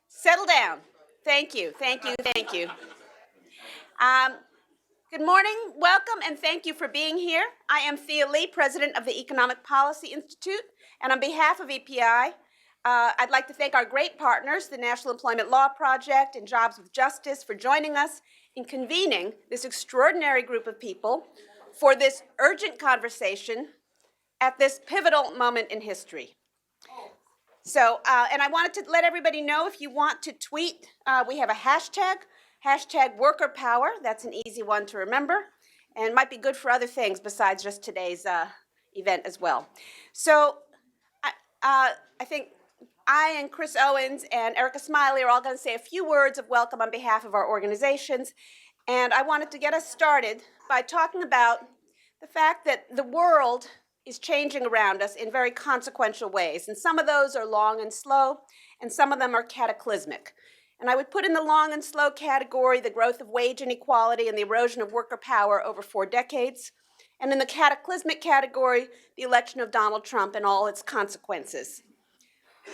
Settle down. Thank you, thank you, thank you. Um, Good morning, welcome, and thank you for being here. I am Thea Lee, President of the Economic Policy Institute, and on behalf of EPI, I'd like to thank our great partners, the National Employment Law Project and Jobs with Justice, for joining us in convening this extraordinary group of people for this urgent conversation at this pivotal moment in history. So, and I wanted to let everybody know, if you want to tweet, we have a hashtag worker power. That's an easy one to remember, and might be good for other things besides just today's event as well. So I think I and Chris Owens and Erica Smiley are all going to say a few words of welcome on behalf of our organizations. And I wanted to get us started by talking about the fact that the world is changing around us in very consequential ways. And some of those are long and slow, and some of them are cataclysmic. And I would put in the long and slow category the growth of wage inequality and the erosion of worker power over 4 decades. And in the cataclysmic category, the election of Donald Trump and all its consequences.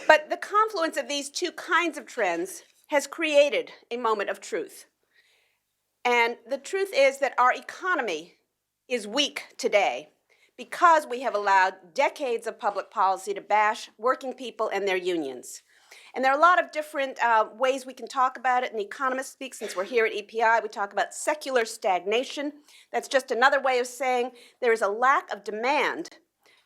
But the confluence of these two kinds of trends has created a moment of truth. And the truth is that our economy is weak today because we have allowed decades of public policy to bash working people and their unions. And there are a lot of different ways we can talk about it. And the economists speak, since we're here at EPI, we talk about secular stagnation. That's just another way of saying there is a lack of demand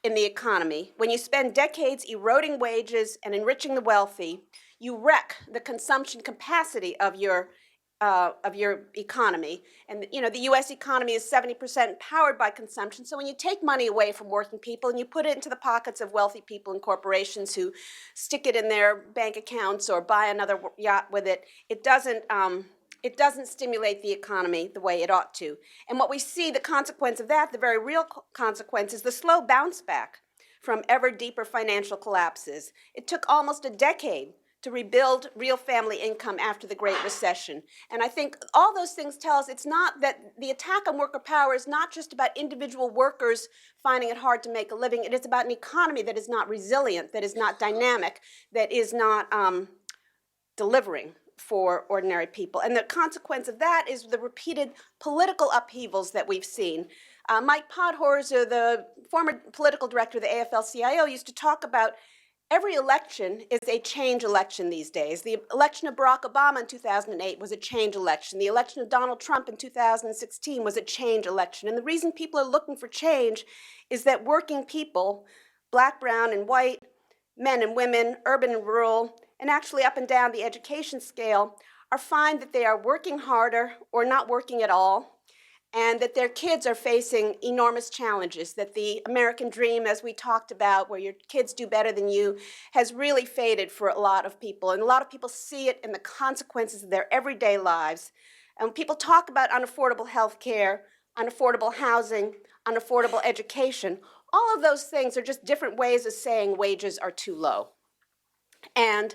in the economy. When you spend decades eroding wages and enriching the wealthy, you wreck the consumption capacity of your economy. And the U.S. economy is 70% powered by consumption. So when you take money away from working people and you put it into the pockets of wealthy people and corporations who stick it in their bank accounts or buy another yacht with it, it doesn't stimulate the economy the way it ought to. And what we see, the consequence of that, the very real consequence, is the slow bounce back from ever deeper financial collapses. It took almost a decade to rebuild real family income after the Great Recession. And I think all those things tell us it's not that the attack on worker power is not just about individual workers finding it hard to make a living. It is about an economy that is not resilient, that is not dynamic, that is not delivering for ordinary people. And the consequence of that is the repeated political upheavals that we've seen. Mike Podhorzer, the former political director of the AFL-CIO, used to talk about every election is a change election these days. The election of Barack Obama in 2008 was a change election. The election of Donald Trump in 2016 was a change election. And the reason people are looking for change is that working people, black, brown, and white, men and women, urban and rural, and actually up and down the education scale, are find that they are working harder or not working at all, and that their kids are facing enormous challenges, that the American dream, as we talked about, where your kids do better than you, has really faded for a lot of people. And a lot of people see it in the consequences of their everyday lives. And when people talk about unaffordable health care, unaffordable housing, unaffordable education, all of those things are just different ways of saying wages are too low. And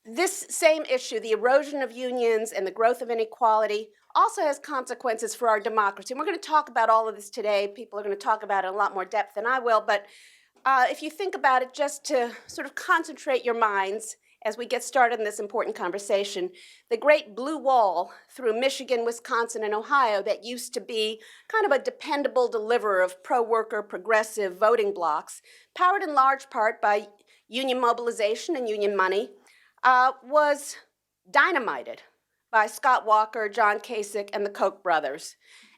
this same issue, the erosion of unions and the growth of inequality, also has consequences for our democracy. And we're going to talk about all of this today. People are going to talk about it in a lot more depth than I will. But if you think about it, just to sort of concentrate your minds as we get started in this important conversation, the great blue wall through Michigan, Wisconsin, and Ohio that used to be kind of a dependable deliverer of pro-worker, progressive voting blocs, powered in large part by union mobilization and union money, was dynamited by Scott Walker, John Kasich, and the Koch brothers.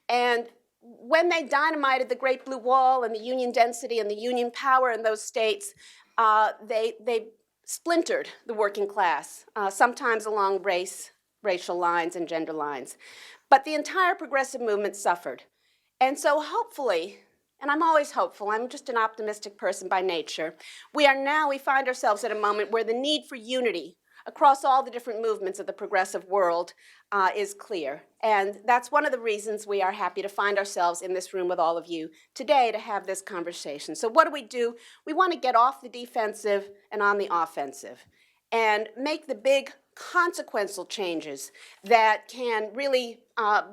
And when they dynamited the Great Blue Wall and the union density and the union power in those states, they splintered the working class, sometimes along racial lines and gender lines. But the entire progressive movement suffered. And so hopefully, and I'm always hopeful, I'm just an optimistic person by nature, we find ourselves at a moment where the need for unity across all the different movements of the progressive world is clear. And that's one of the reasons we are happy to find ourselves in this room with all of you today to have this conversation. So what do? We want to get off the defensive and on the offensive and make the big consequential changes that can really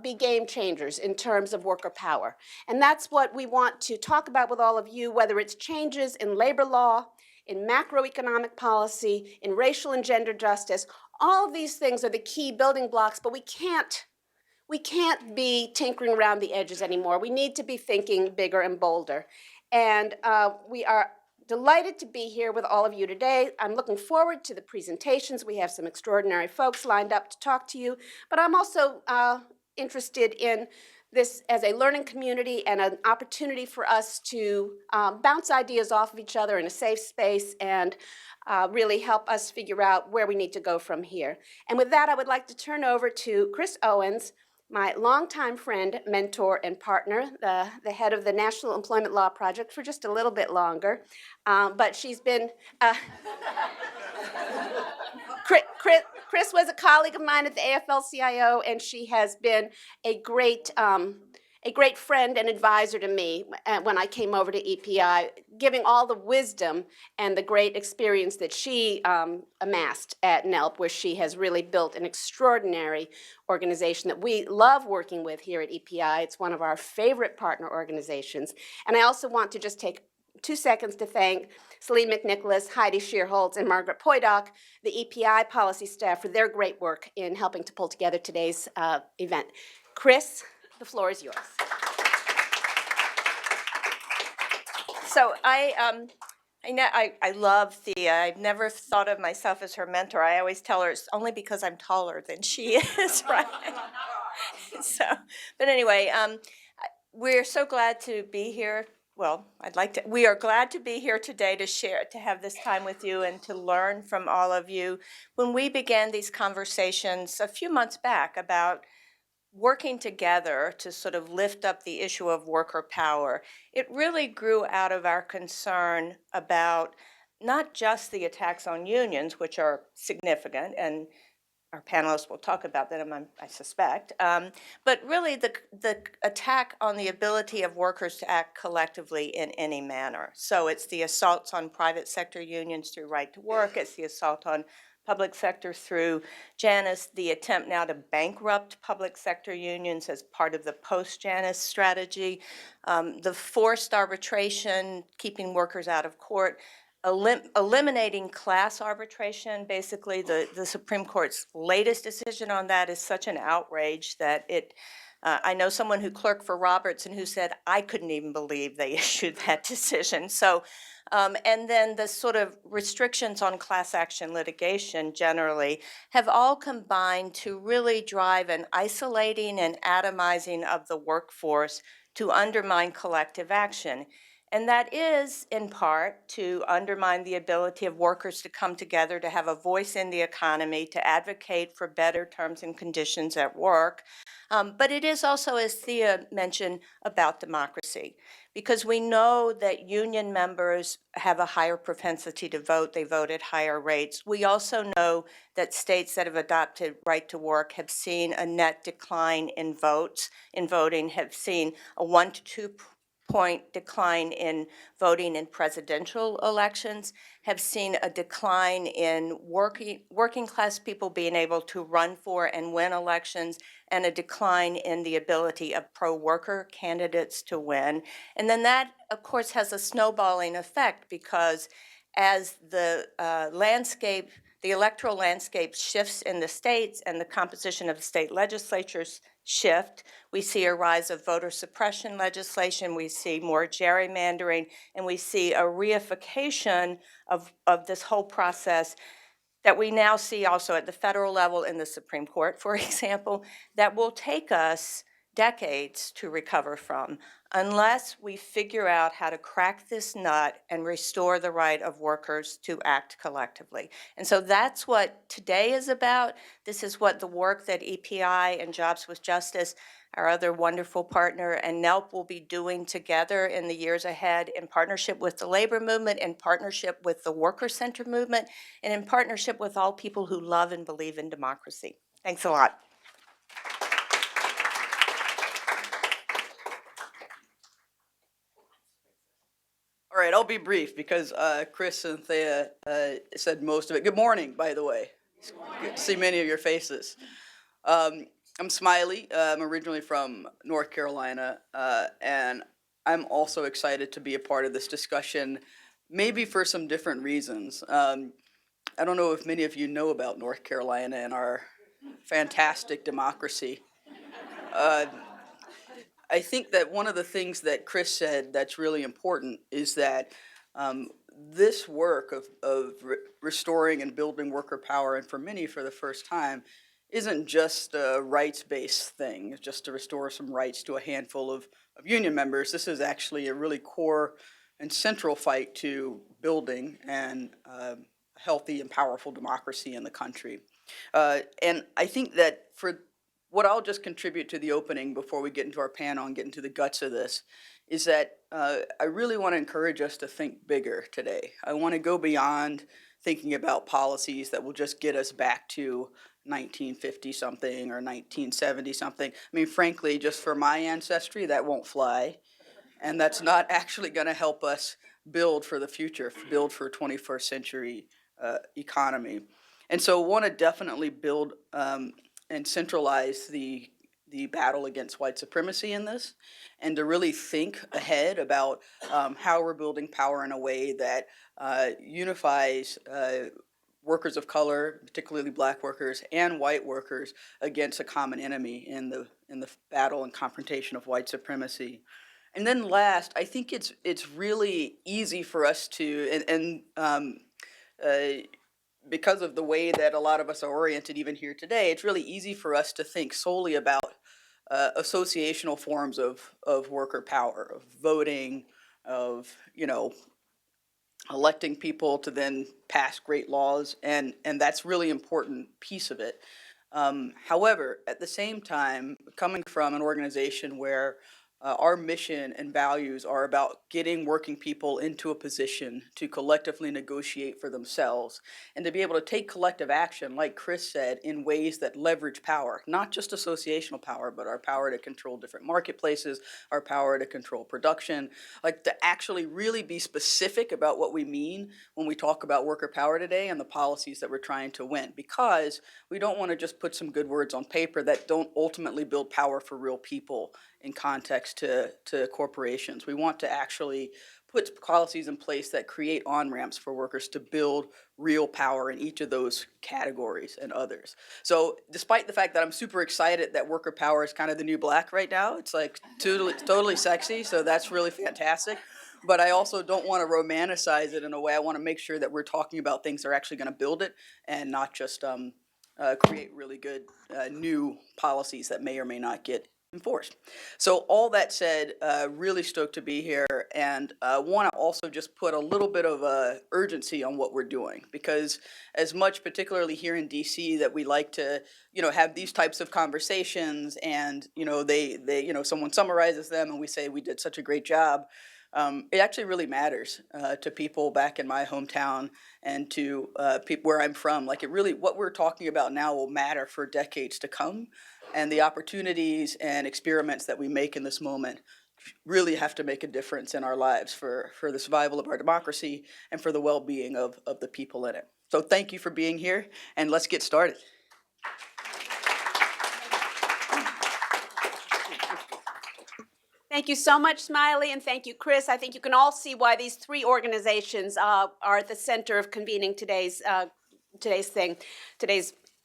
be game changers in terms of worker power. And that's what we want to talk about with all of you, whether it's changes in labor law, in macroeconomic policy, in racial and gender justice. All of these things are the key building blocks, but we can't be tinkering around the edges anymore. We need to be thinking bigger and bolder. And we are delighted to be here with all of you today. I'm looking forward to the presentations. We have some extraordinary folks lined up to talk to you, but I'm also interested in this as a learning community and an opportunity for us to bounce ideas off of each other in a safe space and really help us figure out where we need to go from here. And with that, I would like to turn over to Chris Owens, my longtime friend, mentor, and partner, the head of the National Employment Law Project for just a little bit longer. But she's been, Chris was a colleague of mine at the AFL-CIO, and she has been a great friend and advisor to me when I came over to EPI, giving all the wisdom and the great experience that she amassed at NELP, where she has really built an extraordinary organization that we love working with here at EPI. It's one of our favorite partner organizations. And I also want to just take 2 seconds to thank Celine McNicholas, Heidi Shearholtz, and Margaret Poydock, the EPI policy staff, for their great work in helping to pull together today's event. Chris, the floor is yours. So I love Thea. I've never thought of myself as her mentor. I always tell her it's only because I'm taller than she is, right? So, but anyway, we're so glad to be here. Well, we are glad to be here today to have this time with you and to learn from all of you. When we began these conversations a few months back about working together to sort of lift up the issue of worker power, it really grew out of our concern about not just the attacks on unions, which are significant, and our panelists will talk about that, I suspect, but really the attack on the ability of workers to act collectively in any manner. So it's the assaults on private sector unions through right to work, it's the assault on public sector through Janus, the attempt now to bankrupt public sector unions as part of the post-Janus strategy, the forced arbitration, keeping workers out of court, eliminating class arbitration. Basically, the Supreme Court's latest decision on that is such an outrage that I know someone who clerked for Roberts and who said, I couldn't even believe they issued that decision. So, and then the sort of restrictions on class action litigation generally have all combined to really drive an isolating and atomizing of the workforce to undermine collective action. And that is, in part, to undermine the ability of workers to come together, to have a voice in the economy, to advocate for better terms and conditions at work. But it is also, as Thea mentioned, about democracy, because we know that union members have a higher propensity to vote. They vote at higher rates. We also know that states that have adopted right to work have seen a net decline in voting, have seen a 1 to 2 point decline in voting in presidential elections, have seen a decline in working class people being able to run for and win elections, and a decline in the ability of pro-worker candidates to win. And then that, of course, has a snowballing effect, because as the electoral landscape shifts in the states and the composition of the state legislatures shift, we see a rise of voter suppression legislation, we see more gerrymandering, and we see a reification of this whole process that we now see also at the federal level in the Supreme Court, for example, that will take us decades to recover from unless we figure out how to crack this nut and restore the right of workers to act collectively. And so that's what today is about. This is what the work that EPI and Jobs with Justice, our other wonderful partner, and NELP will be doing together in the years ahead, in partnership with the labor movement, in partnership with the worker-centered movement, and in partnership with all people who love and believe in democracy. Thanks a lot. All right, I'll be brief because Chris and Thea said most of it. Good morning, by the way. It's good to see many of your faces. I'm Smiley. I'm originally from North Carolina, and I'm also excited to be a part of this discussion maybe for some different reasons. I don't know if many of you know about North Carolina and our fantastic democracy. I think that one of the things that Chris said that's really important is that this work of restoring and building worker power, and for many for the first time, isn't just a rights-based thing, just to restore some rights to a handful of union members. This is actually a really core and central fight to building and a healthy and powerful democracy in the country. And I think that for what I'll just contribute to the opening before we get into our panel and get into the guts of this is that I really want to encourage us to think bigger today. I want to go beyond thinking about policies that will just get us back to 1950 something or 1970 something. I mean, frankly, just for my ancestry, that won't fly. And that's not actually going to help us build for the future, build for 21st century economy. And so want to definitely build and centralize the battle against white supremacy in this, and to really think ahead about how we're building power in a way that unifies workers of color, particularly black workers and white workers, against a common enemy in the battle and confrontation of white supremacy. And then last, I think it's really easy for us to, because of the way that a lot of us are oriented even here today, it's really easy for us to think solely about associational forms of worker power, of voting, of, electing people to then pass great laws, and that's really important piece of it. However, at the same time, coming from an organization where our mission and values are about getting working people into a position to collectively negotiate for themselves and to be able to take collective action, like Chris said, in ways that leverage power, not just associational power, but our power to control different marketplaces, our power to control production, like to actually really be specific about what we mean when we talk about worker power today and the policies that we're trying to win, because we don't want to just put some good words on paper that don't ultimately build power for real people in context to corporations. We want to actually put policies in place that create on-ramps for workers to build real power in each of those categories and others. So despite the fact that I'm super excited that worker power is kind of the new black right now, it's like totally sexy, so that's really fantastic. But I also don't want to romanticize it in a way. I want to make sure that we're talking about things that are actually going to build it and not just create really good new policies that may or may not get enforced. So all that said, really stoked to be here, and want to also just put a little bit of urgency on what we're doing, because as much, particularly here in DC, that we like to, have these types of conversations, and they someone summarizes them, and we say we did such a great job. It actually really matters to people back in my hometown and to people where I'm from. Like, it really, what we're talking about now will matter for decades to come. And the opportunities and experiments that we make in this moment really have to make a difference in our lives for the survival of our democracy and for the well-being of the people in it. So thank you for being here, and let's get started. Thank you so much, Smiley, and thank you, Chris. I think you can all see why these three organizations are at the center of convening today's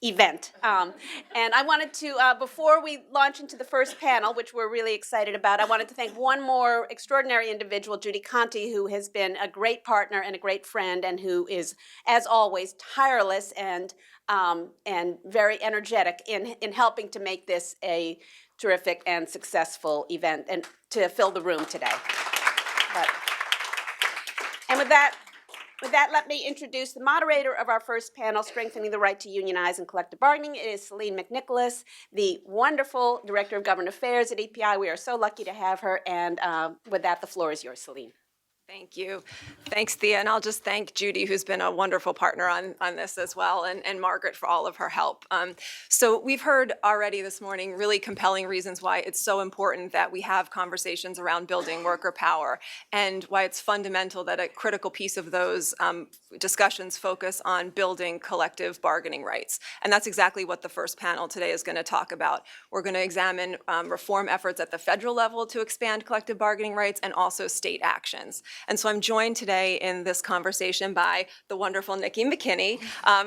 event. And I wanted to, before we launch into the first panel, which we're really excited about, I wanted to thank one more extraordinary individual, Judy Conti, who has been a great partner and a great friend, and who is, as always, tireless and very energetic in helping to make this a terrific and successful event and to fill the room today. And with that, let me introduce the moderator of our first panel, Strengthening the Right to Unionize and Collective Bargaining. It is Celine McNicholas, the wonderful Director of Government Affairs at EPI. We are so lucky to have her, and with that, the floor is yours, Celine. Thank you. Thanks, Thea. And I'll just thank Judy, who's been a wonderful partner on this as well, and Margaret for all of her help. So we've heard already this morning really compelling reasons why it's so important that we have conversations around building worker power, and why it's fundamental that a critical piece of those discussions focus on building collective bargaining rights. And that's exactly what the first panel today is going to talk about. We're going to examine reform efforts at the federal level to expand collective bargaining rights, and also state actions. And so I'm joined today in this conversation by the wonderful Nikki McKinney,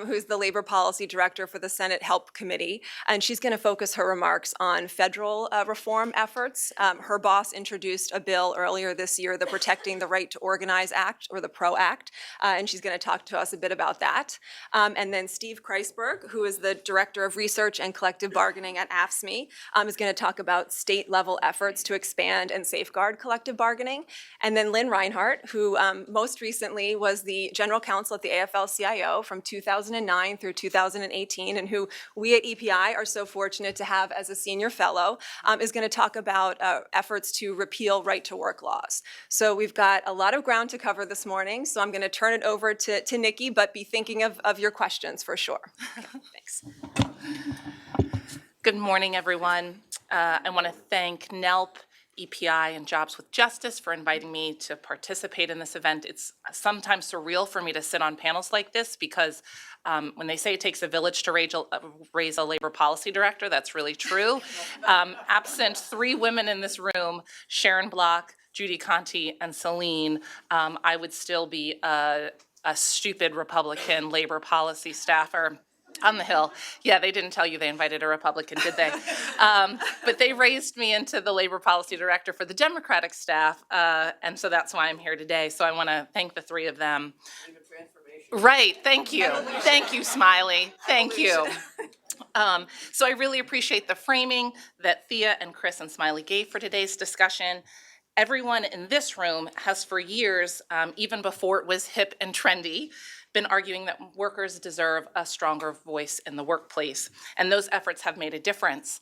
who's the Labor Policy Director for the Senate Help Committee. And she's going to focus her remarks on federal reform efforts. Her boss introduced a bill earlier this year, the Protecting the Right to Organize Act, or the PRO Act, and she's going to talk to us a bit about that. And then Steve Kreisberg, who is the Director of Research and Collective Bargaining at AFSCME, is going to talk about state-level efforts to expand and safeguard collective bargaining. And then Lynn Rhinehart, who most recently was the General Counsel at the AFL-CIO from 2009 through 2018, and who we at EPI are so fortunate to have as a senior fellow, is going to talk about efforts to repeal right-to-work laws. So we've got a lot of ground to cover this morning, so I'm going to turn it over to Nikki, but be thinking of your questions for sure. Thanks. Good morning, everyone. I want to thank NELP, EPI, and Jobs with Justice for inviting me to participate in this event. It's sometimes surreal for me to sit on panels like this because when they say it takes a village to raise a labor policy director, that's really true. Absent 3 women in this room, Sharon Block, Judy Conti, and Celine, I would still be a stupid Republican labor policy staffer on the Hill. Yeah, they didn't tell you they invited a Republican, did they? But they raised me into the labor policy director for the Democratic staff, and so that's why I'm here today. So I want to thank the 3 of them. Right, thank you. Thank you, Smiley. Thank you. So I really appreciate the framing that Thea and Chris and Smiley gave for today's discussion. Everyone in this room has for years, even before it was hip and trendy, been arguing that workers deserve a stronger voice in the workplace, and those efforts have made a difference.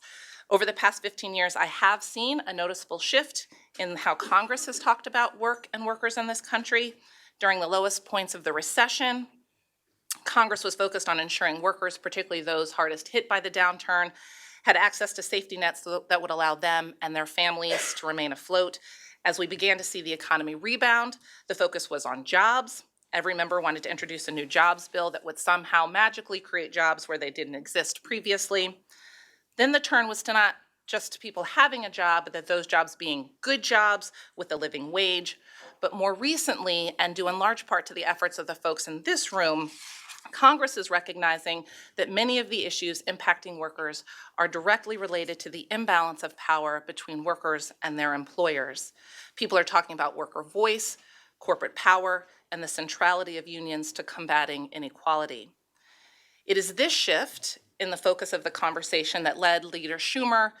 Over the past 15 years, I have seen a noticeable shift in how Congress has talked about work and workers in this country. During the lowest points of the recession, Congress was focused on ensuring workers, particularly those hardest hit by the downturn, had access to safety nets that would allow them and their families to remain afloat. As we began to see the economy rebound, the focus was on jobs. Every member wanted to introduce a new jobs bill that would somehow magically create jobs where they didn't exist previously. Then the turn was to not just people having a job, but that those jobs being good jobs with a living wage. But more recently, and due in large part to the efforts of the folks in this room, Congress is recognizing that many of the issues impacting workers are directly related to the imbalance of power between workers and their employers. People are talking about worker voice, corporate power, and the centrality of unions to combating inequality. It is this shift in the focus of the conversation that led Leader Schumer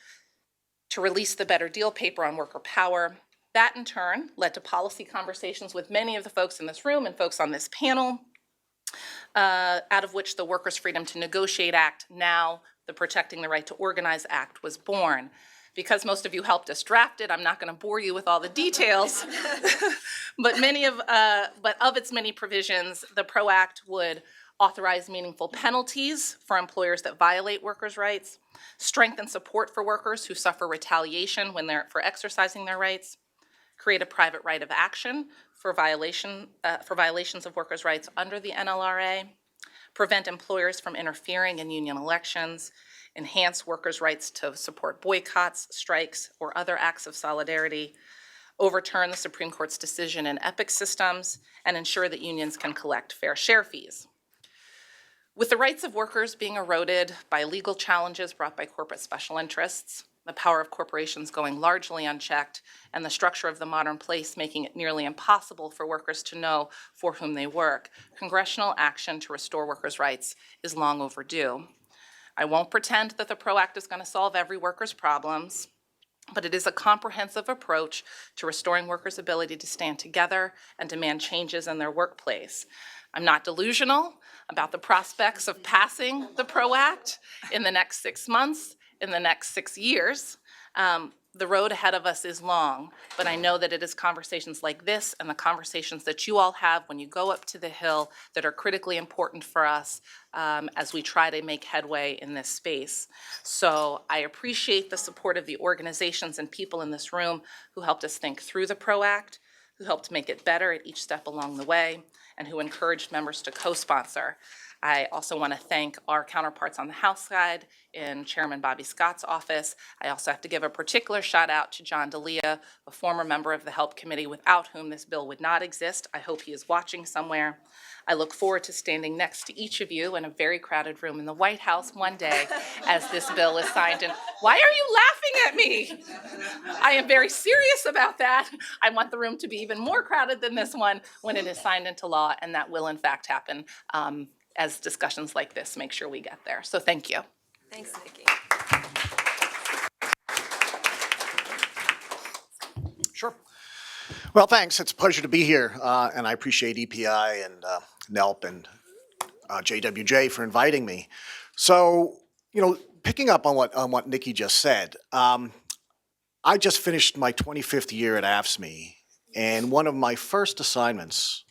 to release the Better Deal paper on worker power. That in turn led to policy conversations with many of the folks in this room and folks on this panel, out of which the Workers' Freedom to Negotiate Act, now the Protecting the Right to Organize Act, was born. Because most of you helped us draft it, I'm not going to bore you with all the details, but of its many provisions, the PRO Act would authorize meaningful penalties for employers that violate workers' rights, strengthen support for workers who suffer retaliation for exercising their rights, create a private right of action for violations of workers' rights under the NLRA, prevent employers from interfering in union elections, enhance workers' rights to support boycotts, strikes, or other acts of solidarity, overturn the Supreme Court's decision in EPIC systems, and ensure that unions can collect fair share fees. With the rights of workers being eroded by legal challenges brought by corporate special interests, the power of corporations going largely unchecked, and the structure of the modern place making it nearly impossible for workers to know for whom they work, congressional action to restore workers' rights is long overdue. I won't pretend that the PRO Act is going to solve every worker's problems, but it is a comprehensive approach to restoring workers' ability to stand together and demand changes in their workplace. I'm not delusional about the prospects of passing the PRO Act in the next 6 months, in the next 6 years. The road ahead of us is long, but I know that it is conversations like this and the conversations that you all have when you go up to the Hill that are critically important for us as we try to make headway in this space. So I appreciate the support of the organizations and people in this room who helped us think through the PRO Act, who helped make it better at each step along the way, and who encouraged members to co-sponsor. I also want to thank our counterparts on the House side in Chairman Bobby Scott's office. I also have to give a particular shout out to John D'Elia, a former member of the Help Committee without whom this bill would not exist. I hope he is watching somewhere. I look forward to standing next to each of you in a very crowded room in the White House one day as this bill is signed. And why are you laughing at me? I am very serious about that. I want the room to be even more crowded than this one when it is signed into law, and that will in fact happen as discussions like this make sure we get there. So thank you. Thanks, Nikki. Sure. Well, thanks. It's a pleasure to be here, and I appreciate EPI and NELP and JWJ for inviting me. So, picking up on what Nikki just said, I just finished my 25th year at AFSCME, and one of my first assignments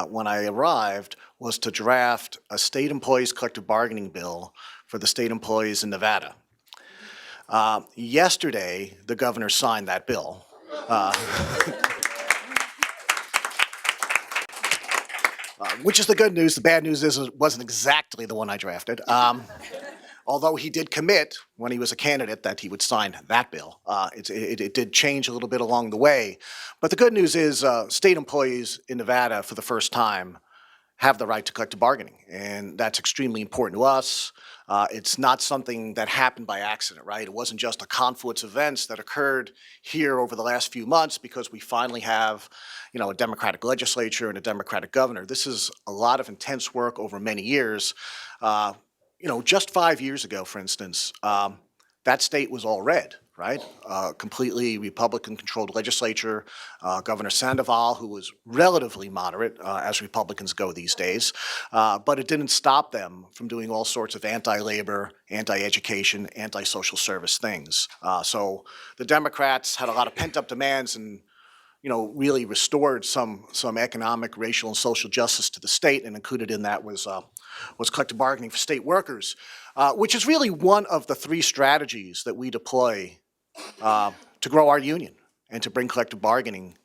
when I arrived was to draft a state employees collective bargaining bill for the state employees in Nevada. Yesterday, the governor signed that bill. Which is the good news. The bad news is it wasn't exactly the one I drafted. Although he did commit when he was a candidate that he would sign that bill. It did change a little bit along the way. But the good news is state employees in Nevada for the first time have the right to collective bargaining, and that's extremely important to us. It's not something that happened by accident, right? It wasn't just a confluence of events that occurred here over the last few months because we finally have, a Democratic legislature and a Democratic governor. This is a lot of intense work over many years. Just 5 years ago, for instance, that state was all red, right? Completely Republican-controlled legislature. Governor Sandoval, who was relatively moderate, as Republicans go these days, but it didn't stop them from doing all sorts of anti-labor, anti-education, anti-social service things. So the Democrats had a lot of pent-up demands and really restored some economic, racial, and social justice to the state, and included in that was collective bargaining for state workers, which is really one of the three strategies that we deploy to grow our union and to bring collective bargaining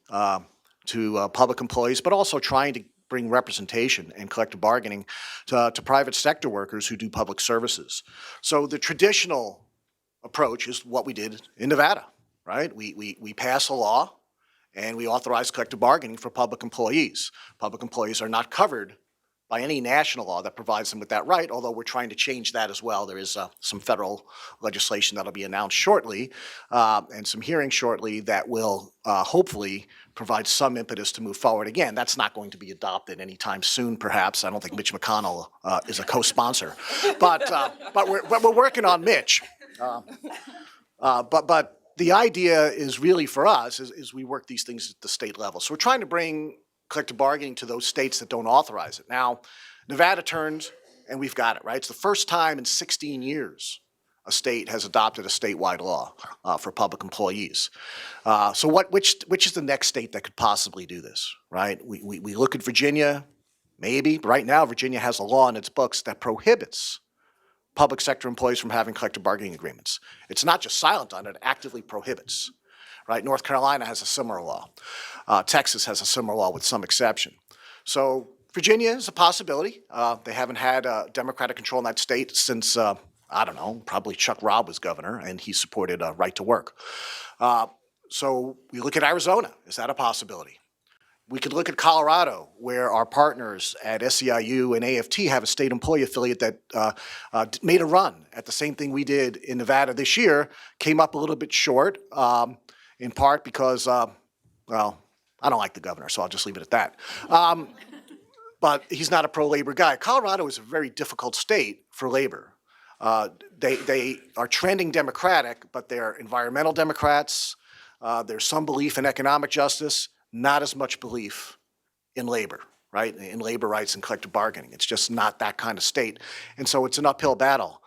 to public employees, but also trying to bring representation and collective bargaining to private sector workers who do public services. So the traditional approach is what we did in Nevada, right? We pass a law and we authorize collective bargaining for public employees. Public employees are not covered by any national law that provides them with that right, although we're trying to change that as well. There is some federal legislation that'll be announced shortly and some hearings shortly that will hopefully provide some impetus to move forward. Again, that's not going to be adopted anytime soon, perhaps. I don't think Mitch McConnell is a co-sponsor, but we're working on Mitch. But the idea is really for us is we work these things at the state level. So we're trying to bring collective bargaining to those states that don't authorize it. Now, Nevada turned, and we've got it, right? It's the first time in 16 years a state has adopted a statewide law for public employees. So which is the next state that could possibly do this, right? We look at Virginia, maybe. But right now, Virginia has a law in its books that prohibits public sector employees from having collective bargaining agreements. It's not just silent on it, it actively prohibits. Right? North Carolina has a similar law. Texas has a similar law with some exception. So Virginia is a possibility. They haven't had Democratic control in that state since, probably Chuck Robb was governor, and he supported right to work. So we look at Arizona. Is that a possibility? We could look at Colorado, where our partners at SEIU and AFT have a state employee affiliate that made a run at the same thing we did in Nevada this year, came up a little bit short, in part because, I don't like the governor, so I'll just leave it at that. But he's not a pro-labor guy. Colorado is a very difficult state for labor. They are trending Democratic, but they're environmental Democrats. There's some belief in economic justice, not as much belief in labor, right? In labor rights and collective bargaining. It's just not that kind of state. And so it's an uphill battle.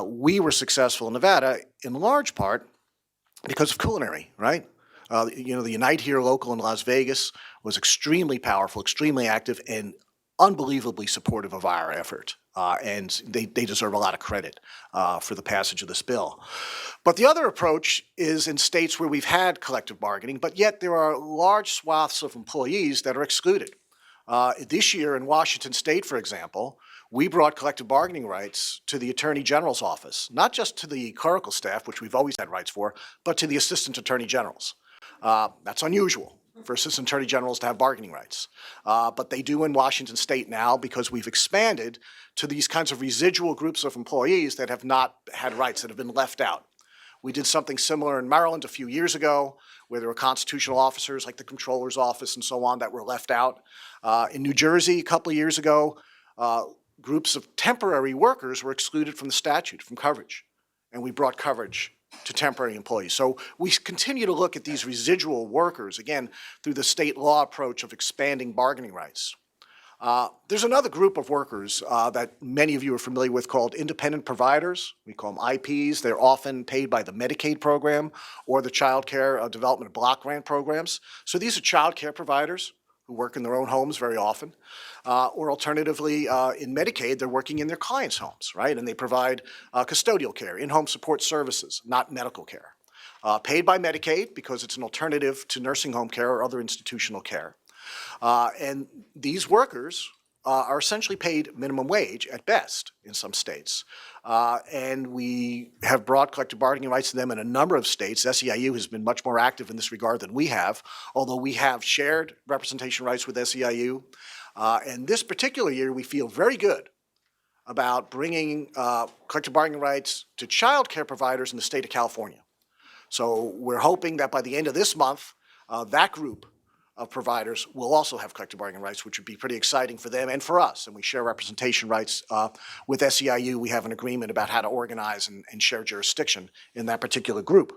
We were successful in Nevada in large part because of culinary, right? The Unite Here local in Las Vegas was extremely powerful, extremely active, and unbelievably supportive of our effort. And they deserve a lot of credit for the passage of this bill. But the other approach is in states where we've had collective bargaining, but yet there are large swaths of employees that are excluded. This year in Washington State, for example, we brought collective bargaining rights to the Attorney General's office, not just to the clerical staff, which we've always had rights for, but to the Assistant Attorney Generals. That's unusual for Assistant Attorney Generals to have bargaining rights. But they do in Washington State now because we've expanded to these kinds of residual groups of employees that have not had rights, that have been left out. We did something similar in Maryland a few years ago, where there were constitutional officers like the Comptroller's Office and so on that were left out. In New Jersey a couple of years ago, groups of temporary workers were excluded from the statute, from coverage, and we brought coverage to temporary employees. So we continue to look at these residual workers, again, through the state law approach of expanding bargaining rights. There's another group of workers that many of you are familiar with called independent providers. We call them IPs. They're often paid by the Medicaid program or the Child Care Development Block Grant programs. So these are child care providers who work in their own homes very often. Or alternatively, in Medicaid, they're working in their clients' homes, right? And they provide custodial care, in-home support services, not medical care. Paid by Medicaid because it's an alternative to nursing home care or other institutional care. And these workers are essentially paid minimum wage at best in some states. And we have brought collective bargaining rights to them in a number of states. SEIU has been much more active in this regard than we have, although we have shared representation rights with SEIU. And this particular year, we feel very good about bringing collective bargaining rights to child care providers in the state of California. So we're hoping that by the end of this month, that group of providers will also have collective bargaining rights, which would be pretty exciting for them and for us. And we share representation rights with SEIU. We have an agreement about how to organize and share jurisdiction in that particular group.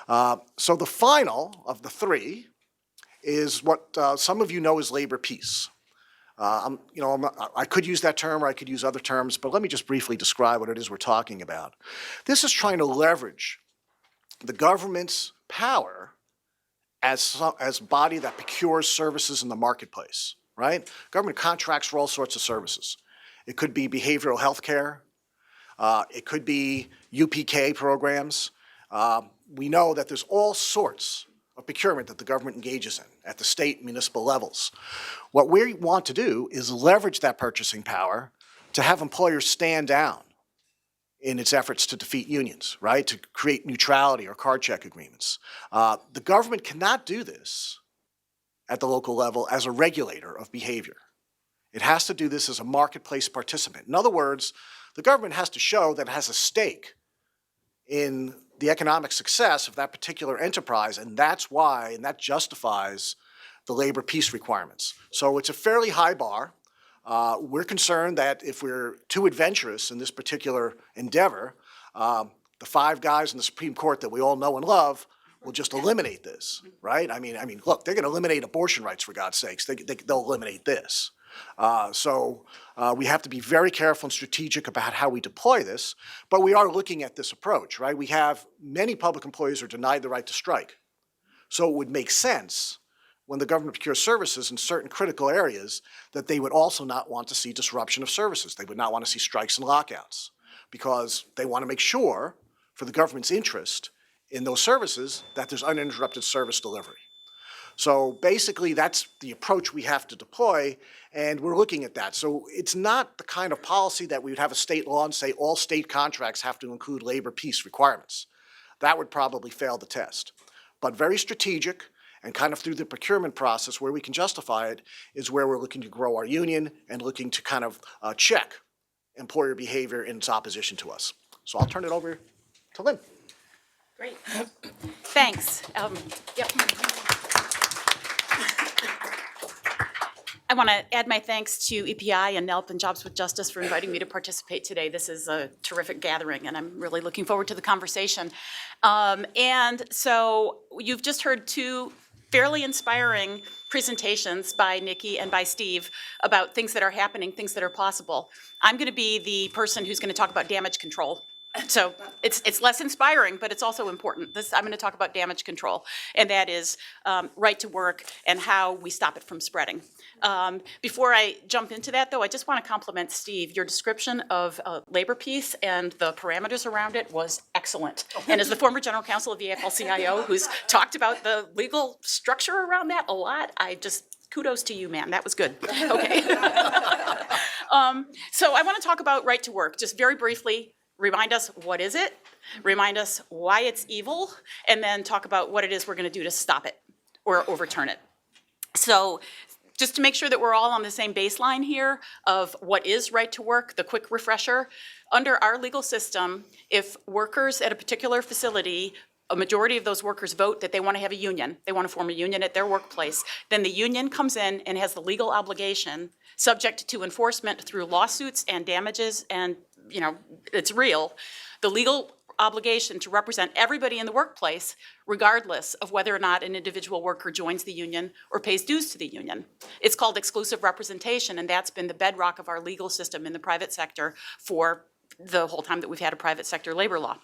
So the final of the three is what some of you know as labor peace. I could use that term or I could use other terms, but let me just briefly describe what it is we're talking about. This is trying to leverage the government's power as a body that procures services in the marketplace, right? Government contracts for all sorts of services. It could be behavioral health care. It could be UPK programs. We know that there's all sorts of procurement that the government engages in at the state and municipal levels. What we want to do is leverage that purchasing power to have employers stand down in its efforts to defeat unions, right? To create neutrality or card check agreements. The government cannot do this at the local level as a regulator of behavior. It has to do this as a marketplace participant. In other words, the government has to show that it has a stake in the economic success of that particular enterprise, and that's why, and that justifies the labor peace requirements. So it's a fairly high bar. We're concerned that if we're too adventurous in this particular endeavor, the five guys in the Supreme Court that we all know and love will just eliminate this, right? I mean, look, they're going to eliminate abortion rights, for God's sakes. They'll eliminate this. So we have to be very careful and strategic about how we deploy this, but we are looking at this approach, right? We have many public employees who are denied the right to strike. So it would make sense when the government procures services in certain critical areas that they would also not want to see disruption of services. They would not want to see strikes and lockouts because they want to make sure, for the government's interest in those services, that there's uninterrupted service delivery. So basically, that's the approach we have to deploy, and we're looking at that. So it's not the kind of policy that we would have a state law and say all state contracts have to include labor peace requirements. That would probably fail the test. But very strategic, and kind of through the procurement process where we can justify it is where we're looking to grow our union and looking to kind of check employer behavior in its opposition to us. So I'll turn it over to Lynn. Great. Thanks. Yep. I want to add my thanks to EPI and NELP and Jobs with Justice for inviting me to participate today. This is a terrific gathering, and I'm really looking forward to the conversation. And so you've just heard two fairly inspiring presentations by Nikki and by Steve about things that are happening, things that are possible. I'm going to be the person who's going to talk about damage control. So it's less inspiring, but it's also important. I'm going to talk about damage control, and that is right to work and how we stop it from spreading. Before I jump into that, though, I just want to compliment Steve. Your description of labor peace and the parameters around it was excellent. And as the former general counsel of the AFL-CIO, who's talked about the legal structure around that a lot, kudos to you, man. That was good. Okay. So I want to talk about right to work, just very briefly. Remind us, what is it? Remind us why it's evil, and then talk about what it is we're going to do to stop it or overturn it. So just to make sure that we're all on the same baseline here of what is right to work, the quick refresher. Under our legal system, if workers at a particular facility, a majority of those workers vote that they want to have a union, they want to form a union at their workplace, then the union comes in and has the legal obligation, subject to enforcement through lawsuits and damages, and it's real, the legal obligation to represent everybody in the workplace, regardless of whether or not an individual worker joins the union or pays dues to the union. It's called exclusive representation, and that's been the bedrock of our legal system in the private sector for the whole time that we've had a private sector labor law.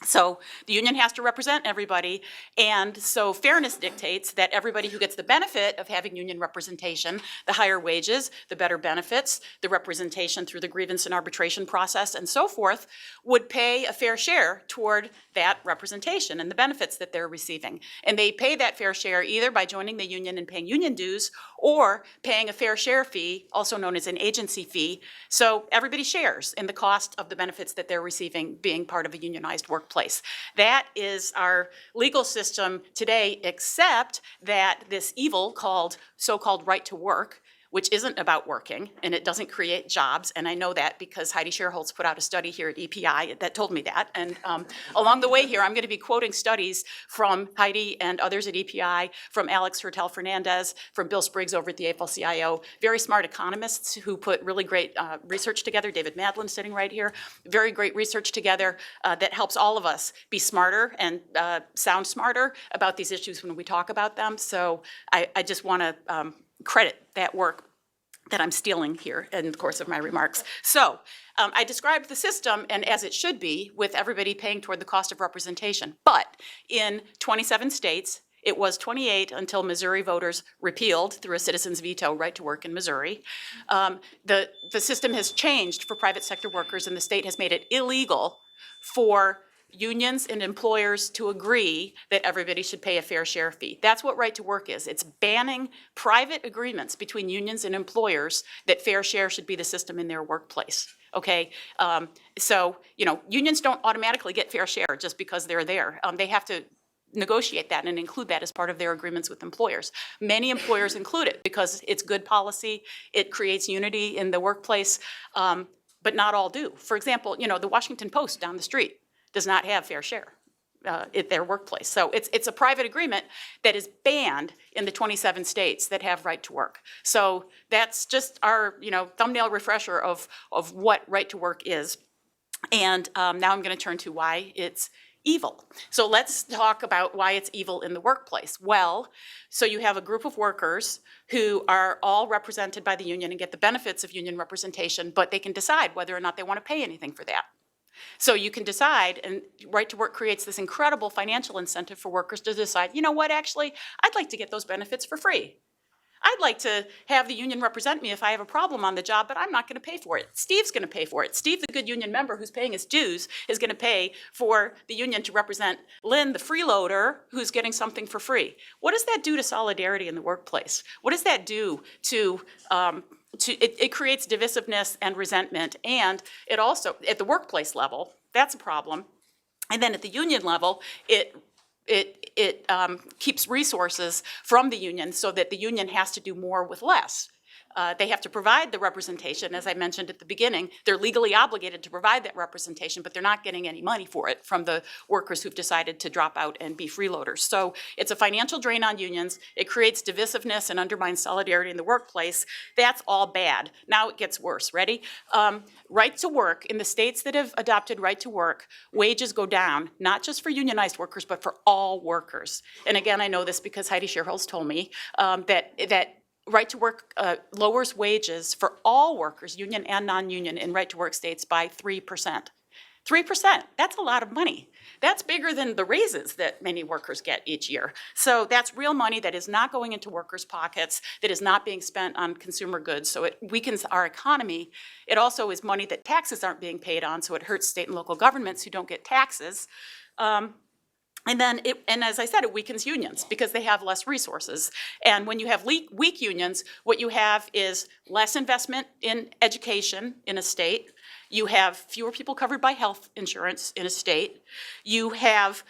So the union has to represent everybody, and so fairness dictates that everybody who gets the benefit of having union representation, the higher wages, the better benefits, the representation through the grievance and arbitration process and so forth, would pay a fair share toward that representation and the benefits that they're receiving. And they pay that fair share either by joining the union and paying union dues or paying a fair share fee, also known as an agency fee. So everybody shares in the cost of the benefits that they're receiving being part of a unionized workplace. That is our legal system today, except that this evil called so-called right to work, which isn't about working, and it doesn't create jobs, and I know that because Heidi Scherholz put out a study here at EPI that told me that, and along the way here, I'm going to be quoting studies from Heidi and others at EPI, from Alex Hertel-Fernandez, from Bill Spriggs over at the AFL-CIO, very smart economists who put really great research together, David Madlin sitting right here, very great research together that helps all of us be smarter and sound smarter about these issues when we talk about them, so I just want to credit that work that I'm stealing here in the course of my remarks. So I described the system, and as it should be, with everybody paying toward the cost of representation. But in 27 states, it was 28 until Missouri voters repealed through a citizen's veto right to work in Missouri. The system has changed for private sector workers, and the state has made it illegal for unions and employers to agree that everybody should pay a fair share fee. That's what right to work is. It's banning private agreements between unions and employers that fair share should be the system in their workplace. Okay, so unions don't automatically get fair share just because they're there. They have to negotiate that and include that as part of their agreements with employers. Many employers include it because it's good policy, it creates unity in the workplace, but not all do. For example, the Washington Post down the street does not have fair share at their workplace. So it's a private agreement that is banned in the 27 states that have right to work. So that's just our thumbnail refresher of what right to work is. And now I'm going to turn to why it's evil. So let's talk about why it's evil in the workplace. Well, so you have a group of workers who are all represented by the union and get the benefits of union representation, but they can decide whether or not they want to pay anything for that. So you can decide, and right to work creates this incredible financial incentive for workers to decide, you know what, actually, I'd like to get those benefits for free. I'd like to have the union represent me if I have a problem on the job, but I'm not going to pay for it. Steve's going to pay for it. Steve, the good union member who's paying his dues, is going to pay for the union to represent Lynn, the freeloader, who's getting something for free. What does that do to solidarity in the workplace? What does that do to it creates divisiveness and resentment, and it also, at the workplace level, that's a problem. And then at the union level, it keeps resources from the union so that the union has to do more with less. They have to provide the representation, as I mentioned at the beginning. They're legally obligated to provide that representation, but they're not getting any money for it from the workers who've decided to drop out and be freeloaders. So it's a financial drain on unions. It creates divisiveness and undermines solidarity in the workplace. That's all bad. Now it gets worse. Ready? Right to work, in the states that have adopted right to work, wages go down, not just for unionized workers, but for all workers. And again, I know this because Heidi Scherholz told me that right to work lowers wages for all workers, union and non-union, in right to work states by 3%. 3%, that's a lot of money. That's bigger than the raises that many workers get each year. So that's real money that is not going into workers' pockets, that is not being spent on consumer goods. So it weakens our economy. It also is money that taxes aren't being paid on, so it hurts state and local governments who don't get taxes. And then, and as I said, it weakens unions because they have less resources. And when you have weak unions, what you have is less investment in education in a state. You have fewer people covered by health insurance in a state. You have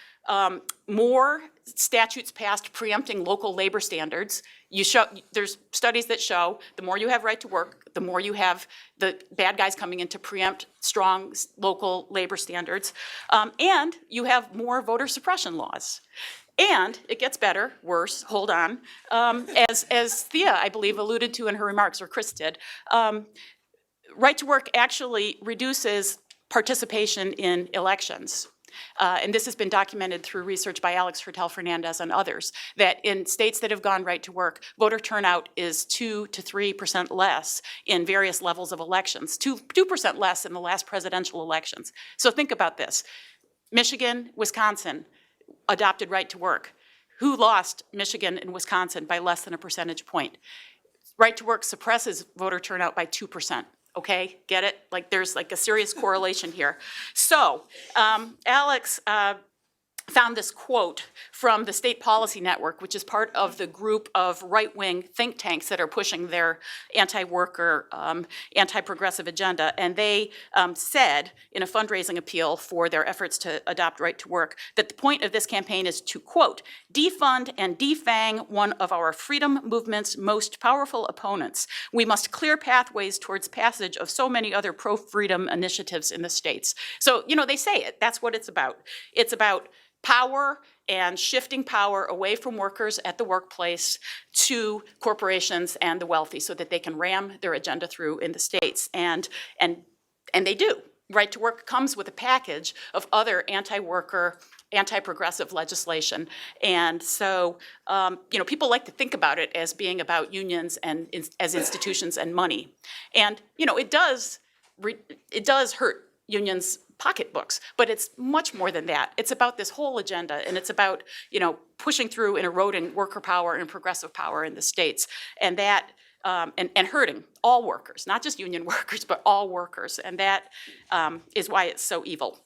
more statutes passed preempting local labor standards. There's studies that show the more you have right to work, the more you have the bad guys coming in to preempt strong local labor standards. And you have more voter suppression laws. And it gets better, worse, hold on. As Thea, I believe, alluded to in her remarks, or Chris did, right to work actually reduces participation in elections. And this has been documented through research by Alex Hertel-Fernandez and others, that in states that have gone right to work, voter turnout is 2 to 3% less in various levels of elections, 2% less in the last presidential elections. So think about this. Michigan, Wisconsin adopted right to work. Who lost Michigan and Wisconsin by less than a percentage point? Right to work suppresses voter turnout by 2%. Okay, get it? Like there's like a serious correlation here. So Alex found this quote from the State Policy Network, which is part of the group of right-wing think tanks that are pushing their anti-worker, anti-progressive agenda. And they said in a fundraising appeal for their efforts to adopt right to work that the point of this campaign is to, quote, defund and defang one of our freedom movement's most powerful opponents. We must clear pathways towards passage of so many other pro-freedom initiatives in the states. So, you know, they say it. That's what it's about. It's about power and shifting power away from workers at the workplace to corporations and the wealthy so that they can ram their agenda through in the states. And they do. Right to work comes with a package of other anti-worker, anti-progressive legislation. And so, you know, people like to think about it as being about unions and as institutions and money. And, you know, it does hurt unions' pocketbooks, but it's much more than that. It's about this whole agenda, and it's about, you know, pushing through and eroding worker power and progressive power in the states, and that and hurting all workers, not just union workers, but all workers, and that is why it's so evil.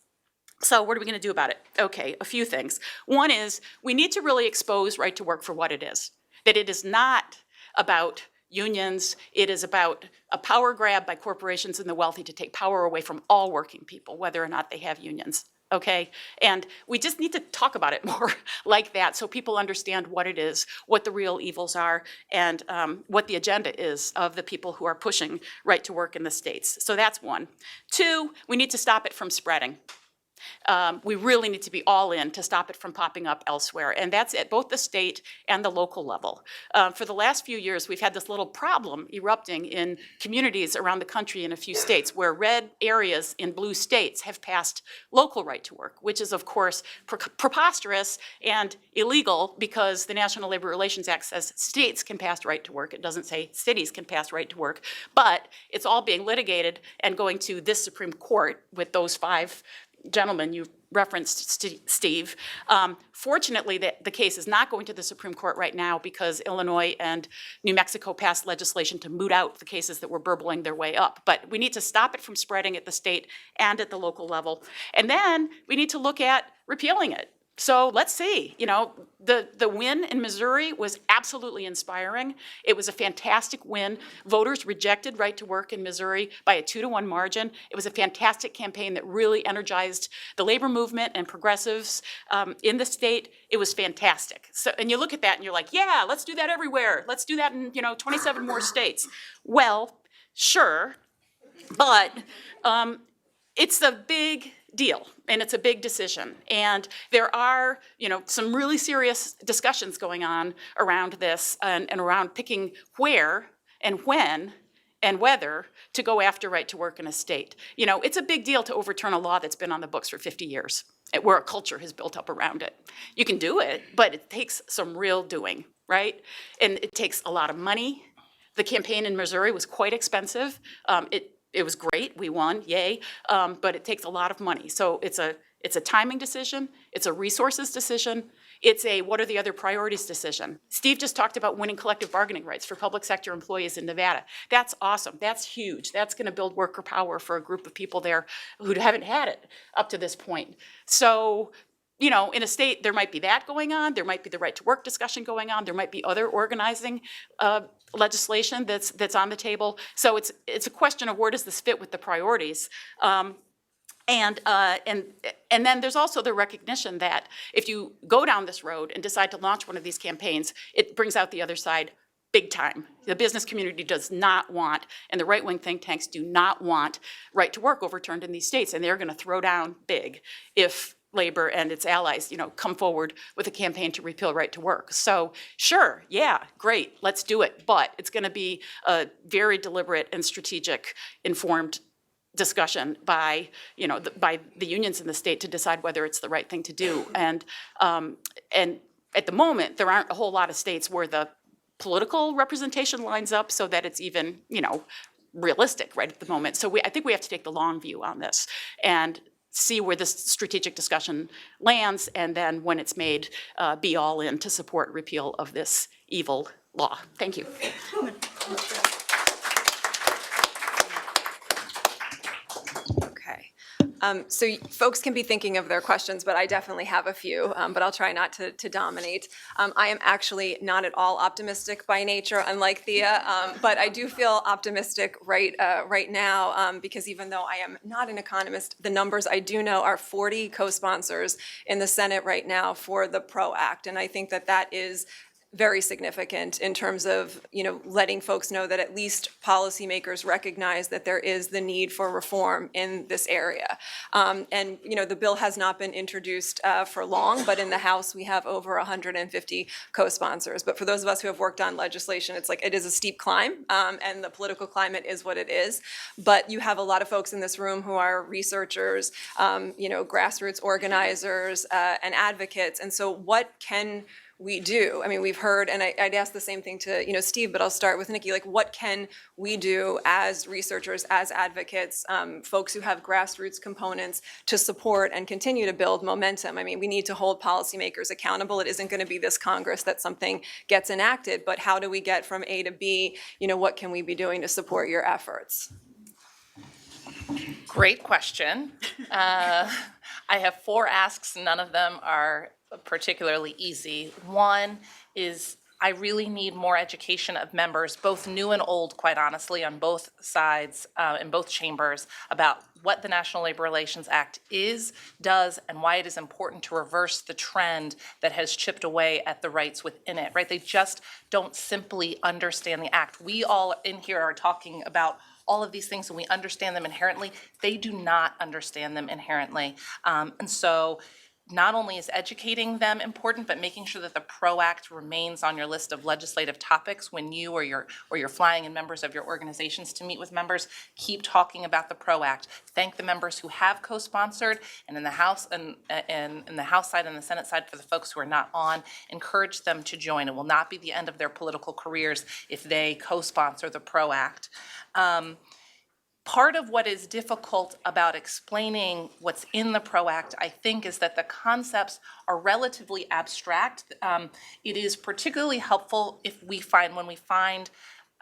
So what are we going to do about it? Okay, a few things. One is we need to really expose right to work for what it is, that it is not about unions. It is about a power grab by corporations and the wealthy to take power away from all working people, whether or not they have unions, okay? And we just need to talk about it more like that so people understand what it is, what the real evils are, and what the agenda is of the people who are pushing right to work in the states. So that's one. Two, we need to stop it from spreading. We really need to be all in to stop it from popping up elsewhere, and that's at both the state and the local level. For the last few years, we've had this little problem erupting in communities around the country in a few states where red areas in blue states have passed local right to work, which is, of course, preposterous and illegal because the National Labor Relations Act says states can pass right to work. It doesn't say cities can pass right to work, but it's all being litigated and going to this Supreme Court with those 5 gentlemen you referenced, Steve. Fortunately, the case is not going to the Supreme Court right now because Illinois and New Mexico passed legislation to moot out the cases that were burbling their way up. But we need to stop it from spreading at the state and at the local level. And then we need to look at repealing it. So let's see, you know, the win in Missouri was absolutely inspiring. It was a fantastic win. Voters rejected right to work in Missouri by a 2-to-1 margin. It was a fantastic campaign that really energized the labor movement and progressives in the state. It was fantastic. So, and you look at that and you're like, yeah, let's do that everywhere. Let's do that in, you know, 27 more states. Well, sure, but it's a big deal, and it's a big decision. And there are, you know, some really serious discussions going on around this and around picking where and when and whether to go after right to work in a state. You know, it's a big deal to overturn a law that's been on the books for 50 years, where a culture has built up around it. You can do it, but it takes some real doing, right? And it takes a lot of money. The campaign in Missouri was quite expensive. It was great, we won, yay, but it takes a lot of money. So it's a timing decision, it's a resources decision, it's a what are the other priorities decision. Steve just talked about winning collective bargaining rights for public sector employees in Nevada. That's awesome, that's huge. That's gonna build worker power for a group of people there who haven't had it up to this point. So you know, in a state, there might be that going on, there might be the right to work discussion going on, there might be other organizing legislation that's on the table. So it's a question of where does this fit with the priorities. And then there's also the recognition that if you go down this road and decide to launch one of these campaigns, it brings out the other side big time. The business community does not want, and the right-wing think tanks do not want right to work overturned in these states, and they're going to throw down big if labor and its allies, you know, come forward with a campaign to repeal right to work. So sure, yeah, great, let's do it. But it's going to be a very deliberate and strategic, informed discussion by, you know, by the unions in the state to decide whether it's the right thing to do. And at the moment, there aren't a whole lot of states where the political representation lines up so that it's even, you know, realistic right at the moment. So I think we have to take the long view on this and see where this strategic discussion lands, and then when it's made, be all in to support repeal of this evil law. Thank you. Okay. So folks can be thinking of their questions, but I definitely have a few, but I'll try not to dominate. I am actually not at all optimistic by nature, unlike Thea, but I do feel optimistic right now because even though I am not an economist, the numbers I do know are 40 co-sponsors in the Senate right now for the PRO Act, and I think that that is very significant in terms of, you know, letting folks know that at least policymakers recognize that there is the need for reform in this area. And, you know, the bill has not been introduced for long, but in the House we have over 150 co-sponsors. But for those of us who have worked on legislation, it's like it is a steep climb, and the political climate is what it is. But you have a lot of folks in this room who are researchers, you know, grassroots organizers, and advocates. And so what can we do? I mean, we've heard, and I'd ask the same thing to, you know, Steve, but I'll start with Nikki. Like, what can we do as researchers, as advocates, folks who have grassroots components to support and continue to build momentum? I mean, we need to hold policymakers accountable. It isn't going to be this Congress that something gets enacted, but how do we get from A to B? You know, what can we be doing to support your efforts? Great question. I have 4 asks. None of them are particularly easy. One is I really need more education of members, both new and old, quite honestly, on both sides, in both chambers, about what the National Labor Relations Act is, does, and why it is important to reverse the trend that has chipped away at the rights within it, right? They just don't simply understand the act. We all in here are talking about all of these things and we understand them inherently. They do not understand them inherently. And so not only is educating them important, but making sure that the PRO Act remains on your list of legislative topics when you or you're flying in members of your organizations to meet with members. Keep talking about the PRO Act. Thank the members who have co-sponsored, and in the House and in the House side and the Senate side for the folks who are not on. Encourage them to join. It will not be the end of their political careers if they co-sponsor the PRO Act. Part of what is difficult about explaining what's in the PRO Act, I think, is that the concepts are relatively abstract. It is particularly helpful if we find, when we find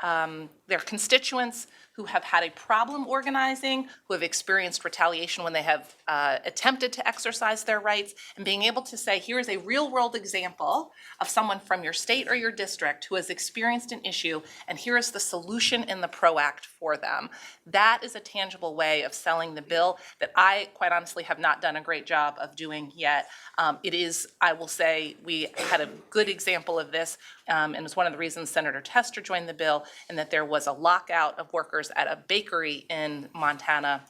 their constituents who have had a problem organizing, who have experienced retaliation when they have attempted to exercise their rights, and being able to say, here is a real-world example of someone from your state or your district who has experienced an issue, and here is the solution in the PRO Act for them. That is a tangible way of selling the bill that I, quite honestly, have not done a great job of doing yet. It is, I will say, we had a good example of this, and it's one of the reasons Senator Tester joined the bill, and that there was a lockout of workers at a bakery in Montana,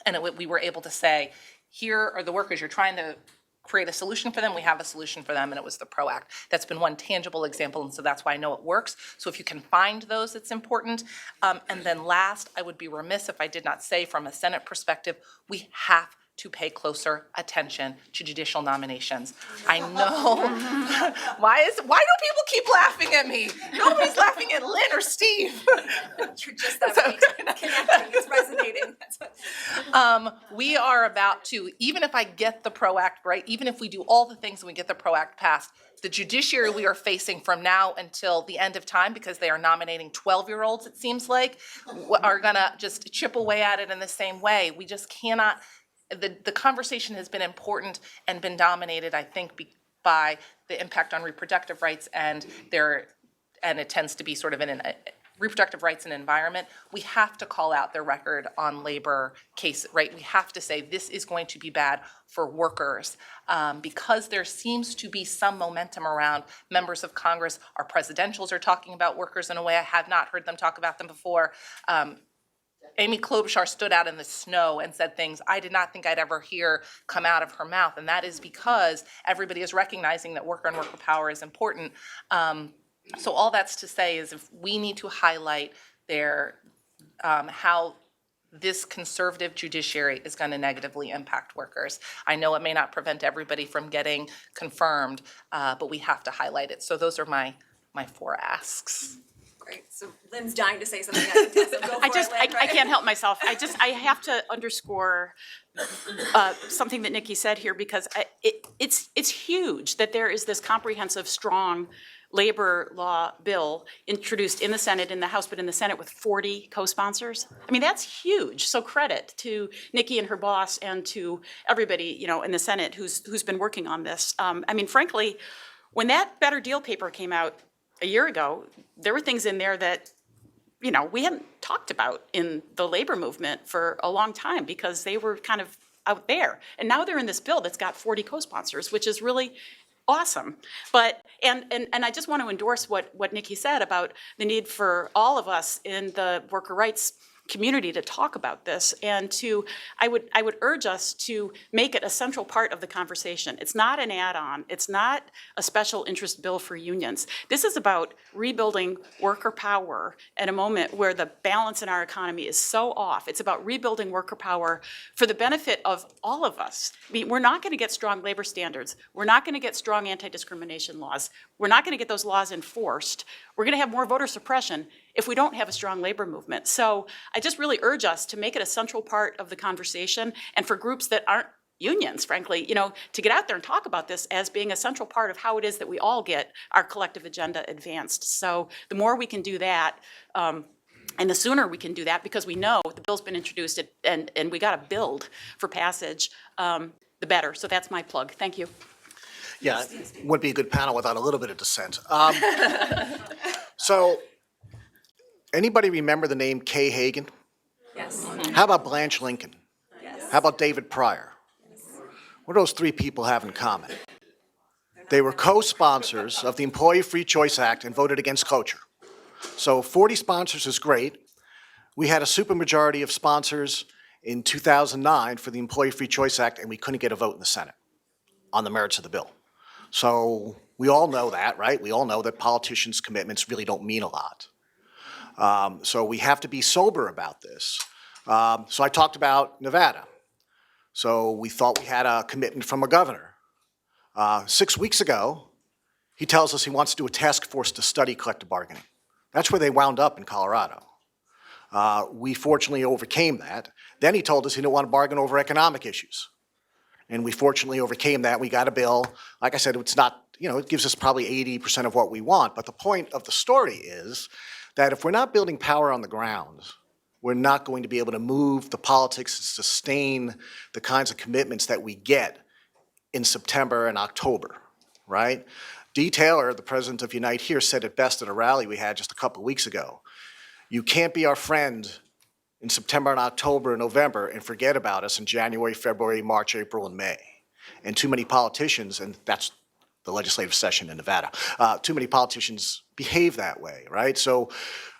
and we were able to say, here are the workers, you're trying to create a solution for them, we have a solution for them, and it was the PRO Act. That's been one tangible example, and so that's why I know it works. So if you can find those, it's important. And then last, I would be remiss if I did not say, from a Senate perspective, we have to pay closer attention to judicial nominations. I know. Why do people keep laughing at me? Nobody's laughing at Lynn or Steve. You're just that way connecting, it's resonating. We are about to, even if I get the PRO Act right, even if we do all the things and we get the PRO Act passed, the judiciary we are facing from now until the end of time, because they are nominating 12-year-olds, it seems like, are gonna just chip away at it in the same way. We just cannot the conversation has been important and been dominated, I think, by the impact on reproductive rights and it tends to be sort of in a reproductive rights and environment. We have to call out their record on labor case, right? We have to say this is going to be bad for workers because there seems to be some momentum around members of Congress. Our presidentials are talking about workers in a way I have not heard them talk about them before. Amy Klobuchar stood out in the snow and said things I did not think I'd ever hear come out of her mouth, and that is because everybody is recognizing that worker and worker power is important. So all that's to say is if we need to highlight how this conservative judiciary is going to negatively impact workers. I know it may not prevent everybody from getting confirmed, but we have to highlight it. So those are my 4 asks. Great. So Lynn's dying to say something. I can tell, so go for it, Lynn, I can't help myself. I have to underscore something that Nikki said here because it's huge that there is this comprehensive, strong labor law bill introduced in the Senate, in the House, but in the Senate with 40 co-sponsors. I mean, that's huge. So credit to Nikki and her boss and to everybody, in the Senate who's been working on this. I mean, frankly, when that Better Deal paper came out a year ago, there were things in there that, we hadn't talked about in the labor movement for a long time because they were kind of out there. And now they're in this bill that's got 40 co-sponsors, which is really awesome. But, and I just want to endorse what Nikki said about the need for all of us in the worker rights community to talk about this and I would urge us to make it a central part of the conversation. It's not an add-on. It's not a special interest bill for unions. This is about rebuilding worker power at a moment where the balance in our economy is so off. It's about rebuilding worker power for the benefit of all of us. I mean, we're not going to get strong labor standards. We're not going to get strong anti-discrimination laws. We're not going to get those laws enforced. We're going to have more voter suppression if we don't have a strong labor movement. So I just really urge us to make it a central part of the conversation and for groups that aren't unions, frankly, to get out there and talk about this as being a central part of how it is that we all get our collective agenda advanced. So the more we can do that, and the sooner we can do that, because we know the bill's been introduced and we got to build for passage, the better. So that's my plug. Thank you. Yeah, it wouldn't be a good panel without a little bit of dissent. So, anybody remember the name Kay Hagan? Yes. How about Blanche Lincoln? Yes. How about David Pryor? What do those 3 people have in common? They were co-sponsors of the Employee Free Choice Act and voted against cloture. So 40 sponsors is great. We had a supermajority of sponsors in 2009 for the Employee Free Choice Act, and we couldn't get a vote in the Senate on the merits of the bill. So we all know that, right? We all know that politicians' commitments really don't mean a lot. So we have to be sober about this. So I talked about Nevada. So we thought we had a commitment from a governor. 6 weeks ago, he tells us he wants to do a task force to study collective bargaining. That's where they wound up in Colorado. We fortunately overcame that. Then he told us he didn't want to bargain over economic issues. And we fortunately overcame that. We got a bill. Like I said, it's not, it gives us probably 80% of what we want. But the point of the story is that if we're not building power on the ground, we're not going to be able to move the politics and sustain the kinds of commitments that we get in September and October, right? Dee Taylor, the president of Unite Here, said it best at a rally we had just a couple weeks ago. You can't be our friend in September and October and November and forget about us in January, February, March, April, and May. And too many politicians, and that's the legislative session in Nevada, too many politicians behave that way, right? So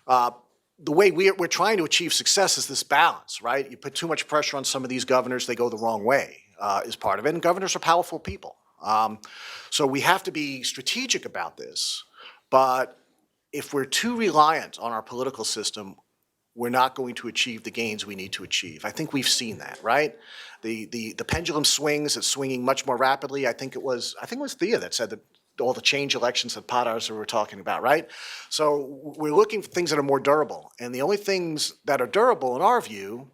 the way we're trying to achieve success is this balance, right? You put too much pressure on some of these governors, they go the wrong way, is part of it. And governors are powerful people. So we have to be strategic about this. But if we're too reliant on our political system, we're not going to achieve the gains we need to achieve. I think we've seen that, right? The pendulum swings, it's swinging much more rapidly. I think it was Thea that said that all the change elections that Potters were talking about, right? So we're looking for things that are more durable. And the only things that are durable in our view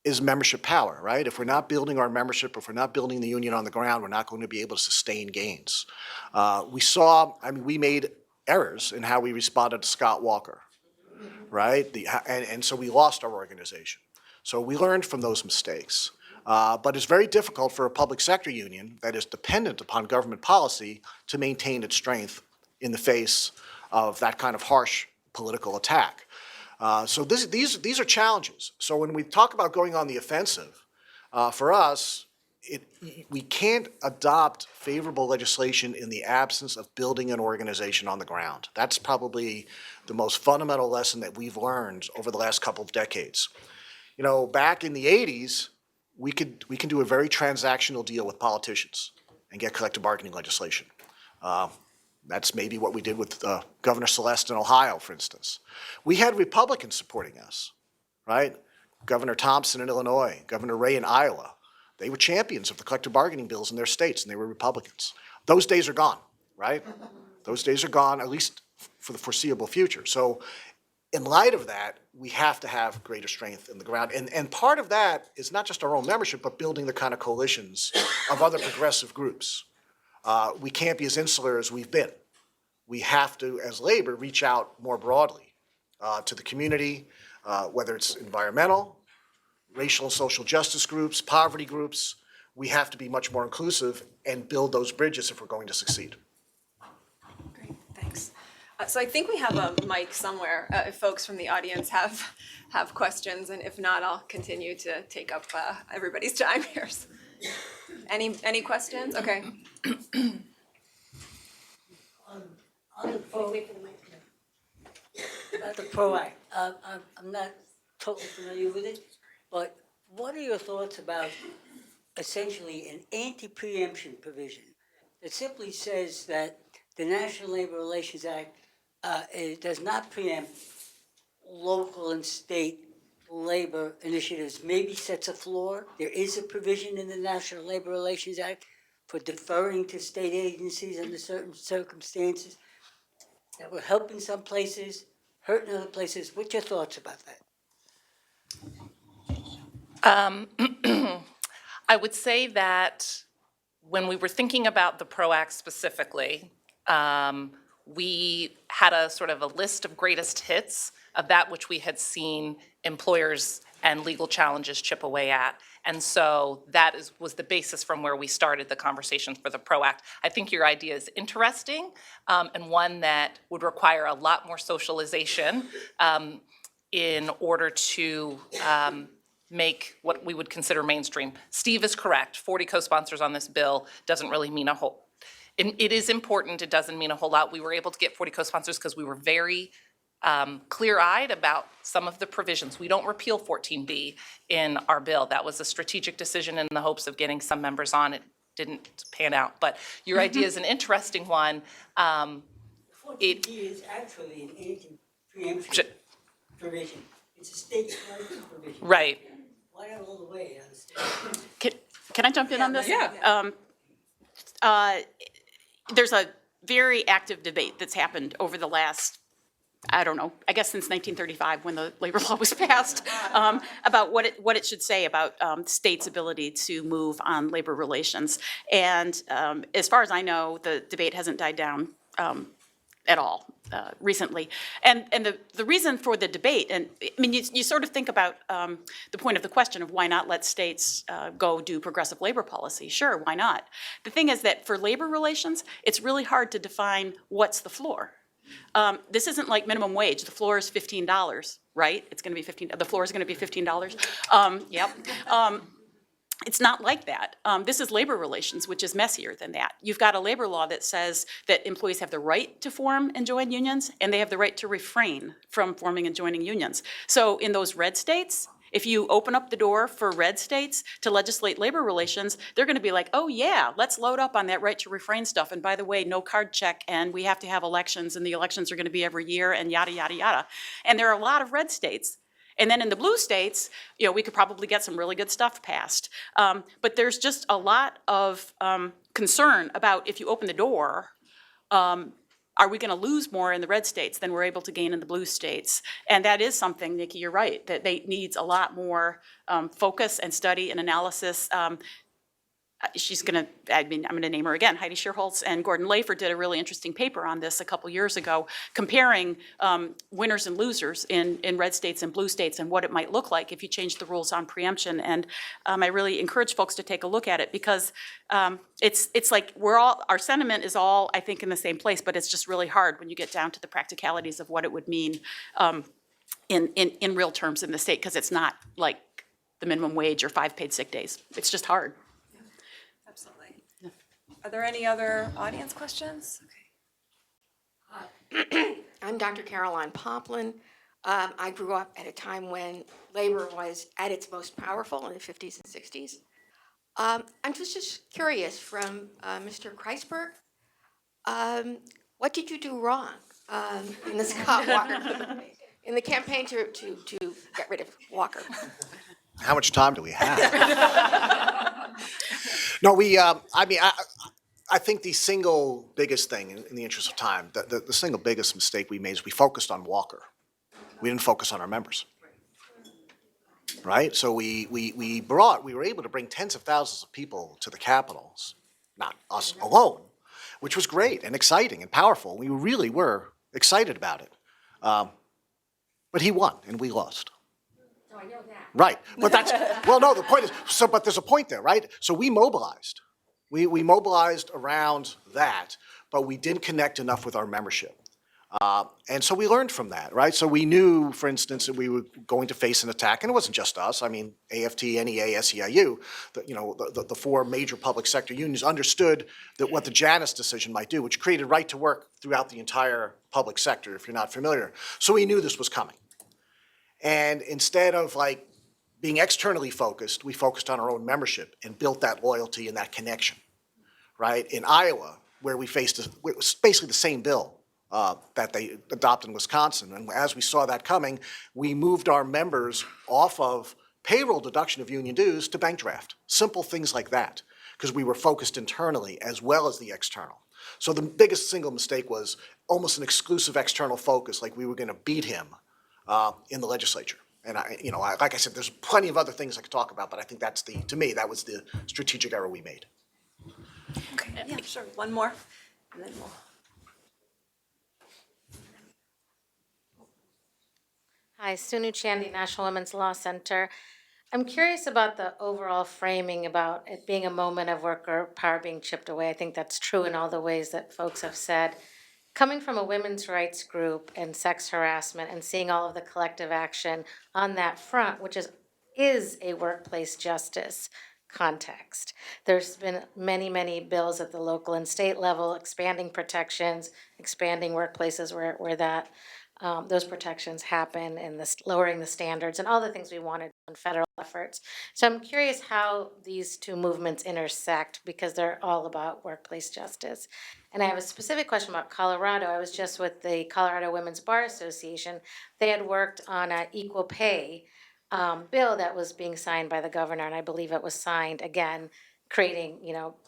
is membership power, right? If we're not building our membership, if we're not building the union on the ground, we're not going to be able to sustain gains. We made errors in how we responded to Scott Walker, right? And so we lost our organization. So we learned from those mistakes. But it's very difficult for a public sector union that is dependent upon government policy to maintain its strength in the face of that kind of harsh political attack. So these are challenges. So when we talk about going on the offensive, for us, we can't adopt favorable legislation in the absence of building an organization on the ground. That's probably the most fundamental lesson that we've learned over the last couple of decades. You know, back in the 80s, we can do a very transactional deal with politicians and get collective bargaining legislation. That's maybe what we did with Governor Celeste in Ohio, for instance. We had Republicans supporting us, right? Governor Thompson in Illinois, Governor Ray in Iowa. They were champions of the collective bargaining bills in their states, and they were Republicans. Those days are gone, right? Those days are gone, at least for the foreseeable future. So in light of that, we have to have greater strength in the ground. And part of that is not just our own membership, but building the kind of coalitions of other progressive groups. We can't be as insular as we've been. We have to, as labor, reach out more broadly to the community, whether it's environmental, racial and social justice groups, poverty groups. We have to be much more inclusive and build those bridges if we're going to succeed. Great, thanks. So I think we have a mic somewhere, if folks from the audience have questions, and if not, I'll continue to take up everybody's time here. Any questions? Okay. On the about the PRO Act, I'm not totally familiar with it, but what are your thoughts about essentially an anti-preemption provision that simply says that the National Labor Relations Act it does not preempt local and state labor initiatives, maybe sets a floor? There is a provision in the National Labor Relations Act for deferring to state agencies under certain circumstances that will help in some places, hurt in other places. What's your thoughts about that? I would say that when we were thinking about the PRO Act specifically, we had a sort of a list of greatest hits of that which we had seen employers and legal challenges chip away at. And so that was the basis from where we started the conversation for the PRO Act. I think your idea is interesting and one that would require a lot more socialization in order to make what we would consider mainstream. Steve is correct. 40 co-sponsors on this bill doesn't really mean a whole. It is important. It doesn't mean a whole lot. We were able to get 40 co-sponsors because we were very clear-eyed about some of the provisions. We don't repeal 14B in our bill. That was a strategic decision in the hopes of getting some members on. It didn't pan out. But your idea is an interesting one. 14B is actually an anti-preemption provision. It's a state provision. Right. Why not all the way out of state? Can I jump in on this? Yeah. There's a very active debate that's happened over the last, I don't know, I guess since 1935 when the labor law was passed, about what it should say about states' ability to move on labor relations. And as far as I know, the debate hasn't died down at all recently. And the reason for the debate, and I mean, you sort of think about the point of the question of why not let states go do progressive labor policy. Sure, why not? The thing is that for labor relations, it's really hard to define what's the floor. This isn't like minimum wage. The floor is $15, right? It's going to be $15. The floor is going to be $15. Yep. It's not like that. This is labor relations, which is messier than that. You've got a labor law that says that employees have the right to form and join unions, and they have the right to refrain from forming and joining unions. So in those red states, if you open up the door for red states to legislate labor relations, they're going to be like, oh yeah, let's load up on that right to refrain stuff. And by the way, no card check, and we have to have elections, and the elections are going to be every year, and yada, yada, yada. And there are a lot of red states. And then in the blue states, we could probably get some really good stuff passed. But there's just a lot of concern about if you open the door, are we going to lose more in the red states than we're able to gain in the blue states? And that is something, Nikki, you're right, that they needs a lot more focus and study and analysis. she's going to, I'm going to name her again, Heidi Shearholtz and Gordon Lafer did a really interesting paper on this a couple years ago, comparing winners and losers in red states and blue states and what it might look like if you change the rules on preemption. And I really encourage folks to take a look at it, because it's like our sentiment is all, I think, in the same place, but it's just really hard when you get down to the practicalities of what it would mean in real terms in the state, because it's not like the minimum wage or 5 paid sick days. It's just hard. Absolutely. Are there any other audience questions? Hi. I'm Dr. Caroline Poplin. I grew up at a time when labor was at its most powerful in the 50s and 60s. I'm just curious from Mr. Kreisberg, what did you do wrong in the Scott Walker, in the campaign to get rid of Walker? How much time do we have? No, I think the single biggest thing, in the interest of time, the single biggest mistake we made is we focused on Walker. We didn't focus on our members. Right? So we were able to bring tens of thousands of people to the capitals, not us alone, which was great and exciting and powerful. We really were excited about it. But he won and we lost. I know that. Right, but that's, well, no, the point is, but there's a point there, right? So we mobilized. We mobilized around that, but we didn't connect enough with our membership. And so we learned from that, right? So we knew, for instance, that we were going to face an attack, and it wasn't just us. I mean, AFT, NEA, SEIU, the 4 major public sector unions understood that what the Janus decision might do, which created right to work throughout the entire public sector, if you're not familiar. So we knew this was coming. And instead of being externally focused, we focused on our own membership and built that loyalty and that connection, right? In Iowa, where we faced, it was basically the same bill that they adopted in Wisconsin. And as we saw that coming, we moved our members off of payroll deduction of union dues to bank draft. Simple things like that, because we were focused internally as well as the external. So the biggest single mistake was almost an exclusive external focus, like we were going to beat him in the legislature. And like I said, there's plenty of other things I could talk about, but I think to me, that was the strategic error we made. Okay, yeah, sure. One more, and then we'll. Hi, Sunu Chandy, National Women's Law Center. I'm curious about the overall framing about it being a moment of worker power being chipped away. I think that's true in all the ways that folks have said. Coming from a women's rights group and sex harassment and seeing all of the collective action on that front, which is a workplace justice context. There's been many, many bills at the local and state level, expanding protections, expanding workplaces where that those protections happen, and lowering the standards and all the things we wanted on federal efforts. So I'm curious how these two movements intersect, because they're all about workplace justice. And I have a specific question about Colorado. I was just with the Colorado Women's Bar Association. They had worked on an equal pay bill that was being signed by the governor, and I believe it was signed again, creating,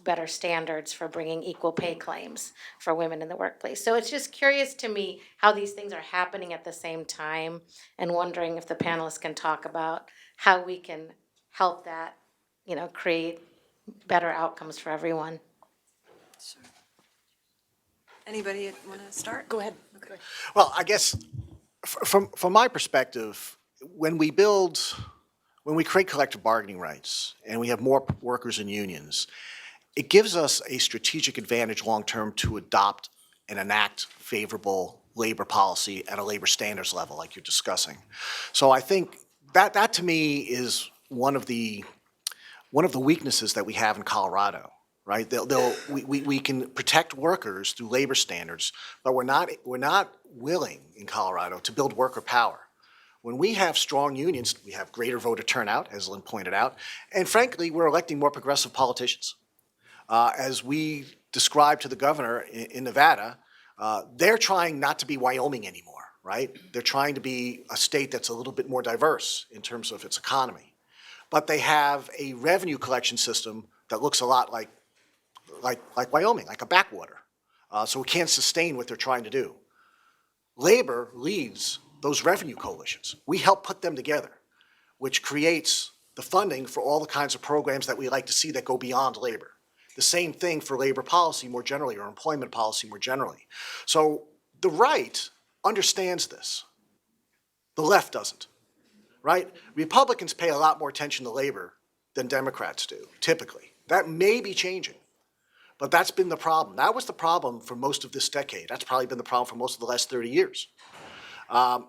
better standards for bringing equal pay claims for women in the workplace. So it's just curious to me how these things are happening at the same time, and wondering if the panelists can talk about how we can help that, create better outcomes for everyone. Sure. Anybody want to start? Go ahead. Okay. Well, I guess from my perspective, when we create collective bargaining rights and we have more workers and unions, it gives us a strategic advantage long-term to adopt and enact favorable labor policy at a labor standards level like you're discussing. So I think that to me is one of the weaknesses that we have in Colorado, right? We can protect workers through labor standards, but we're not willing in Colorado to build worker power. When we have strong unions, we have greater voter turnout, as Lynn pointed out, and frankly, we're electing more progressive politicians. As we described to the governor in Nevada, they're trying not to be Wyoming anymore, right? They're trying to be a state that's a little bit more diverse in terms of its economy. But they have a revenue collection system that looks a lot like Wyoming, like a backwater. So it can't sustain what they're trying to do. Labor leads those revenue coalitions. We help put them together, which creates the funding for all the kinds of programs that we like to see that go beyond labor. The same thing for labor policy more generally, or employment policy more generally. So the right understands this. The left doesn't, right? Republicans pay a lot more attention to labor than Democrats do, typically. That may be changing, but that's been the problem. That was the problem for most of this decade. That's probably been the problem for most of the last 30 years.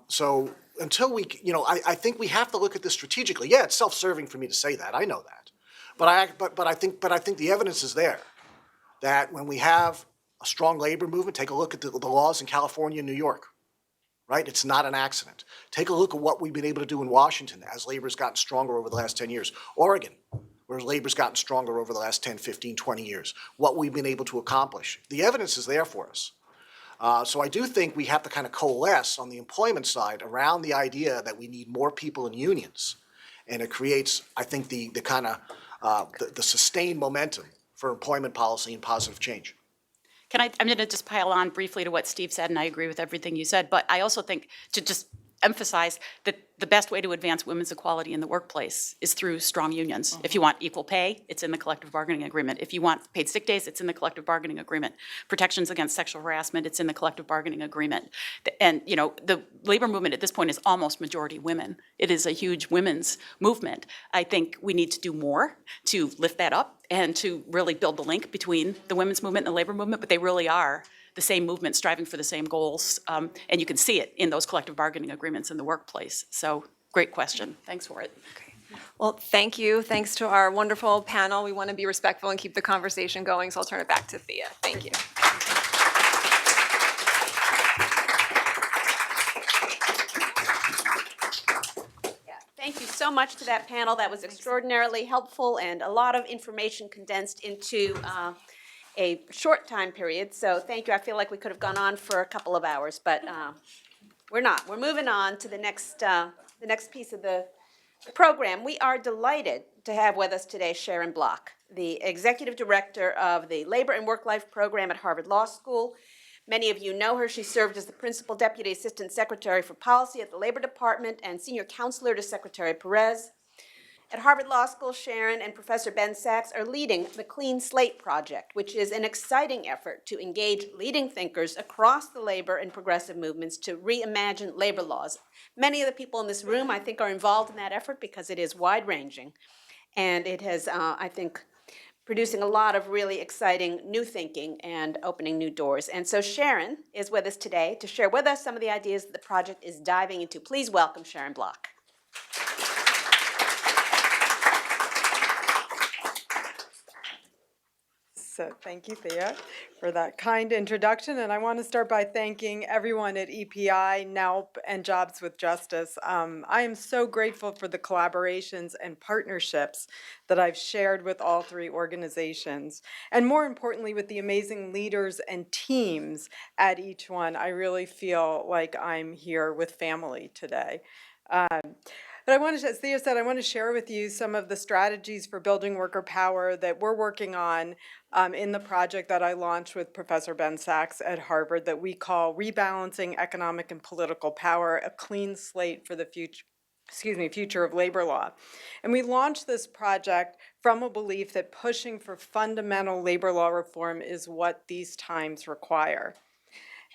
So until we, I think we have to look at this strategically. Yeah, it's self-serving for me to say that. I know that, but I think the evidence is there that when we have a strong labor movement, take a look at the laws in California and New York. Right? It's not an accident. Take a look at what we've been able to do in Washington as labor's gotten stronger over the last 10 years. Oregon, where labor's gotten stronger over the last 10, 15, 20 years. What we've been able to accomplish. The evidence is there for us. So I do think we have to kind of coalesce on the employment side around the idea that we need more people in unions. And it creates, I think, the kind of the sustained momentum for employment policy and positive change. I'm going to just pile on briefly to what Steve said, and I agree with everything you said, but I also think to just emphasize that the best way to advance women's equality in the workplace is through strong unions. If you want equal pay, it's in the collective bargaining agreement. If you want paid sick days, it's in the collective bargaining agreement. Protections against sexual harassment, it's in the collective bargaining agreement. And, the labor movement at this point is almost majority women. It is a huge women's movement. I think we need to do more to lift that up and to really build the link between the women's movement and the labor movement, but they really are the same movement striving for the same goals, and you can see it in those collective bargaining agreements in the workplace. So, great question. Thanks for it. Okay. Well, thank you. Thanks to our wonderful panel. We want to be respectful and keep the conversation going, so I'll turn it back to Thea. Thank you. Thank you so much to that panel. That was extraordinarily helpful and a lot of information condensed into a short time period. So thank you. I feel like we could have gone on for a couple of hours, but we're not. We're moving on to the next piece of the program. We are delighted to have with us today Sharon Block, the Executive Director of the Labor and Work-Life Program at Harvard Law School. Many of you know her. She served as the Principal Deputy Assistant Secretary for Policy at the Labor Department and Senior Counselor to Secretary Perez. At Harvard Law School, Sharon and Professor Ben Sachs are leading the Clean Slate Project, which is an exciting effort to engage leading thinkers across the labor and progressive movements to reimagine labor laws. Many of the people in this room, I think, are involved in that effort because it is wide-ranging. And it has, I think, producing a lot of really exciting new thinking and opening new doors. And so Sharon is with us today to share with us some of the ideas that the project is diving into. Please welcome Sharon Block. So thank you, Thea, for that kind introduction. And I want to start by thanking everyone at EPI, NELP, and Jobs with Justice. I am so grateful for the collaborations and partnerships that I've shared with all three organizations. And more importantly, with the amazing leaders and teams at each one. I really feel like I'm here with family today. But I want to, as Thea said, I want to share with you some of the strategies for building worker power that we're working on in the project that I launched with Professor Ben Sachs at Harvard that we call Rebalancing Economic and Political Power, a Clean Slate for the Future of Labor Law. And we launched this project from a belief that pushing for fundamental labor law reform is what these times require.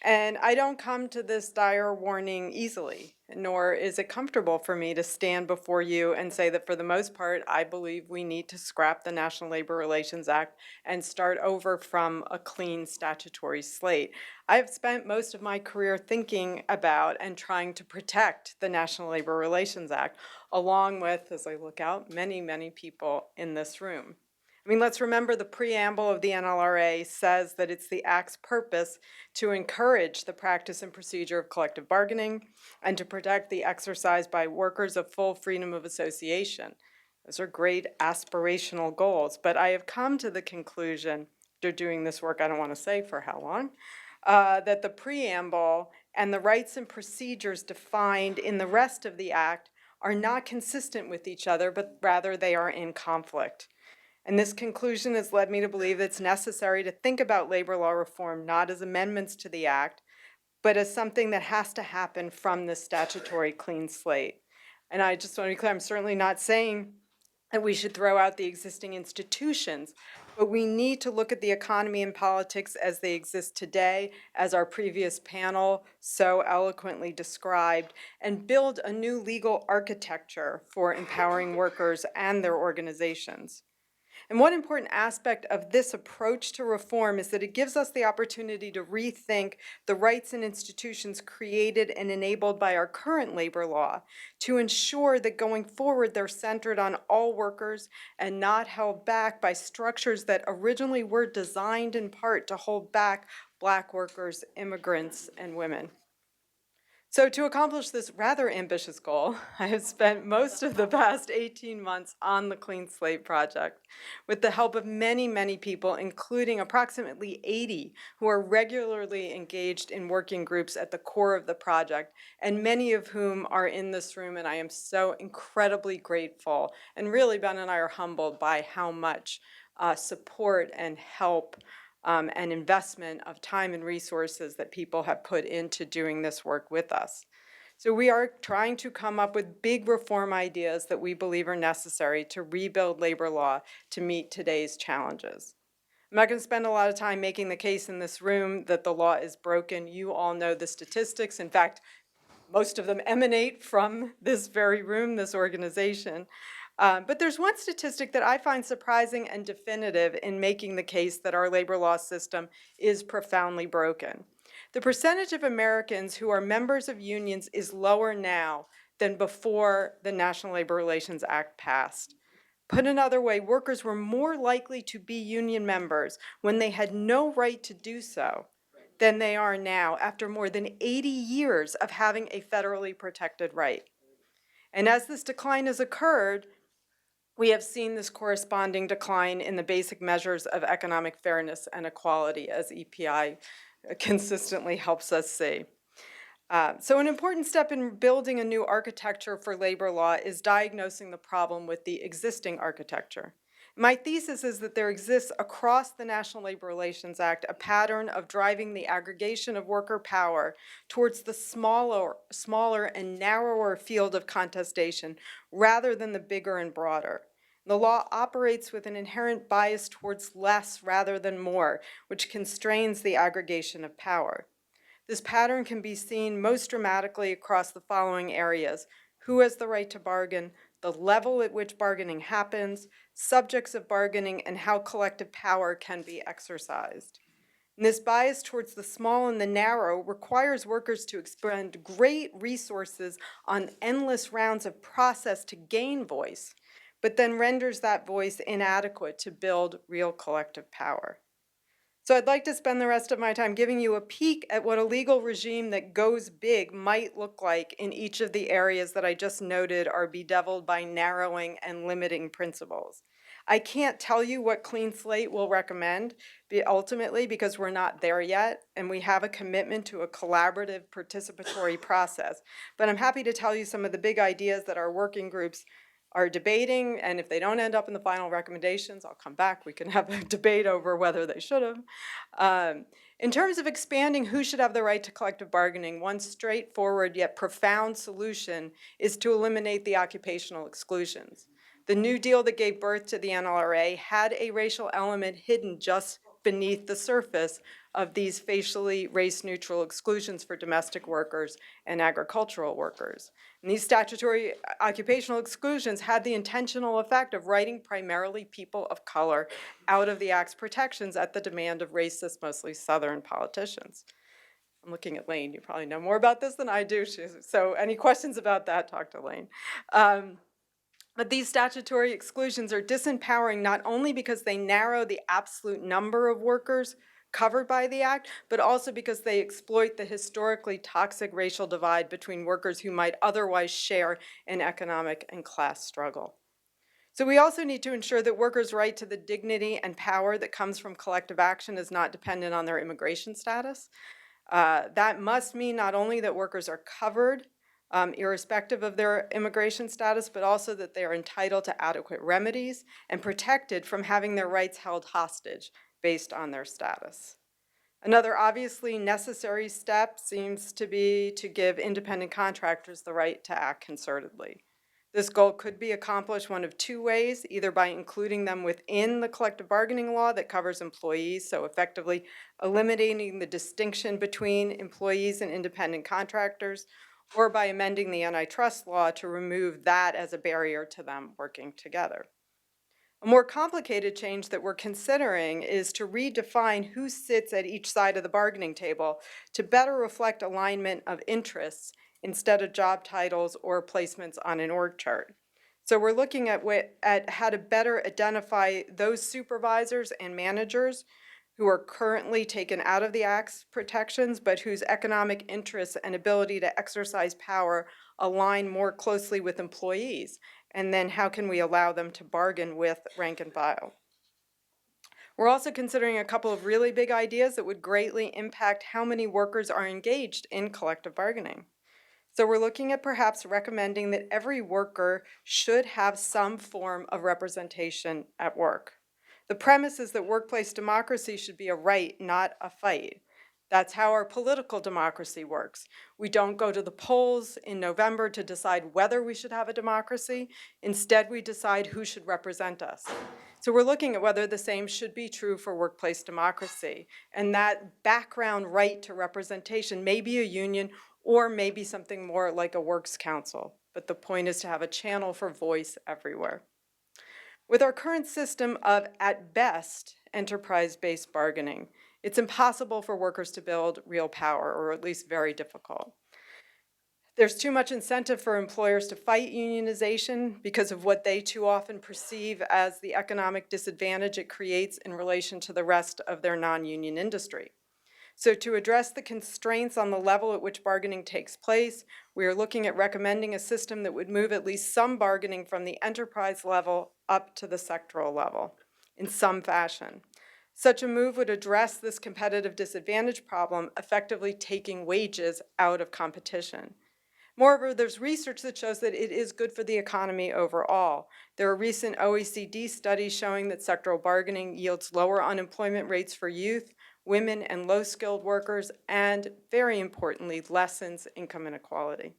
And I don't come to this dire warning easily, nor is it comfortable for me to stand before you and say that for the most part, I believe we need to scrap the National Labor Relations Act and start over from a clean statutory slate. I've spent most of my career thinking about and trying to protect the National Labor Relations Act, along with, as I look out, many, many people in this room. I mean, let's remember the preamble of the NLRA says that it's the Act's purpose to encourage the practice and procedure of collective bargaining and to protect the exercise by workers of full freedom of association. Those are great aspirational goals, but I have come to the conclusion, after doing this work, I don't want to say for how long, that the preamble and the rights and procedures defined in the rest of the Act are not consistent with each other, but rather they are in conflict. And this conclusion has led me to believe that it's necessary to think about labor law reform not as amendments to the Act, but as something that has to happen from the statutory clean slate. And I just want to be clear, I'm certainly not saying that we should throw out the existing institutions, but we need to look at the economy and politics as they exist today, as our previous panel so eloquently described, and build a new legal architecture for empowering workers and their organizations. And one important aspect of this approach to reform is that it gives us the opportunity to rethink the rights and institutions created and enabled by our current labor law to ensure that going forward they're centered on all workers and not held back by structures that originally were designed in part to hold back Black workers, immigrants, and women. So to accomplish this rather ambitious goal, I have spent most of the past 18 months on the Clean Slate Project with the help of many, many people, including approximately 80 who are regularly engaged in working groups at the core of the project, and many of whom are in this room, and I am so incredibly grateful. And really, Ben and I are humbled by how much support and help and investment of time and resources that people have put into doing this work with us. So we are trying to come up with big reform ideas that we believe are necessary to rebuild labor law to meet today's challenges. I'm not going to spend a lot of time making the case in this room that the law is broken. You all know the statistics. In fact, most of them emanate from this very room, this organization. But there's one statistic that I find surprising and definitive in making the case that our labor law system is profoundly broken. The percentage of Americans who are members of unions is lower now than before the National Labor Relations Act passed. Put another way, workers were more likely to be union members when they had no right to do so than they are now after more than 80 years of having a federally protected right. And as this decline has occurred, we have seen this corresponding decline in the basic measures of economic fairness and equality, as EPI consistently helps us see. So an important step in building a new architecture for labor law is diagnosing the problem with the existing architecture. My thesis is that there exists across the National Labor Relations Act a pattern of driving the aggregation of worker power towards the smaller and narrower field of contestation rather than the bigger and broader. The law operates with an inherent bias towards less rather than more, which constrains the aggregation of power. This pattern can be seen most dramatically across the following areas: who has the right to bargain, the level at which bargaining happens, subjects of bargaining, and how collective power can be exercised. And this bias towards the small and the narrow requires workers to expend great resources on endless rounds of process to gain voice, but then renders that voice inadequate to build real collective power. So I'd like to spend the rest of my time giving you a peek at what a legal regime that goes big might look like in each of the areas that I just noted are bedeviled by narrowing and limiting principles. I can't tell you what Clean Slate will recommend ultimately because we're not there yet, and we have a commitment to a collaborative participatory process. But I'm happy to tell you some of the big ideas that our working groups are debating, and if they don't end up in the final recommendations, I'll come back. We can have a debate over whether they should have. In terms of expanding who should have the right to collective bargaining, one straightforward yet profound solution is to eliminate the occupational exclusions. The New Deal that gave birth to the NLRA had a racial element hidden just beneath the surface of these facially race-neutral exclusions for domestic workers and agricultural workers. And these statutory occupational exclusions had the intentional effect of writing primarily people of color out of the Act's protections at the demand of racist, mostly Southern politicians. I'm looking at Lane. You probably know more about this than I do. So any questions about that, talk to Lane. But these statutory exclusions are disempowering not only because they narrow the absolute number of workers covered by the Act, but also because they exploit the historically toxic racial divide between workers who might otherwise share an economic and class struggle. So we also need to ensure that workers' right to the dignity and power that comes from collective action is not dependent on their immigration status. That must mean not only that workers are covered irrespective of their immigration status, but also that they are entitled to adequate remedies and protected from having their rights held hostage based on their status. Another obviously necessary step seems to be to give independent contractors the right to act concertedly. This goal could be accomplished one of two ways, either by including them within the collective bargaining law that covers employees, so effectively eliminating the distinction between employees and independent contractors, or by amending the antitrust law to remove that as a barrier to them working together. A more complicated change that we're considering is to redefine who sits at each side of the bargaining table to better reflect alignment of interests instead of job titles or placements on an org chart. So we're looking at how to better identify those supervisors and managers who are currently taken out of the Act's protections, but whose economic interests and ability to exercise power align more closely with employees. And then how can we allow them to bargain with rank and file? We're also considering a couple of really big ideas that would greatly impact how many workers are engaged in collective bargaining. So we're looking at perhaps recommending that every worker should have some form of representation at work. The premise is that workplace democracy should be a right, not a fight. That's how our political democracy works. We don't go to the polls in November to decide whether we should have a democracy. Instead, we decide who should represent us. So we're looking at whether the same should be true for workplace democracy. And that background right to representation may be a union or maybe something more like a works council. But the point is to have a channel for voice everywhere. With our current system of, at best, enterprise-based bargaining, it's impossible for workers to build real power, or at least very difficult. There's too much incentive for employers to fight unionization because of what they too often perceive as the economic disadvantage it creates in relation to the rest of their non-union industry. So to address the constraints on the level at which bargaining takes place, we are looking at recommending a system that would move at least some bargaining from the enterprise level up to the sectoral level in some fashion. Such a move would address this competitive disadvantage problem, effectively taking wages out of competition. Moreover, there's research that shows that it is good for the economy overall. There are recent OECD studies showing that sectoral bargaining yields lower unemployment rates for youth, women, and low-skilled workers, and very importantly, lessens income inequality.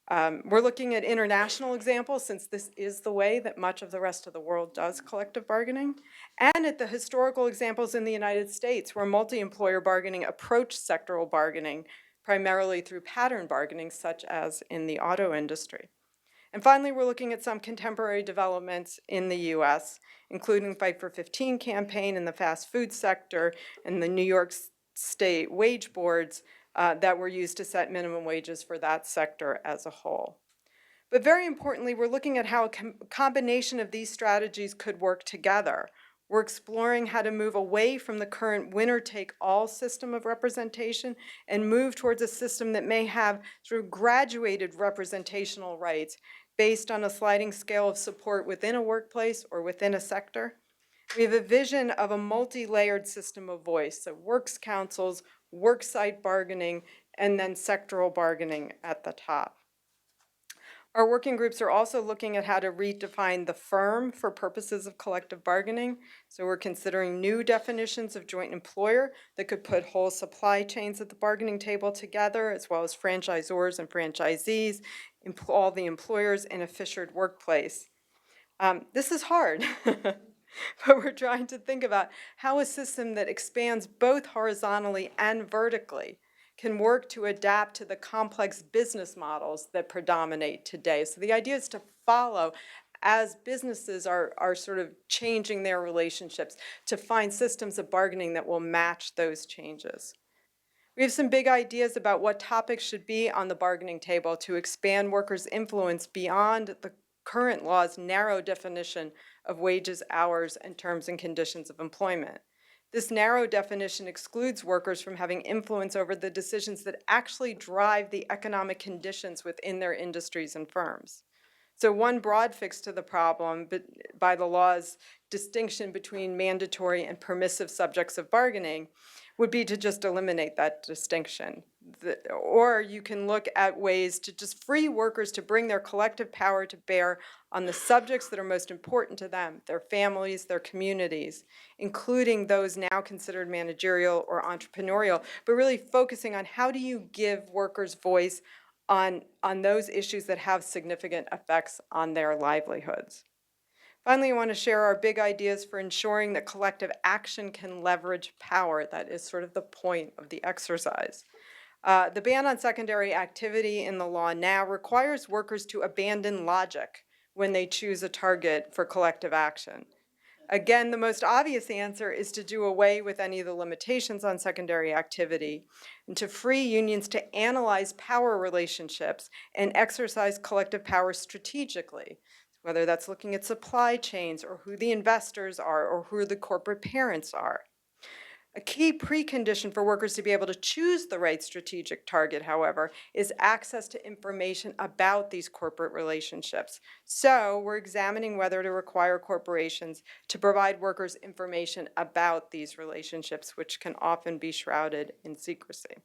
We're looking at international examples, since this is the way that much of the rest of the world does collective bargaining, and at the historical examples in the United States, where multi-employer bargaining approached sectoral bargaining primarily through pattern bargaining, such as in the auto industry. And finally, we're looking at some contemporary developments in the US, including the Fight for 15 campaign in the fast food sector and the New York State wage boards that were used to set minimum wages for that sector as a whole. But very importantly, we're looking at how a combination of these strategies could work together. We're exploring how to move away from the current winner-take-all system of representation and move towards a system that may have sort of graduated representational rights based on a sliding scale of support within a workplace or within a sector. We have a vision of a multi-layered system of voice, so works councils, worksite bargaining, and then sectoral bargaining at the top. Our working groups are also looking at how to redefine the firm for purposes of collective bargaining. So we're considering new definitions of joint employer that could put whole supply chains at the bargaining table together, as well as franchisors and franchisees, all the employers in a fissured workplace. This is hard, but we're trying to think about how a system that expands both horizontally and vertically can work to adapt to the complex business models that predominate today. So the idea is to follow as businesses are sort of changing their relationships, to find systems of bargaining that will match those changes. We have some big ideas about what topics should be on the bargaining table to expand workers' influence beyond the current law's narrow definition of wages, hours, and terms and conditions of employment. This narrow definition excludes workers from having influence over the decisions that actually drive the economic conditions within their industries and firms. So one broad fix to the problem by the law's distinction between mandatory and permissive subjects of bargaining would be to just eliminate that distinction. Or you can look at ways to just free workers to bring their collective power to bear on the subjects that are most important to them, their families, their communities, including those now considered managerial or entrepreneurial, but really focusing on how do you give workers voice on those issues that have significant effects on their livelihoods. Finally, I want to share our big ideas for ensuring that collective action can leverage power. That is sort of the point of the exercise. The ban on secondary activity in the law now requires workers to abandon logic when they choose a target for collective action. Again, the most obvious answer is to do away with any of the limitations on secondary activity and to free unions to analyze power relationships and exercise collective power strategically, whether that's looking at supply chains or who the investors are or who the corporate parents are. A key precondition for workers to be able to choose the right strategic target, however, is access to information about these corporate relationships. So we're examining whether to require corporations to provide workers information about these relationships, which can often be shrouded in secrecy.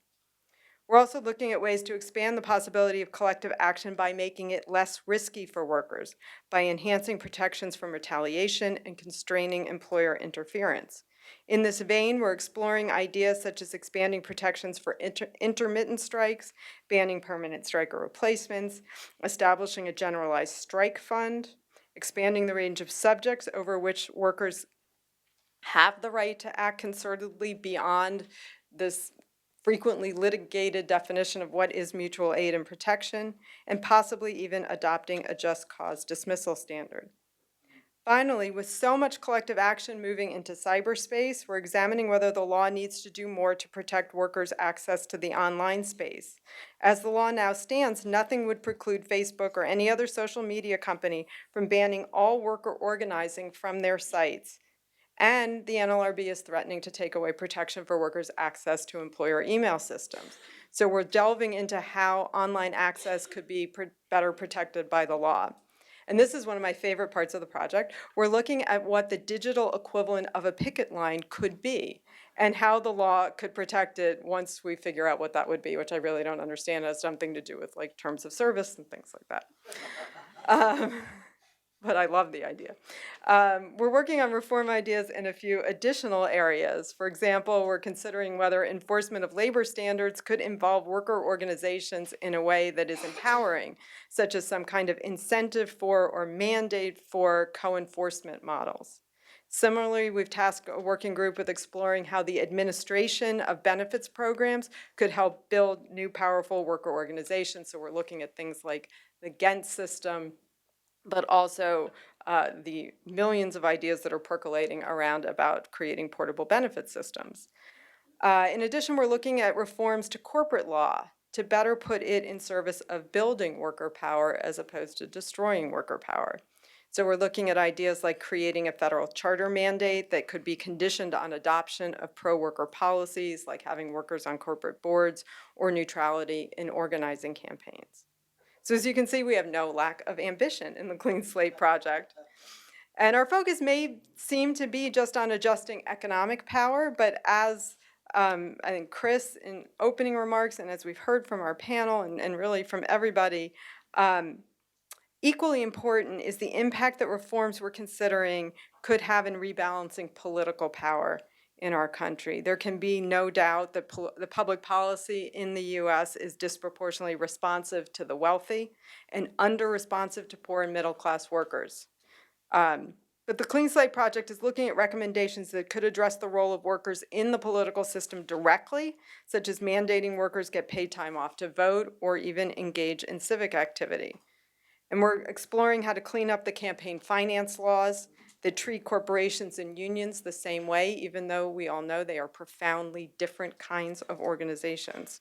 We're also looking at ways to expand the possibility of collective action by making it less risky for workers, by enhancing protections from retaliation and constraining employer interference. In this vein, we're exploring ideas such as expanding protections for intermittent strikes, banning permanent striker replacements, establishing a generalized strike fund, expanding the range of subjects over which workers have the right to act concertedly beyond this frequently litigated definition of what is mutual aid and protection, and possibly even adopting a just cause dismissal standard. Finally, with so much collective action moving into cyberspace, we're examining whether the law needs to do more to protect workers' access to the online space. As the law now stands, nothing would preclude Facebook or any other social media company from banning all worker organizing from their sites. And the NLRB is threatening to take away protection for workers' access to employer email systems. So we're delving into how online access could be better protected by the law. And this is one of my favorite parts of the project. We're looking at what the digital equivalent of a picket line could be and how the law could protect it once we figure out what that would be, which I really don't understand. It has something to do with like terms of service and things like that. But I love the idea. We're working on reform ideas in a few additional areas. For example, we're considering whether enforcement of labor standards could involve worker organizations in a way that is empowering, such as some kind of incentive for or mandate for co-enforcement models. Similarly, we've tasked a working group with exploring how the administration of benefits programs could help build new powerful worker organizations. So we're looking at things like the Ghent system, but also the millions of ideas that are percolating around about creating portable benefit systems. In addition, we're looking at reforms to corporate law to better put it in service of building worker power as opposed to destroying worker power. So we're looking at ideas like creating a federal charter mandate that could be conditioned on adoption of pro-worker policies, like having workers on corporate boards or neutrality in organizing campaigns. So as you can see, we have no lack of ambition in the Clean Slate Project. And our focus may seem to be just on adjusting economic power, but as I think Chris in opening remarks and as we've heard from our panel and really from everybody, equally important is the impact that reforms we're considering could have in rebalancing political power in our country. There can be no doubt that the public policy in the US is disproportionately responsive to the wealthy and under-responsive to poor and middle-class workers. But the Clean Slate Project is looking at recommendations that could address the role of workers in the political system directly, such as mandating workers get paid time off to vote or even engage in civic activity. And we're exploring how to clean up the campaign finance laws that treat corporations and unions the same way, even though we all know they are profoundly different kinds of organizations.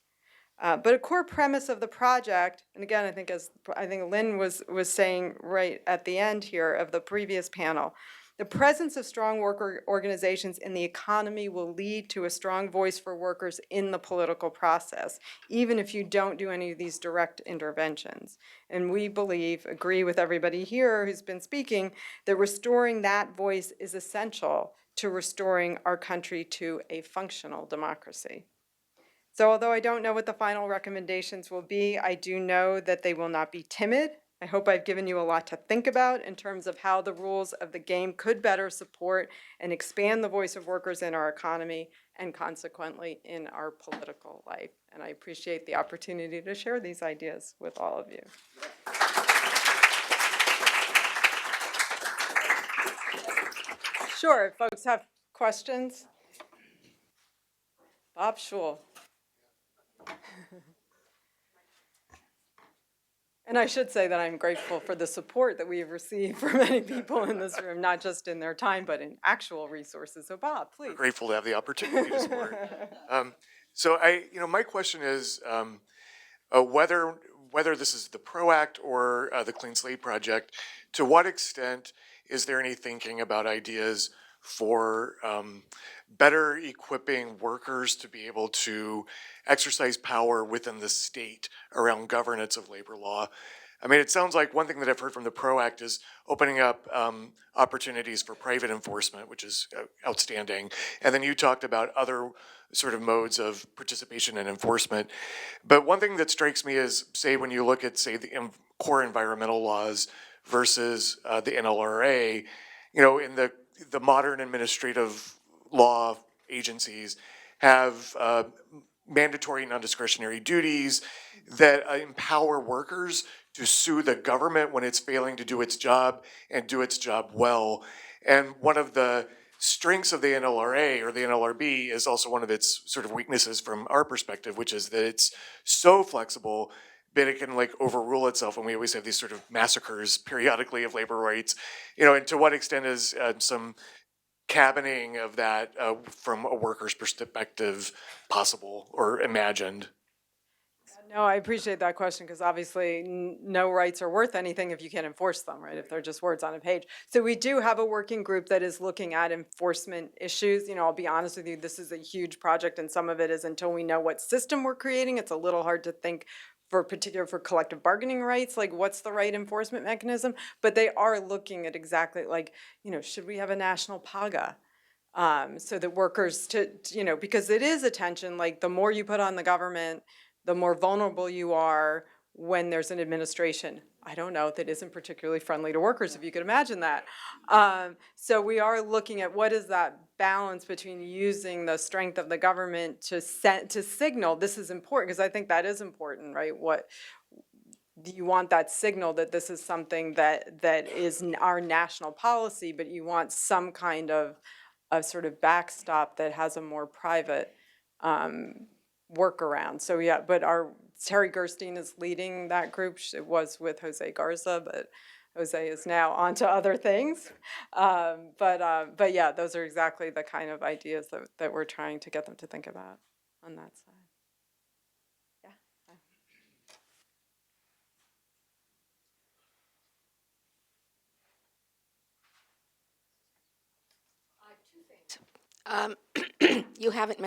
But a core premise of the project, and again, I think Lynn was saying right at the end here of the previous panel, the presence of strong worker organizations in the economy will lead to a strong voice for workers in the political process, even if you don't do any of these direct interventions. And we agree with everybody here who's been speaking, that restoring that voice is essential to restoring our country to a functional democracy. So although I don't know what the final recommendations will be, I do know that they will not be timid I hope I've given you a lot to think about in terms of how the rules of the game could better support and expand the voice of workers in our economy and consequently in our political life. And I appreciate the opportunity to share these ideas with all of you. Sure, if folks have questions. Bob Schul. And I should say that I'm grateful for the support that we have received from many people in this room, not just in their time, but in actual resources. So Bob, please. We're grateful to have the opportunity to support. My question is whether this is the PRO Act or the Clean Slate Project, to what extent is there any thinking about ideas for better equipping workers to be able to exercise power within the state around governance of labor law? I mean, it sounds like one thing that I've heard from the PRO Act is opening up opportunities for private enforcement, which is outstanding. And then you talked about other sort of modes of participation and enforcement. But one thing that strikes me is, say, when you look at, say, the core environmental laws versus the NLRA, in the modern administrative law agencies have mandatory non-discretionary duties that empower workers to sue the government when it's failing to do its job and do its job well. And one of the strengths of the NLRA or the NLRB is also one of its sort of weaknesses from our perspective, which is that it's so flexible that it can overrule itself, and we always have these sort of massacres periodically of labor rights. And to what extent is some cabining of that from a worker's perspective possible or imagined? No, I appreciate that question because obviously no rights are worth anything if you can't enforce them, right? If they're just words on a page. So we do have a working group that is looking at enforcement issues. I'll be honest with you, this is a huge project and some of it is until we know what system we're creating, it's a little hard to think for collective bargaining rights, what's the right enforcement mechanism? But they are looking at exactly should we have a national PAGA? So that workers because it is a tension, the more you put on the government, the more vulnerable you are when there's an administration, I don't know, that isn't particularly friendly to workers, if you could imagine that. So we are looking at what is that balance between using the strength of the government to signal this is important, because I think that is important, right? What do you want, that signal that this is something that is our national policy, but you want some kind of sort of backstop that has a more private workaround. So yeah, but Terry Gerstein is leading that group. It was with Jose Garza, but Jose is now on to other things. But yeah, those are exactly the kind of ideas that we're trying to get them to think about on that side. Yeah. You haven't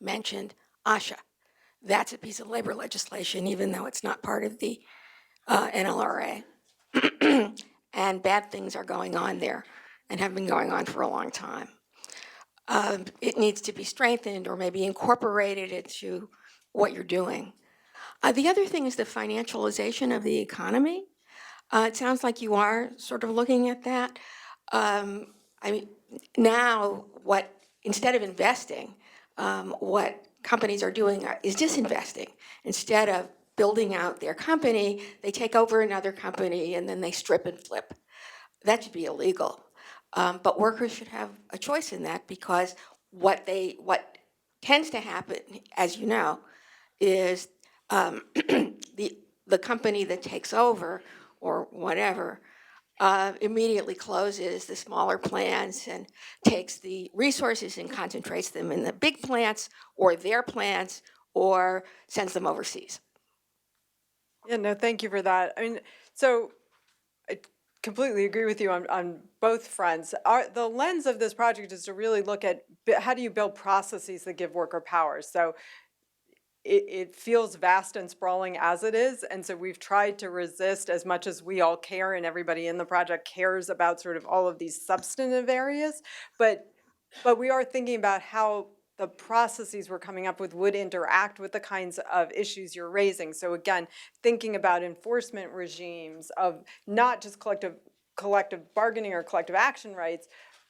mentioned ASHA. That's a piece of labor legislation, even though it's not part of the NLRA. And bad things are going on there and have been going on for a long time. It needs to be strengthened or maybe incorporated into what you're doing. The other thing is the financialization of the economy. It sounds like you are sort of looking at that. Now, instead of investing, what companies are doing is disinvesting. Instead of building out their company, they take over another company and then they strip and flip. That should be illegal. But workers should have a choice in that, because what tends to happen, as you know, is the company that takes over or whatever immediately closes the smaller plants and takes the resources and concentrates them in the big plants or their plants or sends them overseas. Yeah, no, thank you for that. I mean, so I completely agree with you on both fronts. The lens of this project is to really look at how do you build processes that give worker power. So it feels vast and sprawling as it is, and so we've tried to resist as much as we all care and everybody in the project cares about sort of all of these substantive areas, but we are thinking about how the processes we're coming up with would interact with the kinds of issues you're raising. So again, thinking about enforcement regimes of not just collective bargaining or collective action rights,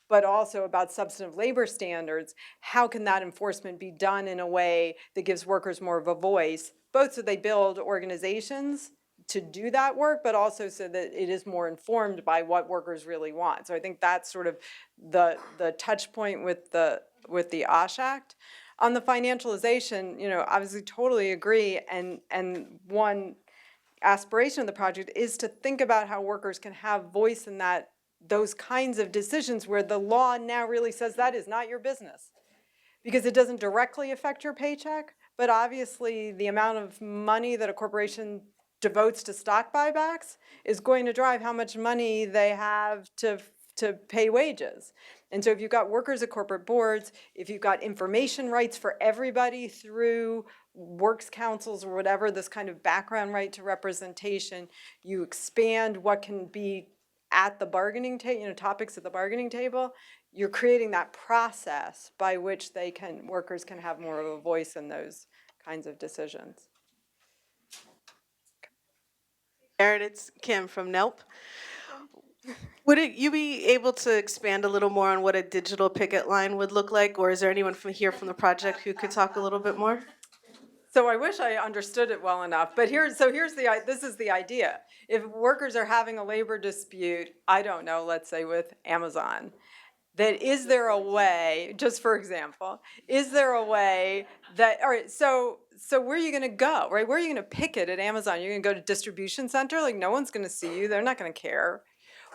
but also about substantive labor standards. How can that enforcement be done in a way that gives workers more of a voice, both so they build organizations to do that work, but also so that it is more informed by what workers really want. So I think that's sort of the touch point with the OSH Act. On the financialization, obviously totally agree, and one aspiration of the project is to think about how workers can have voice in those kinds of decisions where the law now really says that is not your business. Because it doesn't directly affect your paycheck, but obviously the amount of money that a corporation devotes to stock buybacks is going to drive how much money they have to pay wages. And so if you've got workers at corporate boards, if you've got information rights for everybody through works councils or whatever, this kind of background right to representation, you expand what can be at the bargaining table, topics at the bargaining table, you're creating that process by which workers can have more of a voice in those kinds of decisions. Jared, it's Kim from NELP. Would you be able to expand a little more on what a digital picket line would look like, or is there anyone from the project who could talk a little bit more? So I wish I understood this is the idea. If workers are having a labor dispute, I don't know, let's say with Amazon, that is there a way, just for example, is there a way that, all right, so where are you going to go, right? Where are you going to picket at Amazon? You're going to go to distribution center? Like, no one's going to see you. They're not going to care.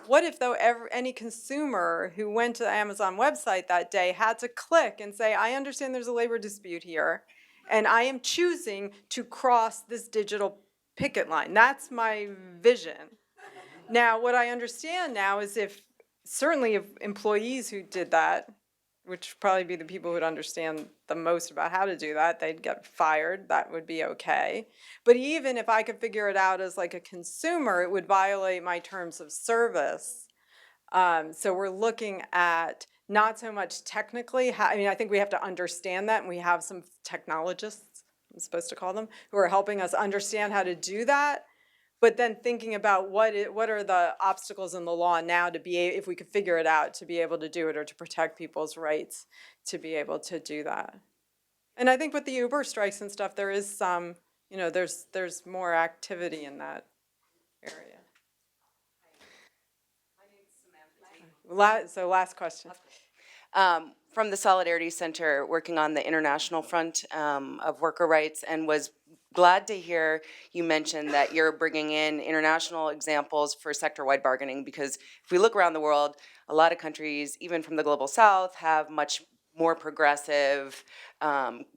What if, though, any consumer who went to the Amazon website that day had to click and say, I understand there's a labor dispute here, and I am choosing to cross this digital picket line. That's my vision. Now, what I understand now is certainly if employees who did that, which would probably be the people who would understand the most about how to do that, they'd get fired, that would be okay. But even if I could figure it out as like a consumer, it would violate my terms of service. So we're looking at not so much technically, I think we have to understand that, and we have some technologists, I'm supposed to call them, who are helping us understand how to do that. But then thinking about what are the obstacles in the law now to be, if we could figure it out, to be able to do it, or to protect people's rights to be able to do that. And I think with the Uber strikes and stuff, there is some, there's more activity in that area. So last question. From the Solidarity Center, working on the international front of worker rights, and was glad to hear you mention that you're bringing in international examples for sector-wide bargaining, because if we look around the world, a lot of countries, even from the global south, have much more progressive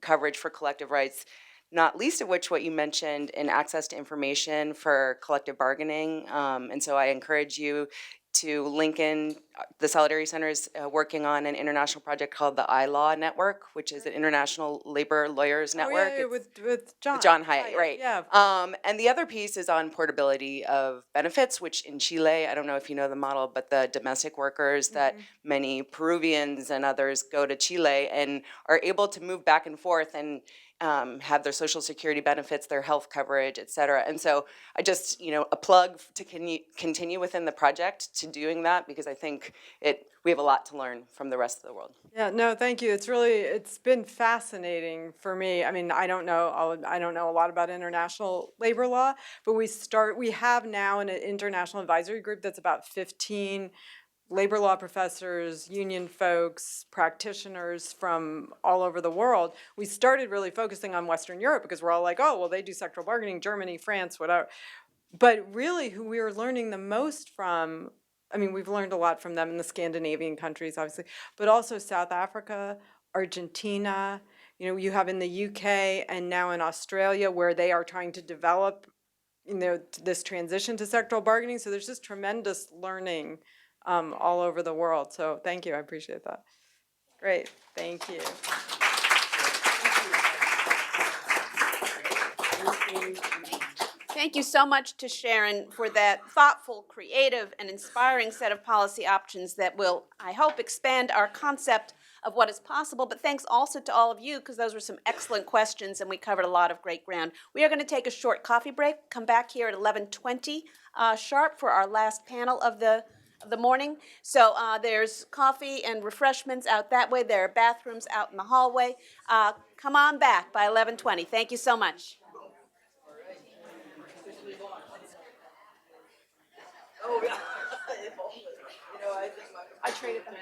coverage for collective rights, not least of which what you mentioned in access to information for collective bargaining. And so I encourage you to link in. The Solidarity Center is working on an international project called the iLaw Network, which is an international labor lawyers network. Yeah, with John. With John Hyatt, right. Yeah. And the other piece is on portability of benefits, which in Chile, I don't know if you know the model, but the domestic workers that many Peruvians and others go to Chile and are able to move back and forth and have their social security benefits, their health coverage, et cetera. And so I just, a plug to continue within the project to doing that, because I think we have a lot to learn from the rest of the world. Yeah, no, thank you. It's been fascinating for me. I don't know a lot about international labor law, but we have now an international advisory group that's about 15 labor law professors, union folks, practitioners from all over the world. We started really focusing on Western Europe because we're all like, oh, well, they do sectoral bargaining, Germany, France, whatever. But really who we are learning the most from, we've learned a lot from them in the Scandinavian countries, obviously, but also South Africa, Argentina, you have in the UK and now in Australia, where they are trying to develop, this transition to sectoral bargaining. So there's just tremendous learning all over the world. So thank you, I appreciate that. Great, thank you. Thank you so much to Sharon for that thoughtful, creative, and inspiring set of policy options that will, I hope, expand our concept of what is possible, but thanks also to all of you because those were some excellent questions and we covered a lot of great ground. We are going to take a short coffee break, come back here at 11:20 sharp for our last panel of the morning. So there's coffee and refreshments out that way. There are bathrooms out in the hallway. Come on back by 11:20. Thank you so much. Oh, yeah. I traded them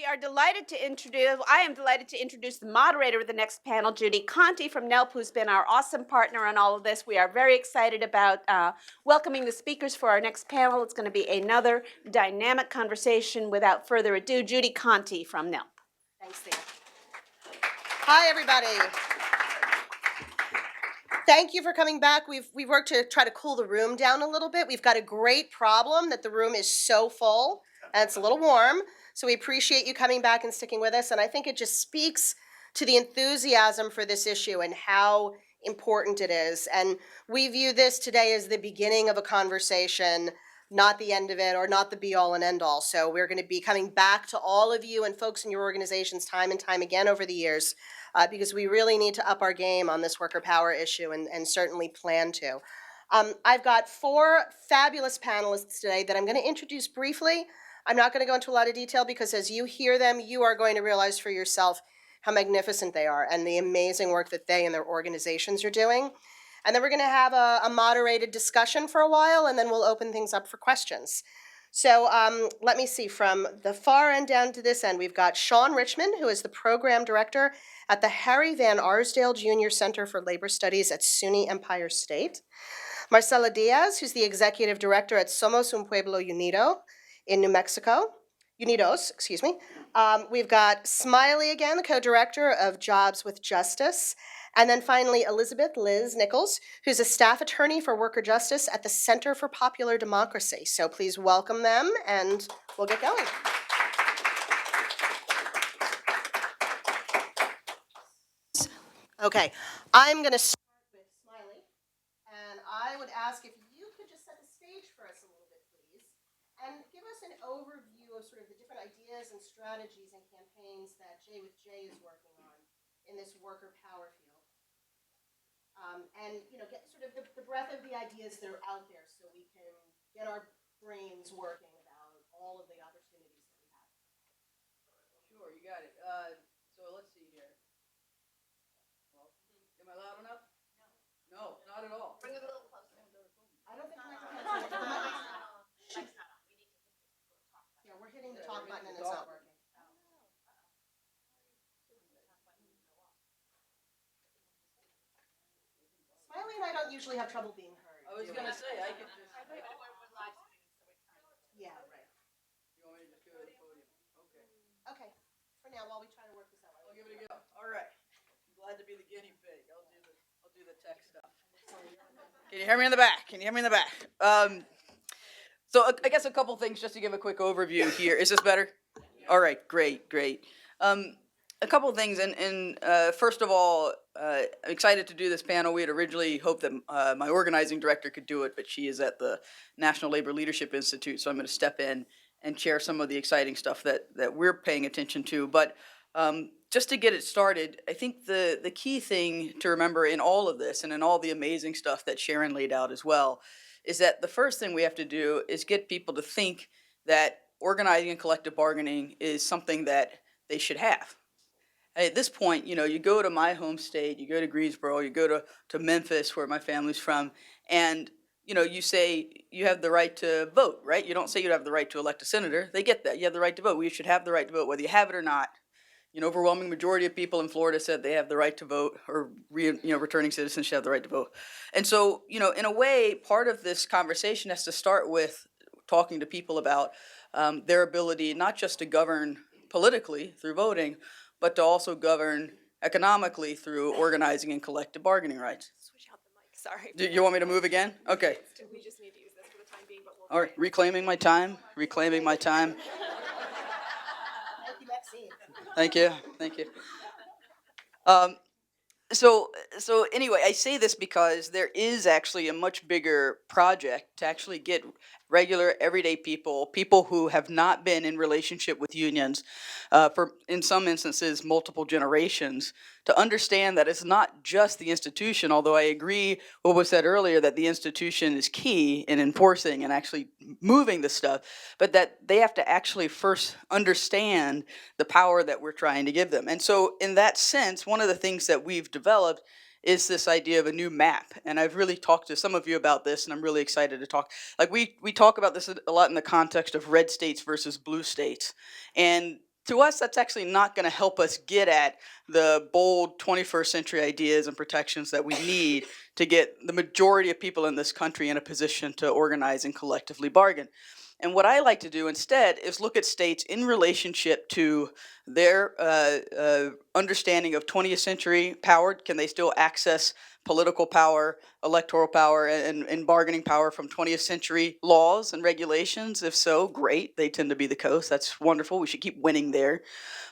I am delighted to introduce the moderator of the next panel, Judy Conti from NELP, who's been our awesome partner on all of this. We are very excited about welcoming the speakers for our next panel. It's going to be another dynamic conversation. Without further ado, Judy Conti from NELP. Thanks, Thea. Hi, everybody. Thank you for coming back. We've worked to try to cool the room down a little bit. We've got a great problem that the room is so full and it's a little warm. So we appreciate you coming back and sticking with us. And I think it just speaks to the enthusiasm for this issue and how important it is. And we view this today as the beginning of a conversation, not the end of it or not the be all and end all. So we're going to be coming back to all of you and folks in your organizations time and time again over the years because we really need to up our game on this worker power issue and certainly plan to. I've got 4 fabulous panelists today that I'm going to introduce briefly. I'm not going to go into a lot of detail because as you hear them, you are going to realize for yourself how magnificent they are and the amazing work that they and their organizations are doing. And then we're going to have a moderated discussion for a while, and then we'll open things up for questions. So let me see, from the far end down to this end, we've got Sean Richmond, who is the program director at the Harry Van Arsdale Jr. Center for Labor Studies at SUNY Empire State. Marcela Diaz, who's the executive director at Somos Un Pueblo Unido in New Mexico. Unidos, excuse me. We've got Smiley again, the co-director of Jobs with Justice. And then finally, Liz Nichols, who's a staff attorney for worker justice at the Center for Popular Democracy. So please welcome them and we'll get going. Okay, I'm gonna start with Smiley. And I would ask if you could just set the stage for us a little bit, please. And give us an overview of sort of the different ideas and strategies and campaigns that J with J is working on in this worker power field. And get sort of the breadth of the ideas that are out there so we can get our brains working about all of the opportunities that we have. Sure, you got it. So let's see here. Well, am I loud enough? No, not at all. Bring it a little closer. I don't think the microphone's yeah, we're hitting the talk button and it's not working. Smiley and I don't usually have trouble being heard. I was gonna say, I could just. Yeah, right. You want me to just go to the podium? Okay. Okay, for now, while we try to work this out. I'll give it a go. All right. I'm glad to be the guinea pig. I'll do the tech stuff. Can you hear me in the back? So I guess a couple things just to give a quick overview here. Is this better? All right, great. A couple things, and first of all, I'm excited to do this panel. We had originally hoped that my organizing director could do it, but she is at the National Labor Leadership Institute, so I'm going to step in and share some of the exciting stuff that we're paying attention to. But just to get it started, I think the key thing to remember in all of this and in all the amazing stuff that Sharon laid out as well is that the first thing we have to do is get people to think that organizing and collective bargaining is something that they should have. At this point, you go to my home state, you go to Greensboro, you go to Memphis, where my family's from, and you say you have the right to vote, right? You don't say you have the right to elect a senator. They get that. You have the right to vote. We should have the right to vote, whether you have it or not. Overwhelming majority of people in Florida said they have the right to vote, or returning citizens should have the right to vote. And so, in a way, part of this conversation has to start with talking to people about their ability not just to govern politically through voting, but to also govern economically through organizing and collective bargaining rights. Switch out the mic, sorry. Do you want me to move again? Okay. We just need to use this for the time being, but we'll. All right, reclaiming my time. Thank you. So anyway, I say this because there is actually a much bigger project to actually get regular, everyday people who have not been in relationship with unions for, in some instances, multiple generations, to understand that it's not just the institution, although I agree what was said earlier that the institution is key in enforcing and actually moving the stuff, but that they have to actually first understand the power that we're trying to give them. And so in that sense, one of the things that we've developed is this idea of a new map. And I've really talked to some of you about this, and I'm really excited to talk. Like we talk about this a lot in the context of red states versus blue states. And to us, that's actually not going to help us get at the bold 21st century ideas and protections that we need to get the majority of people in this country in a position to organize and collectively bargain. And what I like to do instead is look at states in relationship to their understanding of 20th century power. Can they still access political power, electoral power, and bargaining power from 20th century laws and regulations? If so, great. They tend to be the coast. That's wonderful. We should keep winning there.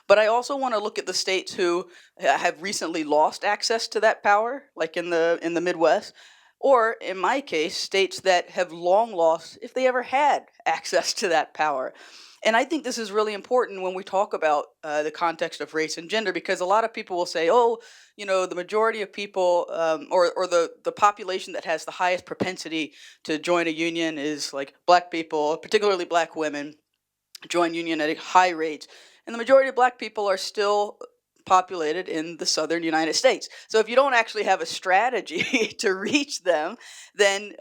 But I also want to look at the states who have recently lost access to that power, like in the Midwest. Or, in my case, states that have long lost, if they ever had access to that power. And I think this is really important when we talk about the context of race and gender, because a lot of people will say, oh, you know, the majority of people or the population that has the highest propensity to join a union is like black people, particularly black women, join union at high rates. And the majority of black people are still populated in the southern United States. So if you don't actually have a strategy to reach them, then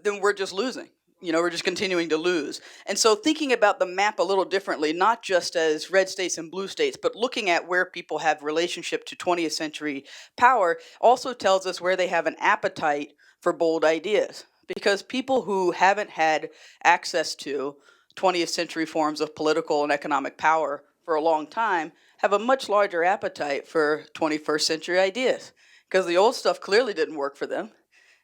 we're just losing. You know, we're just continuing to lose. And so thinking about the map a little differently, not just as red states and blue states, but looking at where people have relationship to 20th century power also tells us where they have an appetite for bold ideas. Because people who haven't had access to 20th century forms of political and economic power for a long time have a much larger appetite for 21st century ideas, because the old stuff clearly didn't work for them.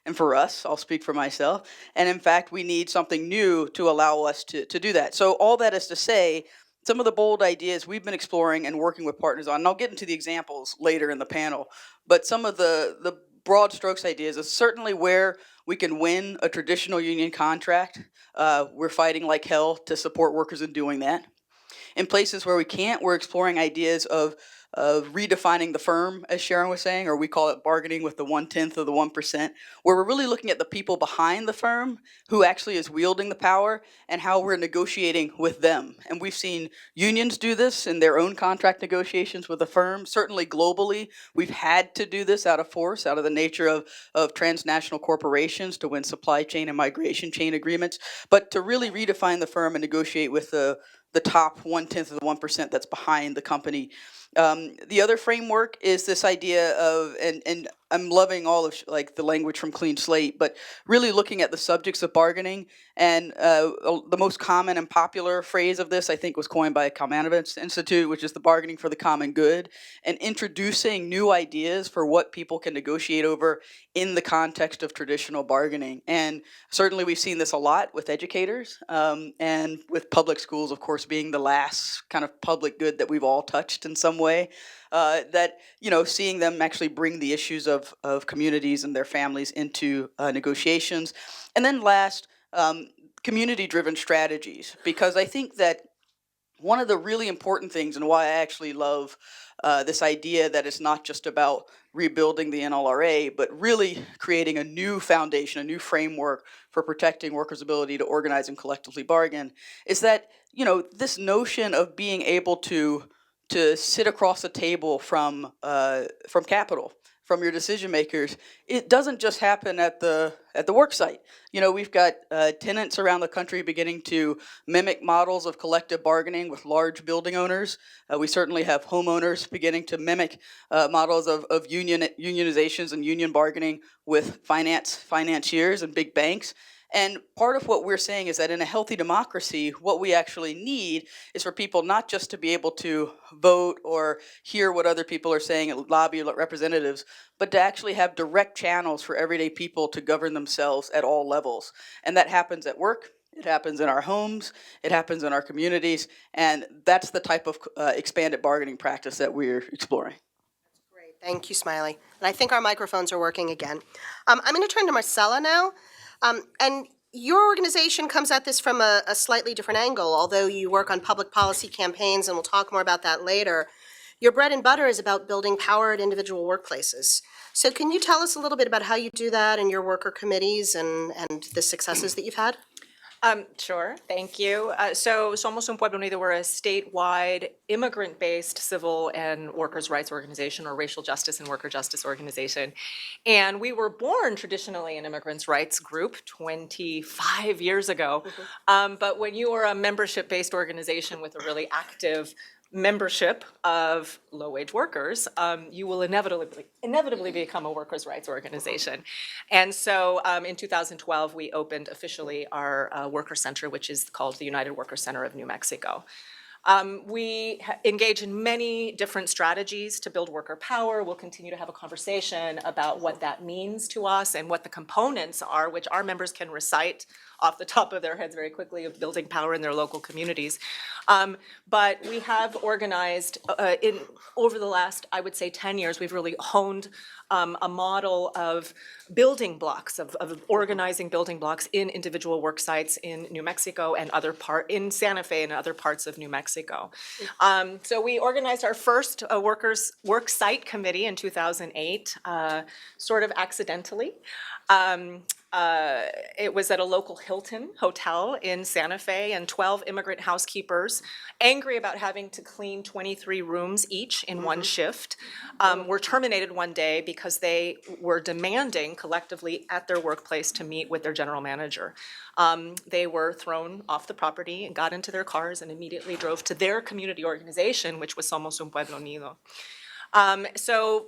And for us, I'll speak for myself. And in fact, we need something new to allow us to do that. So all that is to say, some of the bold ideas we've been exploring and working with partners on, and I'll get into the examples later in the panel, but some of the broad strokes ideas is certainly where we can win a traditional union contract. We're fighting like hell to support workers in doing that. In places where we can't, we're exploring ideas of redefining the firm, as Sharon was saying, or we call it bargaining with the 1/10 of the 1%, where we're really looking at the people behind the firm who actually is wielding the power and how we're negotiating with them. And we've seen unions do this in their own contract negotiations with the firm. Certainly globally, we've had to do this out of force, out of the nature of transnational corporations to win supply chain and migration chain agreements. But to really redefine the firm and negotiate with the top 1/10 of the 1% that's behind the company. The other framework is this idea of, and I'm loving all of like the language from Clean Slate, but really looking at the subjects of bargaining. And the most common and popular phrase of this, I think, was coined by Kalmanovitz Institute, which is the bargaining for the common good, and introducing new ideas for what people can negotiate over in the context of traditional bargaining. And certainly we've seen this a lot with educators and with public schools, of course, being the last kind of public good that we've all touched in some way. That, you know, seeing them actually bring the issues of communities and their families into negotiations. And then last, community-driven strategies, because I think that one of the really important things and why I actually love this idea that it's not just about rebuilding the NLRA, but really creating a new foundation, a new framework for protecting workers' ability to organize and collectively bargain, is that, you know, this notion of being able to sit across the table from capital, from your decision makers, it doesn't just happen at the work site. You know, we've got tenants around the country beginning to mimic models of collective bargaining with large building owners. We certainly have homeowners beginning to mimic models of unionizations and union bargaining with financiers and big banks. And part of what we're saying is that in a healthy democracy, what we actually need is for people not just to be able to vote or hear what other people are saying and lobby representatives, but to actually have direct channels for everyday people to govern themselves at all levels. And that happens at work, it happens in our homes, it happens in our communities, and that's the type of expanded bargaining practice that we're exploring. Great, thank you, Smiley. And I think our microphones are working again. I'm going to turn to Marcella now. And your organization comes at this from a slightly different angle, although you work on public policy campaigns, and we'll talk more about that later. Your bread and butter is about building power at individual workplaces. So can you tell us a little bit about how you do that in your worker committees and the successes that you've had? Sure, thank you. So Somos Un Pueblo Unido, we're a statewide immigrant-based civil and workers' rights organization, or racial justice and worker justice organization. And we were born traditionally an immigrants' rights group 25 years ago. But when you are a membership-based organization with a really active membership of low-wage workers, you will inevitably become a workers' rights organization. And so in 2012, we opened officially our worker center, which is called the United Worker Center of New Mexico. We engage in many different strategies to build worker power. We'll continue to have a conversation about what that means to us and what the components are, which our members can recite off the top of their heads very quickly, of building power in their local communities. But we have organized over the last, I would say, 10 years, we've really honed a model of building blocks, of organizing building blocks in individual work sites in New Mexico and in Santa Fe and other parts of New Mexico. So we organized our first workers work site committee in 2008, sort of accidentally. It was at a local Hilton hotel in Santa Fe, and 12 immigrant housekeepers, angry about having to clean 23 rooms each in one shift, were terminated one day because they were demanding collectively at their workplace to meet with their general manager. They were thrown off the property and got into their cars and immediately drove to their community organization, which was Somos un Pueblo Unido. So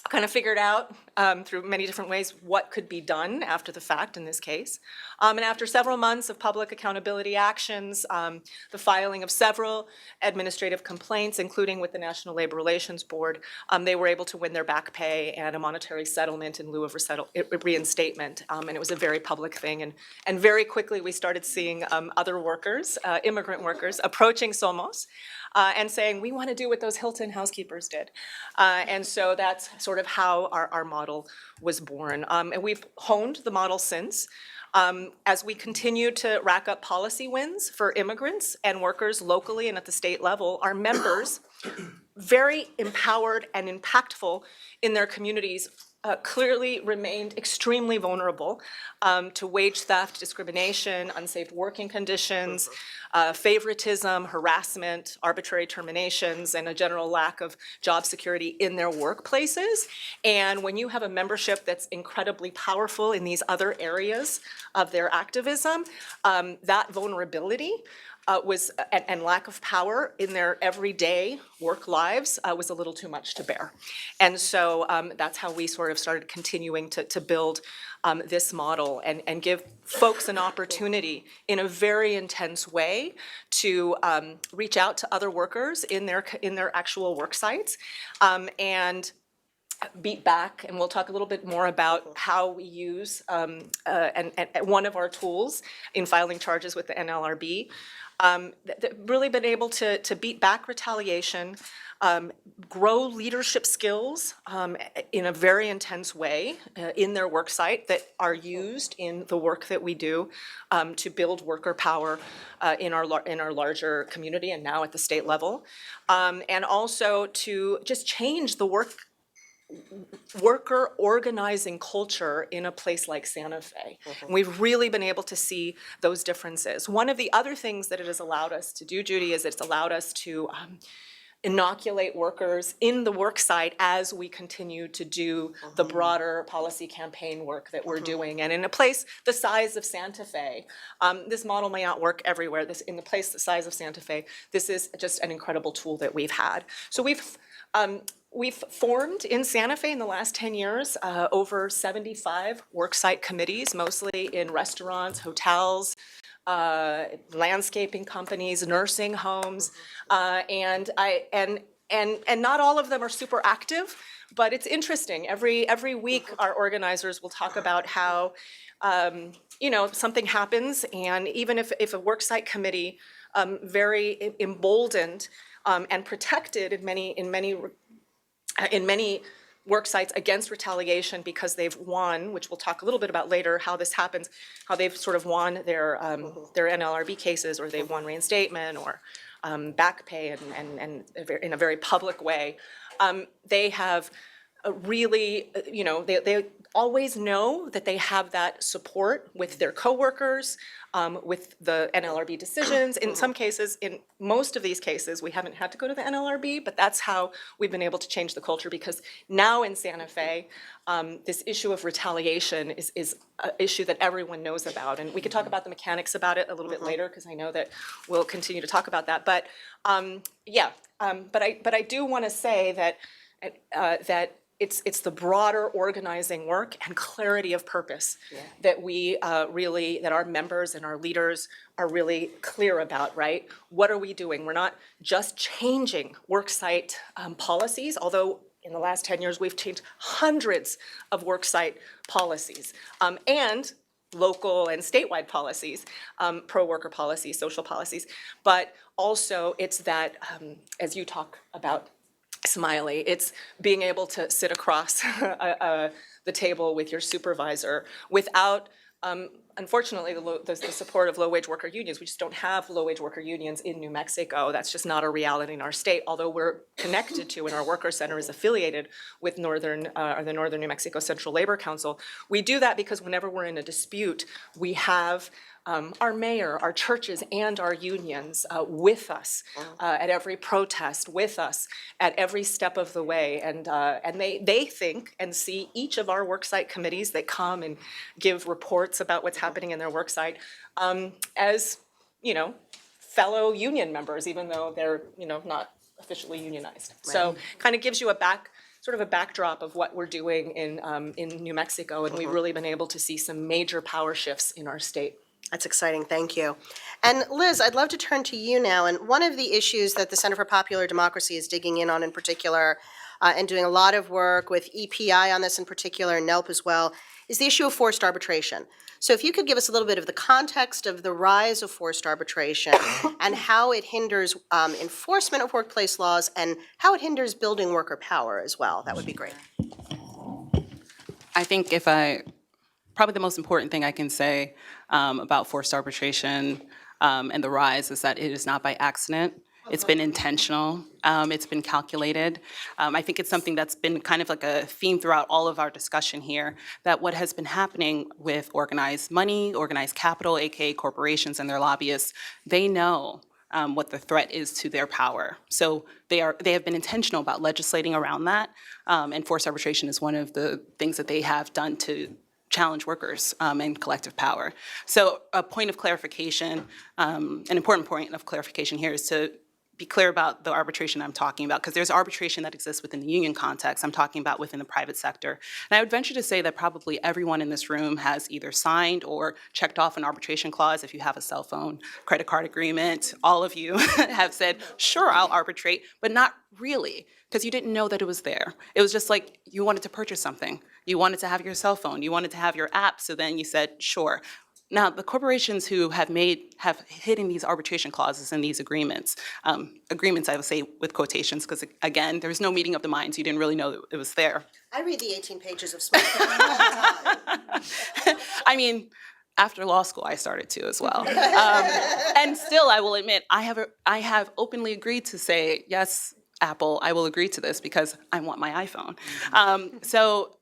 kind of figured out through many different ways what could be done after the fact in this case. And after several months of public accountability actions, the filing of several administrative complaints, including with the National Labor Relations Board, they were able to win their back pay and a monetary settlement in lieu of reinstatement. And it was a very public thing. And very quickly we started seeing other workers, immigrant workers, approaching Somos and saying, we want to do what those Hilton housekeepers did. And so that's sort of how our model was born. And we've honed the model since. As we continue to rack up policy wins for immigrants and workers locally and at the state level, our members, very empowered and impactful in their communities, clearly remained extremely vulnerable to wage theft, discrimination, unsafe working conditions, favoritism, harassment, arbitrary terminations, and a general lack of job security in their workplaces. And when you have a membership that's incredibly powerful in these other areas of their activism, that vulnerability and lack of power in their everyday work lives was a little too much to bear. And so that's how we sort of started continuing to build this model and give folks an opportunity in a very intense way to reach out to other workers in their actual work sites and beat back, and we'll talk a little bit more about how we use and one of our tools in filing charges with the NLRB. Really been able to beat back retaliation, grow leadership skills in a very intense way in their work site that are used in the work that we do to build worker power in our larger community and now at the state level, and also to just change the worker organizing culture in a place like Santa Fe. And we've really been able to see those differences. One of the other things that it has allowed us to do, Judy, is it's allowed us to inoculate workers in the work site as we continue to do the broader policy campaign work that we're doing. And in a place the size of Santa Fe, this model may not work everywhere. In the place the size of Santa Fe, this is just an incredible tool that we've had. So we've formed in Santa Fe in the last 10 years over 75 worksite committees, mostly in restaurants, hotels, landscaping companies, nursing homes, and not all of them are super active, but it's interesting. Every week our organizers will talk about how something happens, and even if a worksite committee very emboldened and protected in many work sites against retaliation because they've won, which we'll talk a little bit about later, how this happens, how they've sort of won their NLRB cases, or they've won reinstatement or back pay and in a very public way. They have really, they always know that they have that support with their coworkers, with the NLRB decisions. In some cases, in most of these cases, we haven't had to go to the NLRB, but that's how we've been able to change the culture, because now in Santa Fe, this issue of retaliation is an issue that everyone knows about. And we could talk about the mechanics about it a little bit later, because I know that we'll continue to talk about that. But but I do want to say that it's the broader organizing work and clarity of purpose that we that our members and our leaders are really clear about, right? What are we doing? We're not just changing worksite policies, although in the last 10 years we've changed hundreds of worksite policies, and local and statewide policies, pro-worker policies, social policies. But also it's that, as you talk about, Smiley, it's being able to sit across the table with your supervisor without, unfortunately, the support of low-wage worker unions. We just don't have low-wage worker unions in New Mexico. That's just not a reality in our state, although we're connected to, and our worker center is affiliated with the Northern New Mexico Central Labor Council. We do that because whenever we're in a dispute, we have our mayor, our churches, and our unions with us at every protest, with us at every step of the way. And they think and see each of our worksite committees that come and give reports about what's happening in their worksite as, fellow union members, even though they're, not officially unionized. Right. So kind of gives you a backdrop of what we're doing in New Mexico, and we've really been able to see some major power shifts in our state. That's exciting, thank you. And Liz, I'd love to turn to you now. And one of the issues that the Center for Popular Democracy is digging in on in particular, and doing a lot of work with EPI on this in particular, and NELP as well, is the issue of forced arbitration. So if you could give us a little bit of the context of the rise of forced arbitration and how it hinders enforcement of workplace laws and how it hinders building worker power as well, that would be great. I think probably the most important thing I can say about forced arbitration and the rise is that it is not by accident. It's been intentional. It's been calculated. I think it's something that's been kind of like a theme throughout all of our discussion here, that what has been happening with organized money, organized capital, aka corporations and their lobbyists, they know what the threat is to their power. So they have been intentional about legislating around that, and forced arbitration is one of the things that they have done to challenge workers and collective power. So a point of clarification, an important point of clarification here is to be clear about the arbitration I'm talking about, because there's arbitration that exists within the union context. I'm talking about within the private sector. And I would venture to say that probably everyone in this room has either signed or checked off an arbitration clause. If you have a cell phone, credit card agreement, all of you have said, sure, I'll arbitrate, but not really, because you didn't know that it was there. It was just like you wanted to purchase something. You wanted to have your cell phone. You wanted to have your app, so then you said, sure. Now, the corporations who have hidden these arbitration clauses in these agreements, agreements I would say with quotations, because again, there was no meeting of the minds. You didn't really know it was there. I read the 18 pages of Smiley all the time. I mean, after law school, I started to as well. And still, I will admit, I have openly agreed to say, yes, Apple, I will agree to this because I want my iPhone. So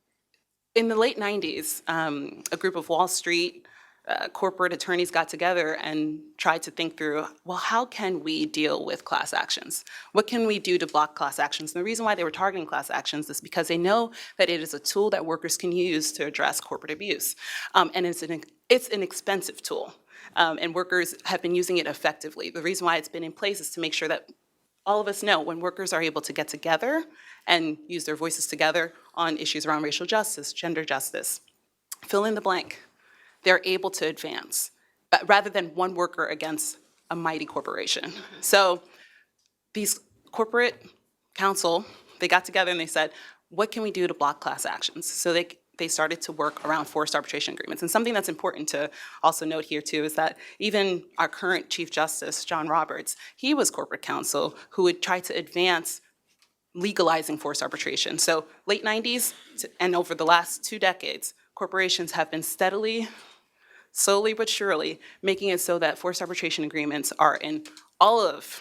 in the late 90s, a group of Wall Street corporate attorneys got together and tried to think through, well, how can we deal with class actions? What can we do to block class actions? And the reason why they were targeting class actions is because they know that it is a tool that workers can use to address corporate abuse. And it's an expensive tool, and workers have been using it effectively. The reason why it's been in place is to make sure that all of us know when workers are able to get together and use their voices together on issues around racial justice, gender justice, fill in the blank, they're able to advance, rather than one worker against a mighty corporation. So these corporate counsel, they got together and they said, what can we do to block class actions? So they started to work around forced arbitration agreements. And something that's important to also note here too is that even our current Chief Justice, John Roberts, he was corporate counsel who would try to advance legalizing forced arbitration. So late 90s and over the last 2 decades, corporations have been slowly but surely, making it so that forced arbitration agreements are in all of,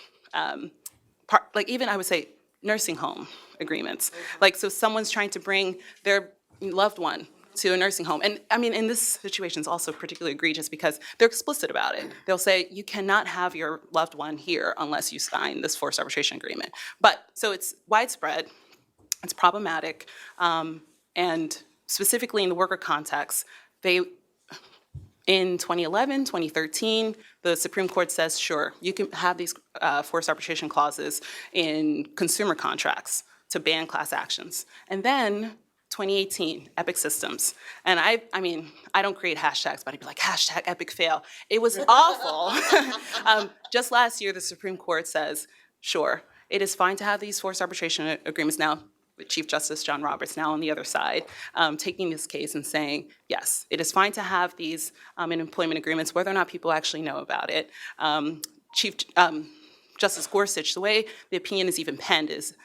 even I would say nursing home agreements. Like, so someone's trying to bring their loved one to a nursing home. And I mean, in this situation is also particularly egregious because they're explicit about it. They'll say, you cannot have your loved one here unless you sign this forced arbitration agreement. But, so it's widespread, it's problematic, and specifically in the worker context, in 2011, 2013, the Supreme Court says, sure, you can have these forced arbitration clauses in consumer contracts to ban class actions. And then 2018, Epic Systems. And I mean, I don't create hashtags, but I'd be like, hashtag epic fail. It was awful. Just last year, the Supreme Court says, sure, it is fine to have these forced arbitration agreements now. Chief Justice John Roberts now on the other side, taking this case and saying, yes, it is fine to have these in employment agreements, whether or not people actually know about it. Chief Justice Gorsuch, the way the opinion is even penned is,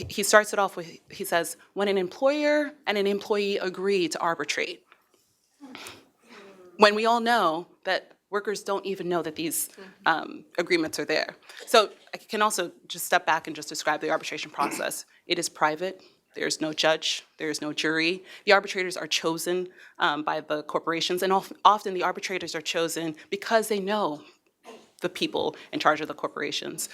he starts it off with, he says, when an employer and an employee agree to arbitrate. When we all know that workers don't even know that these agreements are there. So I can also just step back and just describe the arbitration process. It is private. There's no judge. There's no jury. The arbitrators are chosen by the corporations, and often the arbitrators are chosen because they know the people in charge of the corporations.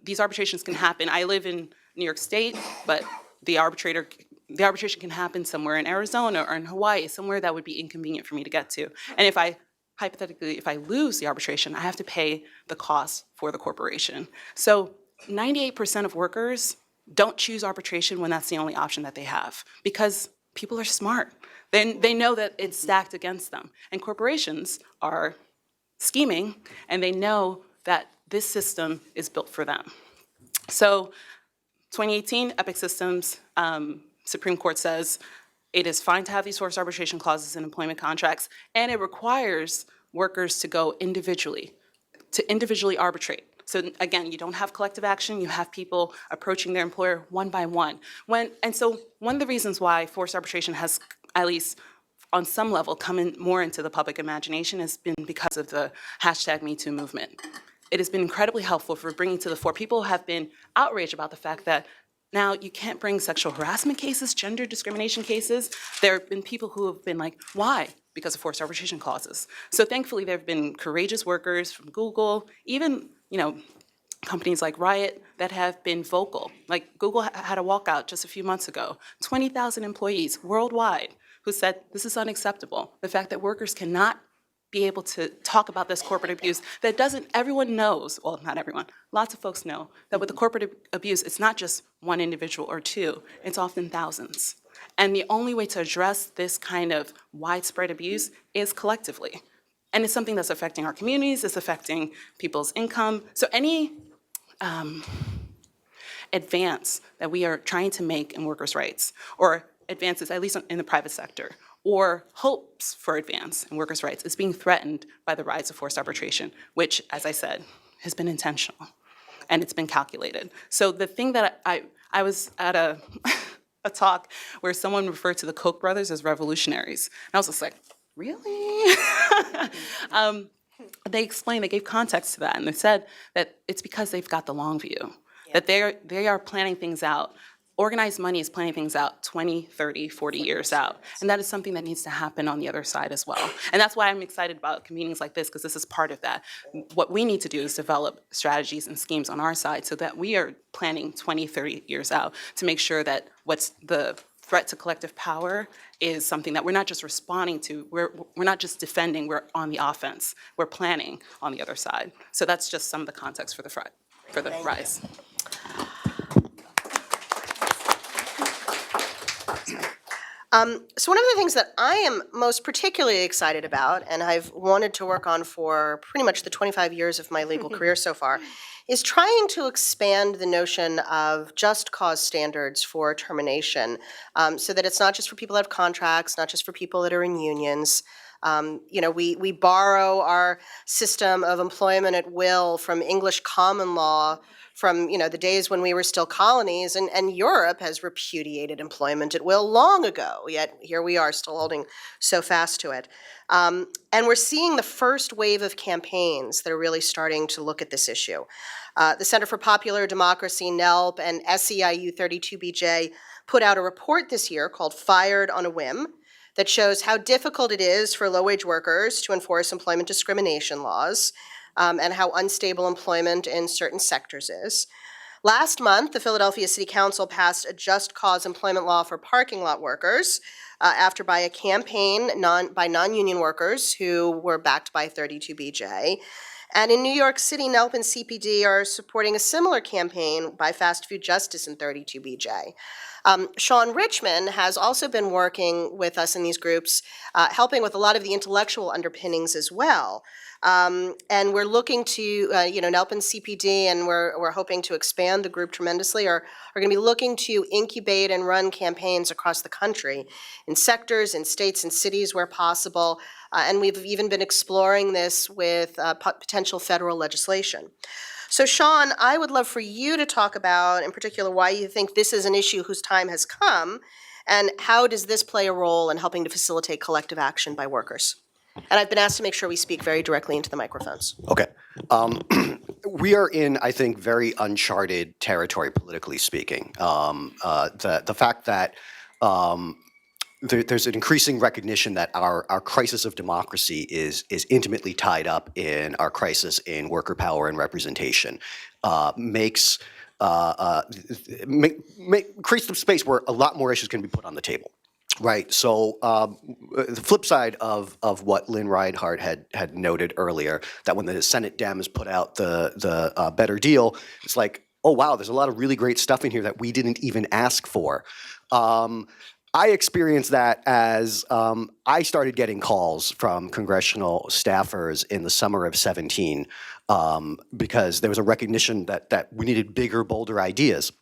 These arbitrations can happen. I live in New York State, but the arbitration can happen somewhere in Arizona or in Hawaii, somewhere that would be inconvenient for me to get to. And hypothetically, if I lose the arbitration, I have to pay the cost for the corporation. So 98% of workers don't choose arbitration when that's the only option that they have, because people are smart. They know that it's stacked against them. And corporations are scheming, and they know that this system is built for them. So 2018, Epic Systems, Supreme Court says, it is fine to have these forced arbitration clauses in employment contracts, and it requires workers to go individually arbitrate. So again, you don't have collective action, you have people approaching their employer one by one. And so one of the reasons why forced arbitration has, at least on some level, come in more into the public imagination has been because of the #MeToo movement. It has been incredibly helpful for bringing to the fore. People have been outraged about the fact that now you can't bring sexual harassment cases, gender discrimination cases. There have been people who have been like, why? Because of forced arbitration clauses. So thankfully, there have been courageous workers from Google, even companies like Riot that have been vocal. Like Google had a walkout just a few months ago, 20,000 employees worldwide who said this is unacceptable. The fact that workers cannot be able to talk about this corporate abuse everyone knows, well, not everyone, lots of folks know that with the corporate abuse, it's not just one individual or two, it's often thousands. And the only way to address this kind of widespread abuse is collectively. And it's something that's affecting our communities, it's affecting people's income. So any advance that we are trying to make in workers' rights, or advances, at least in the private sector, or hopes for advance in workers' rights is being threatened by the rise of forced arbitration, which, as I said, has been intentional, and it's been calculated. So the thing that I was at a talk where someone referred to the Koch brothers as revolutionaries, and I was just like, really? They explained, they gave context to that, and they said that it's because they've got the long view, that they are planning things out. Organized money is planning things out 20, 30, 40 years out. And that is something that needs to happen on the other side as well. And that's why I'm excited about meetings like this, because this is part of that. What we need to do is develop strategies and schemes on our side so that we are planning 20, 30 years out to make sure that what's the threat to collective power is something that we're not just responding to, we're not just defending, we're on the offense. We're planning on the other side. So that's just some of the context for the rise. So one of the things that I am most particularly excited about, and I've wanted to work on for pretty much the 25 years of my legal career so far, is trying to expand the notion of just cause standards for termination, so that it's not just for people that have contracts, not just for people that are in unions. We borrow our system of employment at will from English common law from, the days when we were still colonies, and Europe has repudiated employment at will long ago, yet here we are still holding so fast to it. And we're seeing the first wave of campaigns that are really starting to look at this issue. The Center for Popular Democracy, NELP, and SEIU 32BJ put out a report this year called Fired on a Whim that shows how difficult it is for low-wage workers to enforce employment discrimination laws, and how unstable employment in certain sectors is. Last month, the Philadelphia City Council passed a just cause employment law for parking lot workers after by a campaign by non-union workers who were backed by 32BJ. And in New York City, NELP and CPD are supporting a similar campaign by Fast Food Justice and 32BJ. Sean Richmond has also been working with us in these groups, helping with a lot of the intellectual underpinnings as well. And we're looking to, NELP and CPD, and we're hoping to expand the group tremendously, are going to be looking to incubate and run campaigns across the country in sectors, in states and cities where possible. And we've even been exploring this with potential federal legislation. So Sean, I would love for you to talk about, in particular, why you think this is an issue whose time has come, and how does this play a role in helping to facilitate collective action by workers? And I've been asked to make sure we speak very directly into the microphones. Okay. We are in, I think, very uncharted territory, politically speaking. The fact that there's an increasing recognition that our crisis of democracy is intimately tied up in our crisis in worker power and representation, creates some space where a lot more issues can be put on the table. Right. So the flip side of what Lynn Rhinehart had noted earlier, that when the Senate Dems put out the better deal, it's like, oh wow, there's a lot of really great stuff in here that we didn't even ask for. I experienced that as I started getting calls from congressional staffers in the summer of 17 because there was a recognition that we needed bigger, bolder ideas.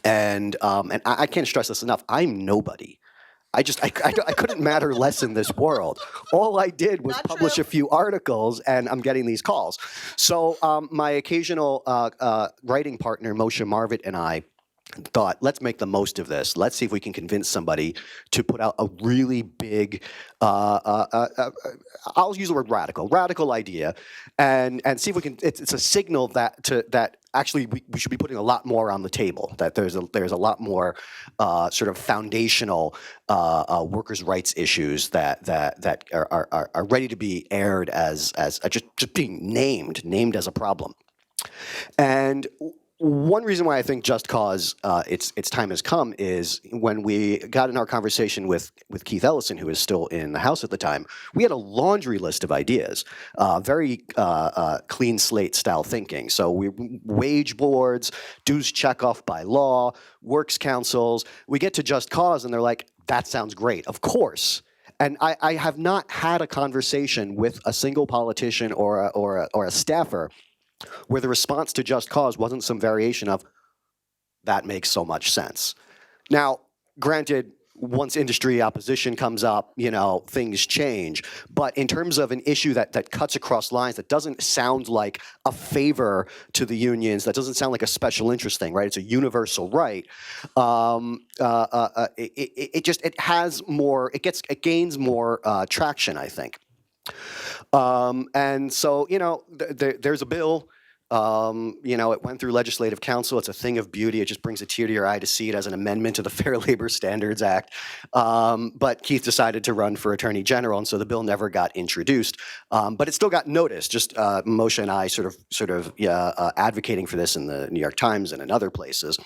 And I can't stress this enough. I'm nobody. I couldn't matter less in this world. All I did was publish a few articles, and I'm getting these calls. So my occasional writing partner, Moshe Marvit, and I thought, let's make the most of this. Let's see if we can convince somebody to put out a really big, I'll use the word radical idea, and see if we can, it's a signal that actually we should be putting a lot more on the table, that there's a lot more sort of foundational workers' rights issues that are ready to be aired as just being named as a problem. And one reason why I think Just Cause its time has come is when we got in our conversation with Keith Ellison, who was still in the House at the time, we had a laundry list of ideas, very clean slate style thinking. So wage boards, dues checkoff by law, works councils. We get to Just Cause and they're like, that sounds great, of course. And I have not had a conversation with a single politician or a staffer where the response to Just Cause wasn't some variation of, that makes so much sense. Now, granted, once industry opposition comes up, things change. But in terms of an issue that cuts across lines, that doesn't sound like a favor to the unions, that doesn't sound like a special interest thing, right? It's a universal right. It gains more traction, I think. And so, there's a bill, it went through Legislative Council. It's a thing of beauty. It just brings a tear to your eye to see it as an amendment to the Fair Labor Standards Act. But Keith decided to run for Attorney General, and so the bill never got introduced. But it still got noticed. Just Moshe and I sort of advocating for this in the New York Times and in other places.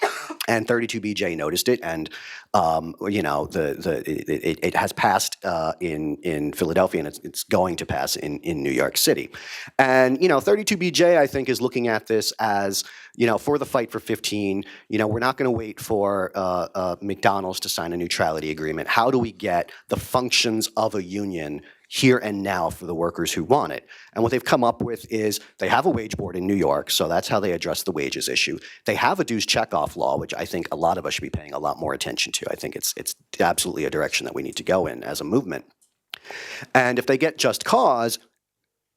And 32BJ noticed it, and it has passed in Philadelphia, and it's going to pass in New York City. And 32BJ, I think, is looking at this as, for the fight for 15, we're not going to wait for McDonald's to sign a neutrality agreement. How do we get the functions of a union here and now for the workers who want it? And what they've come up with is they have a wage board in New York, so that's how they address the wages issue. They have a dues checkoff law, which I think a lot of us should be paying a lot more attention to. I think it's absolutely a direction that we need to go in as a movement. And if they get Just Cause,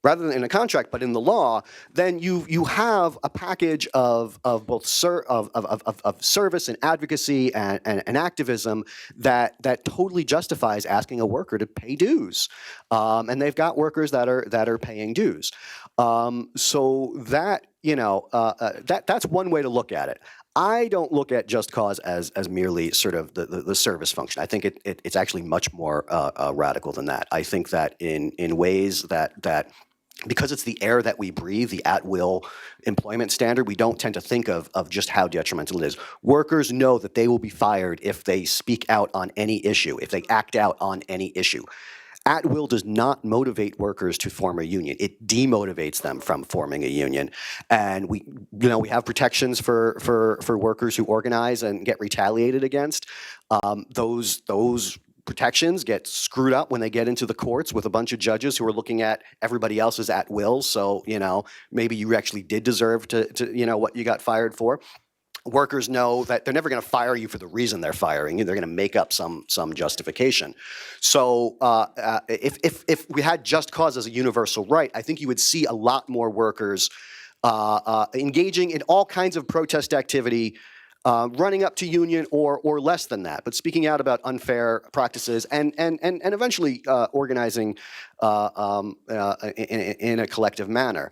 rather than in a contract, but in the law, then you have a package of both service and advocacy and activism that totally justifies asking a worker to pay dues, and they've got workers that are paying dues. So that that's one way to look at it. I don't look at just cause as merely sort of the service function. I think it's actually much more radical than that. I think that in ways that because it's the air that we breathe, the at-will employment standard, we don't tend to think of just how detrimental it is. Workers know that they will be fired if they speak out on any issue, if they act out on any issue. At-will does not motivate workers to form a union. It demotivates them from forming a union. And we have protections for workers who organize and get retaliated against. Those protections get screwed up when they get into the courts with a bunch of judges who are looking at everybody else's at will. So, maybe you actually did deserve to what you got fired for. Workers know that they're never going to fire you for the reason they're firing you. They're going to make up some justification. So if we had just cause as a universal right, I think you would see a lot more workers engaging in all kinds of protest activity, running up to union or less than that, but speaking out about unfair practices and eventually organizing in a collective manner.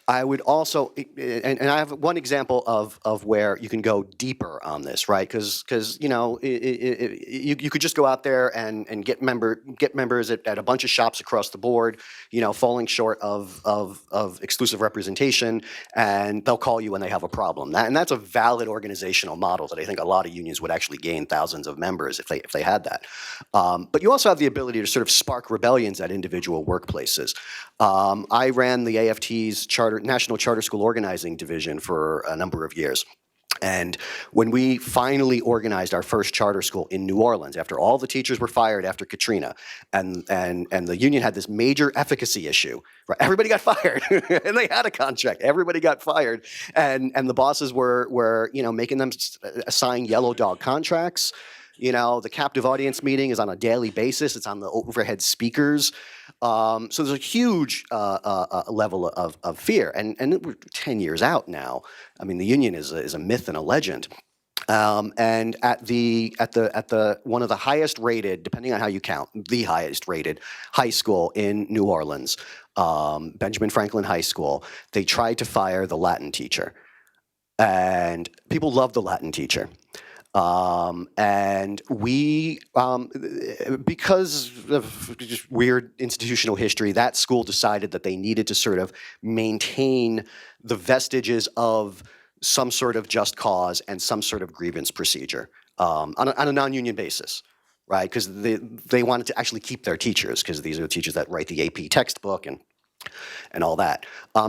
I would also, and I have one example of where you can go deeper on this, right? Because you could just go out there and get members at a bunch of shops across the board, falling short of exclusive representation, and they'll call you when they have a problem. And that's a valid organizational model that I think a lot of unions would actually gain thousands of members if they had that. But you also have the ability to sort of spark rebellions at individual workplaces. I ran the AFT's National Charter School Organizing Division for a number of years. And when we finally organized our first charter school in New Orleans, after all the teachers were fired after Katrina, and the union had this major efficacy issue, right? Everybody got fired, and they had a contract. Everybody got fired, and the bosses were making them sign yellow dog contracts. The captive audience meeting is on a daily basis. It's on the overhead speakers. So there's a huge level of fear, and we're 10 years out now. I mean, the union is a myth and a legend. And at the one of the highest rated, depending on how you count, the highest rated high school in New Orleans, Benjamin Franklin High School, they tried to fire the Latin teacher, and people loved the Latin teacher. And we, because of just weird institutional history, that school decided that they needed to sort of maintain the vestiges of some sort of just cause and some sort of grievance procedure on a non-union basis, right? Because they wanted to actually keep their teachers, because these are the teachers that write the AP textbook and all that.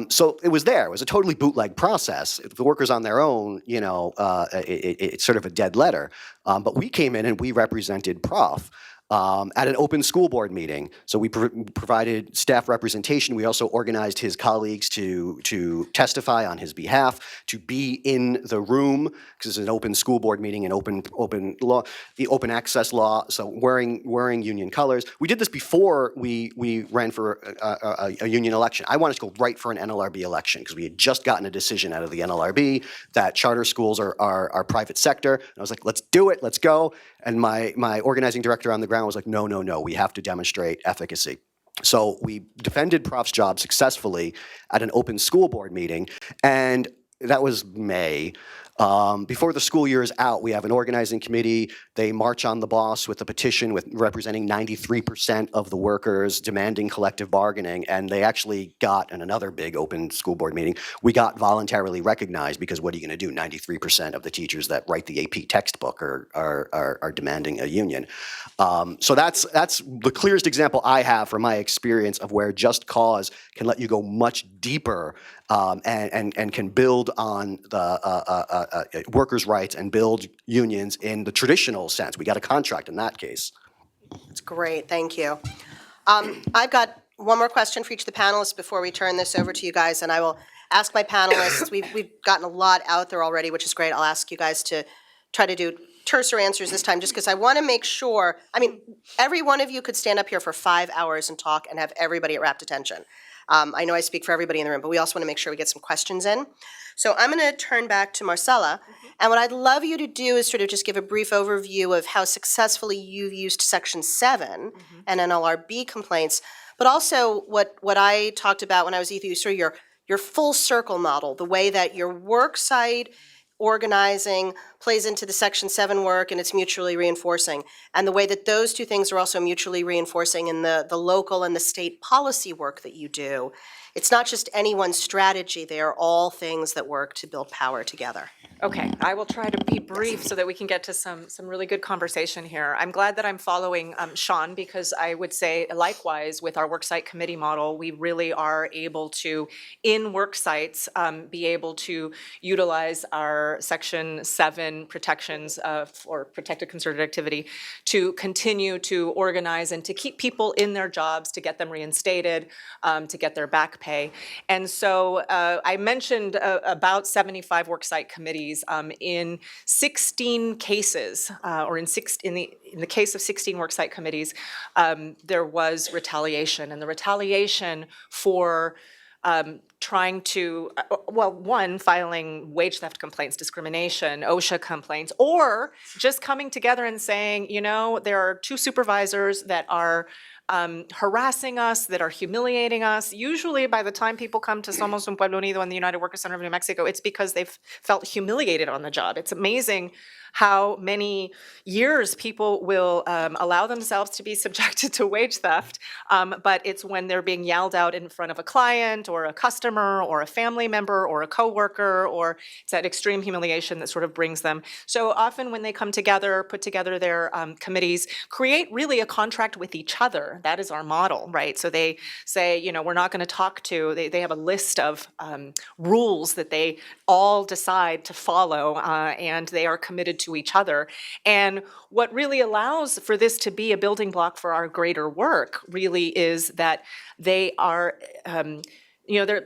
So it was there. It was a totally bootleg process. If the workers on their own, it's sort of a dead letter. But we came in and we represented Prof. At an open school board meeting. So we provided staff representation. We also organized his colleagues to testify on his behalf, to be in the room, because it's an open school board meeting and open law, the open access law. So wearing union colors. We did this before we ran for a union election. I wanted to go right for an NLRB election because we had just gotten a decision out of the NLRB that charter schools are private sector. And I was like, let's do it, let's go. And my organizing director on the ground was like, no, we have to demonstrate efficacy. So we defended Prof's job successfully at an open school board meeting, and that was May. Before the school year is out, we have an organizing committee. They march on the boss with a petition representing 93% of the workers demanding collective bargaining, and they actually got, in another big open school board meeting, we got voluntarily recognized, because what are you going to do? 93% of the teachers that write the AP textbook are demanding a union. So that's the clearest example I have from my experience of where just cause can let you go much deeper and can build on the workers' rights and build unions in the traditional sense. We got a contract in that case. That's great, thank you. I've got one more question for each of the panelists before we turn this over to you guys, and I will ask my panelists, we've gotten a lot out there already, which is great. I'll ask you guys to try to do terser answers this time, just because I want to make sure, I mean, every one of you could stand up here for 5 hours and talk and have everybody at rapt attention. I know I speak for everybody in the room, but we also want to make sure we get some questions in. So I'm going to turn back to Marcella, and what I'd love you to do is sort of just give a brief overview of how successfully you've used Section 7 and NLRB complaints, but also what I talked about when I was with you, sort of your full circle model, the way that your work site organizing plays into the Section 7 work and it's mutually reinforcing, and the way that those two things are also mutually reinforcing in the local and the state policy work that you do. It's not just any one strategy, they are all things that work to build power together. Okay, I will try to be brief so that we can get to some really good conversation here. I'm glad that I'm following Sean, because I would say likewise with our worksite committee model, we really are able to, in work sites, be able to utilize our Section 7 protections for protected concerted activity to continue to organize and to keep people in their jobs, to get them reinstated, to get their back pay. And so I mentioned about 75 worksite committees. In 16 cases, or in the case of 16 worksite committees, there was retaliation, and the retaliation for trying to, one, filing wage theft complaints, discrimination, OSHA complaints, or just coming together and saying, you know, there are two supervisors that are harassing us, that are humiliating us. Usually by the time people come to Somos Un Pueblo Unido and the United Workers Center of New Mexico, it's because they've felt humiliated on the job. It's amazing how many years people will allow themselves to be subjected to wage theft, but it's when they're being yelled out in front of a client or a customer or a family member or a coworker, or it's that extreme humiliation that sort of brings them. So often when they come together, put together their committees, create really a contract with each other. That is our model, right? So they say, you know, we're not going to talk to, they have a list of rules that they all decide to follow, and they are committed to each other. And what really allows for this to be a building block for our greater work really is that they are, you know, they're,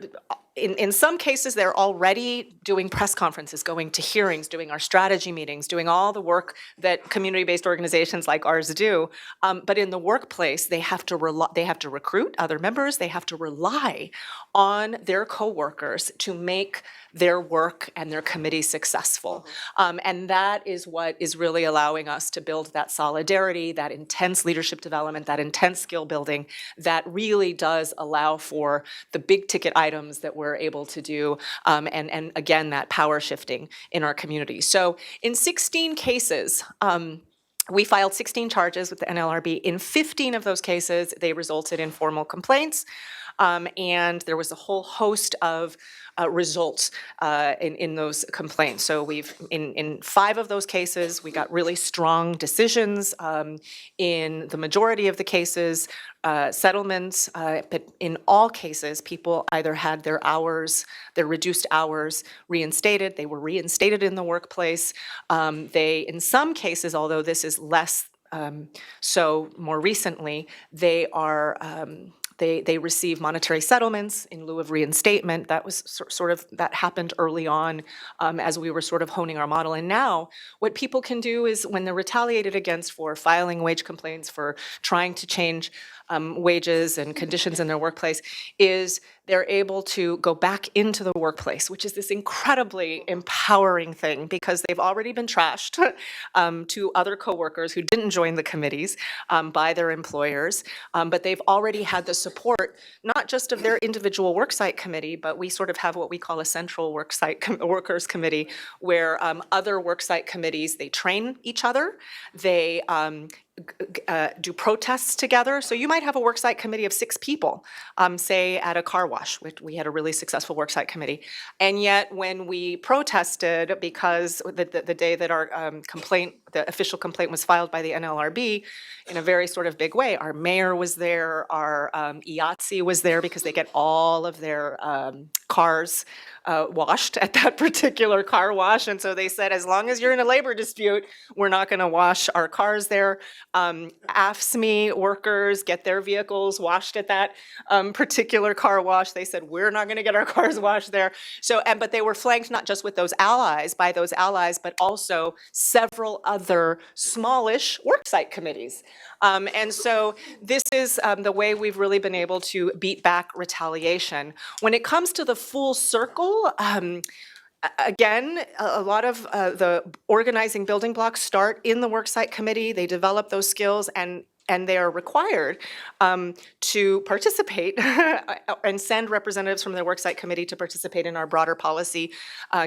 in some cases, they're already doing press conferences, going to hearings, doing our strategy meetings, doing all the work that community-based organizations like ours do. But in the workplace, they have to recruit other members. They have to rely on their coworkers to make their work and their committee successful. And that is what is really allowing us to build that solidarity, that intense leadership development, that intense skill building that really does allow for the big ticket items that we're able to do, and again, that power shifting in our community. So in 16 cases, we filed 16 charges with the NLRB. In 15 of those cases, they resulted in formal complaints, and there was a whole host of results in those complaints. So in 5 of those cases, we got really strong decisions. In the majority of the cases, settlements, but in all cases, people either had their hours, their reduced hours reinstated, they were reinstated in the workplace. They, in some cases, although this is less so more recently, they are they receive monetary settlements in lieu of reinstatement. That was sort of, that happened early on as we were sort of honing our model. And now what people can do is when they're retaliated against for filing wage complaints, for trying to change wages and conditions in their workplace, is they're able to go back into the workplace, which is this incredibly empowering thing because they've already been trashed to other coworkers who didn't join the committees by their employers, but they've already had the support, not just of their individual worksite committee, but we sort of have what we call a central worksite workers committee, where other worksite committees, they train each other, they do protests together. So you might have a worksite committee of 6 people, say at a car wash, which we had a really successful worksite committee. And yet when we protested, because the day that our the official complaint was filed by the NLRB in a very sort of big way, our mayor was there, our IATSE was there because they get all of their cars washed at that particular car wash. And so they said, as long as you're in a labor dispute, we're not going to wash our cars there. AFSCME workers get their vehicles washed at that particular car wash. They said, we're not going to get our cars washed there. So, but they were flanked not just with those allies, but also several other smallish worksite committees. And so this is the way we've really been able to beat back retaliation. When it comes to the full circle, again, a lot of the organizing building blocks start in the worksite committee. They develop those skills and they are required to participate and send representatives from the worksite committee to participate in our broader policy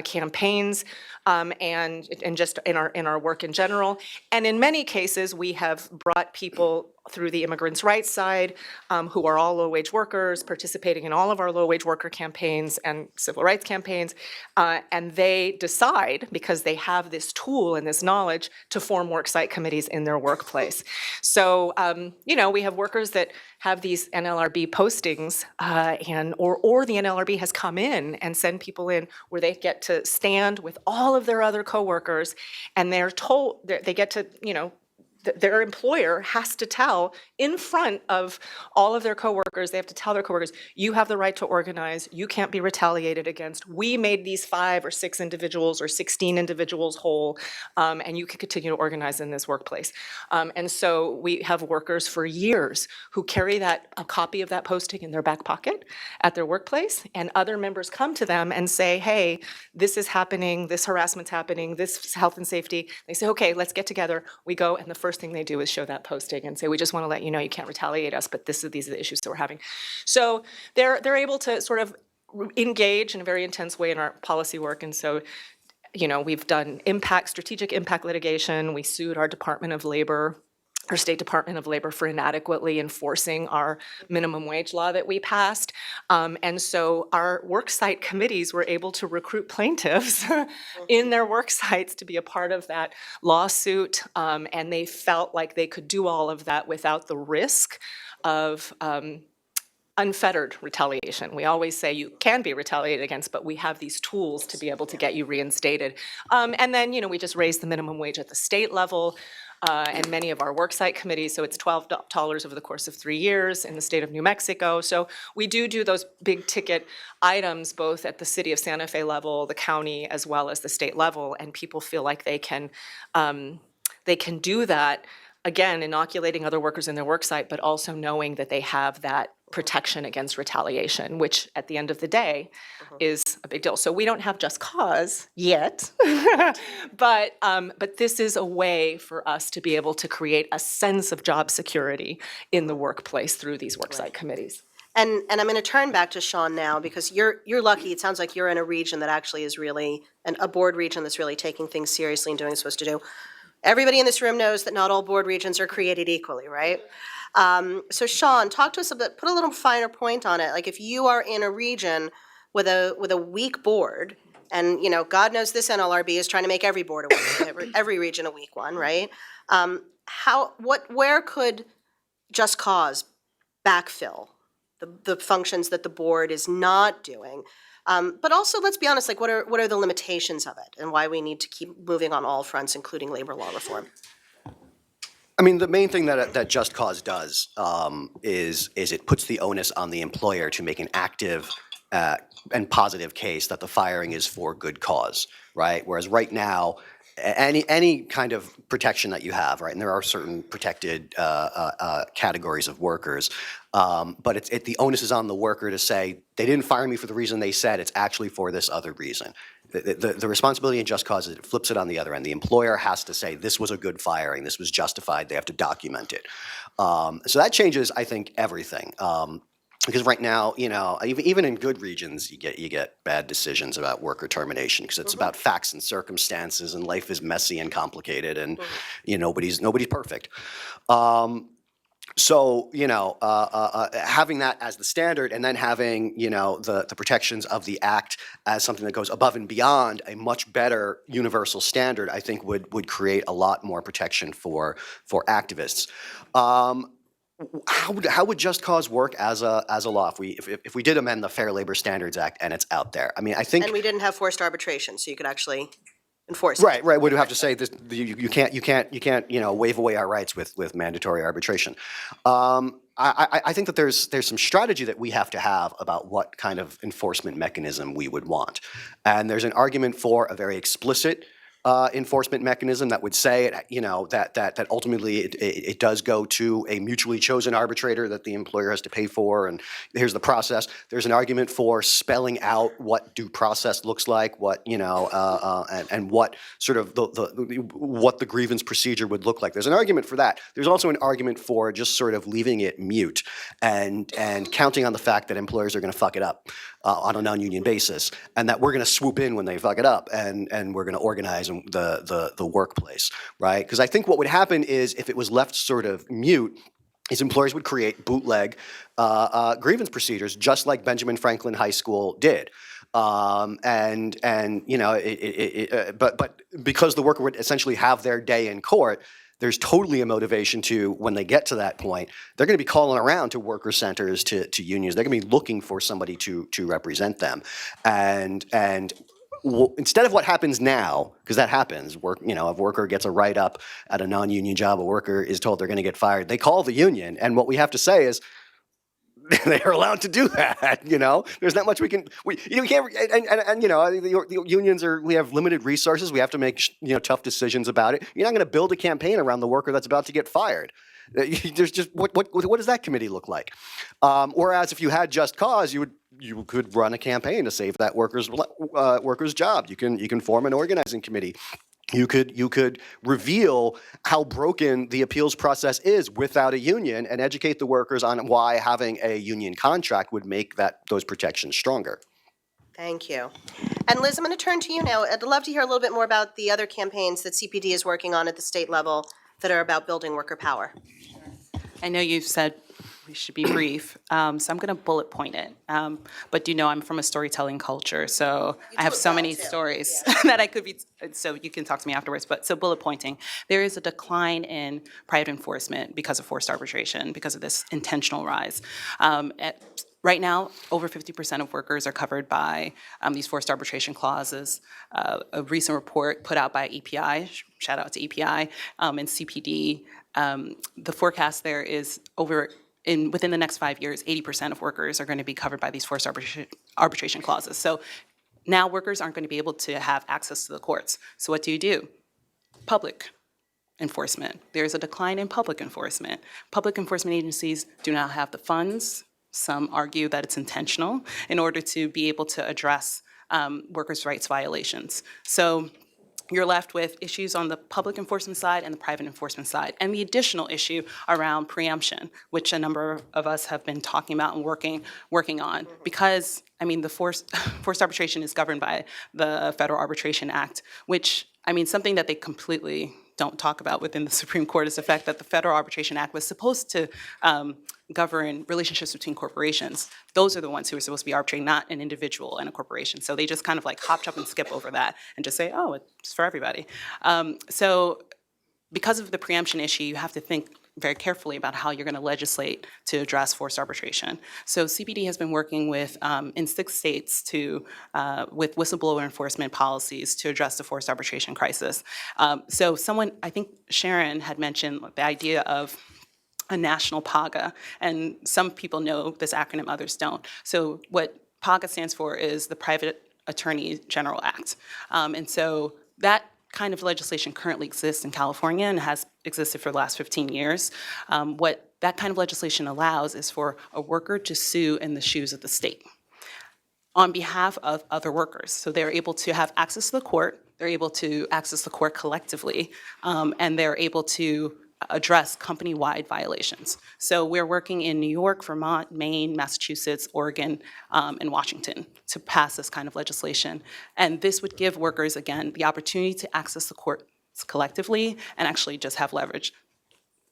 campaigns and just in our work in general. And in many cases, we have brought people through the immigrants' rights side who are all low-wage workers, participating in all of our low-wage worker campaigns and civil rights campaigns, and they decide, because they have this tool and this knowledge, to form worksite committees in their workplace. So, we have workers that have these NLRB postings, or the NLRB has come in and send people in where they get to stand with all of their other coworkers, and they're told they get to, their employer has to tell in front of all of their coworkers, they have to tell their coworkers, you have the right to organize, you can't be retaliated against. We made these 5 or 6 individuals or 16 individuals whole, and you can continue to organize in this workplace. And so we have workers for years who carry a copy of that posting in their back pocket at their workplace, and other members come to them and say, hey, this is happening, this harassment's happening, this health and safety. They say, okay, let's get together. We go, and the first thing they do is show that posting and say, we just want to let you know you can't retaliate us, but these are the issues that we're having. So they're able to sort of engage in a very intense way in our policy work. And so, we've done strategic impact litigation. We sued our Department of Labor, our State Department of Labor, for inadequately enforcing our minimum wage law that we passed. And so our worksite committees were able to recruit plaintiffs in their work sites to be a part of that lawsuit. And they felt like they could do all of that without the risk of unfettered retaliation. We always say you can be retaliated against, but we have these tools to be able to get you reinstated. And then, we just raised the minimum wage at the state level. And many of our worksite committees, so it's $12 over the course of 3 years in the state of New Mexico. So we do those big ticket items both at the city of Santa Fe level, the county, as well as the state level, and people feel like they can do that, again, inoculating other workers in their worksite, but also knowing that they have that protection against retaliation, which at the end of the day is a big deal. So we don't have just cause yet, but this is a way for us to be able to create a sense of job security in the workplace through these worksite committees. And I'm going to turn back to Sean now, because you're lucky. It sounds like you're in a region that actually is really a board region that's really taking things seriously and doing what it's supposed to do. Everybody in this room knows that not all board regions are created equally, right? So Sean, talk to us a bit, put a little finer point on it. Like, if you are in a region with a weak board, and God knows this NLRB is trying to make every board a weak, every region a weak one, right? Where could Just Cause backfill the functions that the board is not doing? But also, let's be honest, like, what are the limitations of it, and why we need to keep moving on all fronts, including labor law reform? I mean, the main thing that Just Cause does is it puts the onus on the employer to make an active and positive case that the firing is for good cause, right? Whereas right now, any kind of protection that you have, right, and there are certain protected categories of workers, but the onus is on the worker to say, they didn't fire me for the reason they said, it's actually for this other reason. The responsibility in Just Cause is it flips it on the other end. The employer has to say, this was a good firing, this was justified, they have to document it. So that changes, I think, everything. Because right now, even in good regions, you get bad decisions about worker termination, because it's about facts and circumstances, and life is messy and complicated, and nobody's perfect. So having that as the standard, and then having the protections of the act as something that goes above and beyond a much better universal standard, I think would create a lot more protection for activists. how would just cause work as a law if we did amend the Fair Labor Standards Act and it's out there? I mean, I think And we didn't have forced arbitration, so you could actually enforce it. right. Would you have to say this? You can't waive away our rights with mandatory arbitration. I think that there's some strategy that we have to have about what kind of enforcement mechanism we would want, and there's an argument for a very explicit enforcement mechanism that would say that ultimately it does go to a mutually chosen arbitrator that the employer has to pay for, and here's the process. There's an argument for spelling out what due process looks like, what and what sort of what the grievance procedure would look like. There's an argument for that. There's also an argument for just sort of leaving it mute and counting on the fact that employers are going to fuck it up on a non-union basis, and that we're going to swoop in when they fuck it up, and we're going to organize the workplace, right? Because I think what would happen is if it was left sort of mute, is employers would create bootleg grievance procedures, just like Benjamin Franklin High School did. But because the worker would essentially have their day in court, there's totally a motivation to, when they get to that point, they're going to be calling around to worker centers, to unions. They're going to be looking for somebody to represent them, and instead of what happens now, because that happens, a worker gets a write-up at a non-union job, a worker is told they're going to get fired, they call the union, and what we have to say is, they are allowed to do that. There's not much we can't. The unions we have limited resources. We have to make tough decisions about it. You're not going to build a campaign around the worker that's about to get fired. There's just what does that committee look like? Whereas if you had just cause, you could run a campaign to save that worker's job. You can form an organizing committee. You could reveal how broken the appeals process is without a union and educate the workers on why having a union contract would make those protections stronger. Thank you. And Liz, I'm going to turn to you now. I'd love to hear a little bit more about the other campaigns that CPD is working on at the state level that are about building worker power. I know you've said we should be brief, so I'm going to bullet point it. But I'm from a storytelling culture, so I have so many stories that I could be, so you can talk to me afterwards. But so bullet pointing, there is a decline in private enforcement because of forced arbitration, because of this intentional rise. Right now, over 50% of workers are covered by these forced arbitration clauses. A recent report put out by EPI, shout out to EPI, and CPD, the forecast there is within the next 5 years, 80% of workers are going to be covered by these forced arbitration clauses. So now workers aren't going to be able to have access to the courts. So what do? Public enforcement. There's a decline in public enforcement. Public enforcement agencies do not have the funds. Some argue that it's intentional in order to be able to address workers' rights violations. So you're left with issues on the public enforcement side and the private enforcement side, and the additional issue around preemption, which a number of us have been talking about and working on, because the forced arbitration is governed by the Federal Arbitration Act, which something that they completely don't talk about within the Supreme Court is the fact that the Federal Arbitration Act was supposed to govern relationships between corporations. Those are the ones who are supposed to be arbitrating, not an individual and a corporation. So they just kind of hop, jump, and skip over that and just say, oh, it's for everybody. So because of the preemption issue, you have to think very carefully about how you're going to legislate to address forced arbitration. So CPD has been working with in 6 states with whistleblower enforcement policies to address the forced arbitration crisis. So I think Sharon had mentioned the idea of a national PAGA, and some people know this acronym, others don't. So what PAGA stands for is the Private Attorney General Act. And so that kind of legislation currently exists in California and has existed for the last 15 years. What that kind of legislation allows is for a worker to sue in the shoes of the state on behalf of other workers. So they're able to have access to the court, they're able to access the court collectively, and they're able to address company-wide violations. So we're working in New York, Vermont, Maine, Massachusetts, Oregon, and Washington to pass this kind of legislation. And this would give workers, again, the opportunity to access the courts collectively and actually just have leverage.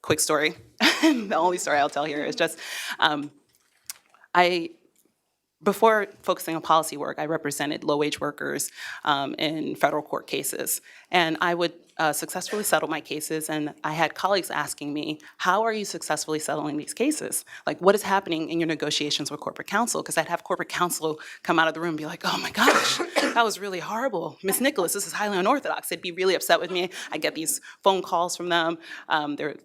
Quick story. The only story I'll tell here is just, before focusing on policy work, I represented low-wage workers in federal court cases. And I would successfully settle my cases, and I had colleagues asking me, how are you successfully settling these cases? Like, what is happening in your negotiations with corporate counsel? Because I'd have corporate counsel come out of the room and be like, oh my gosh, that was really horrible. Miss Nicholas, this is highly unorthodox. They'd be really upset with me. I'd get these phone calls from them.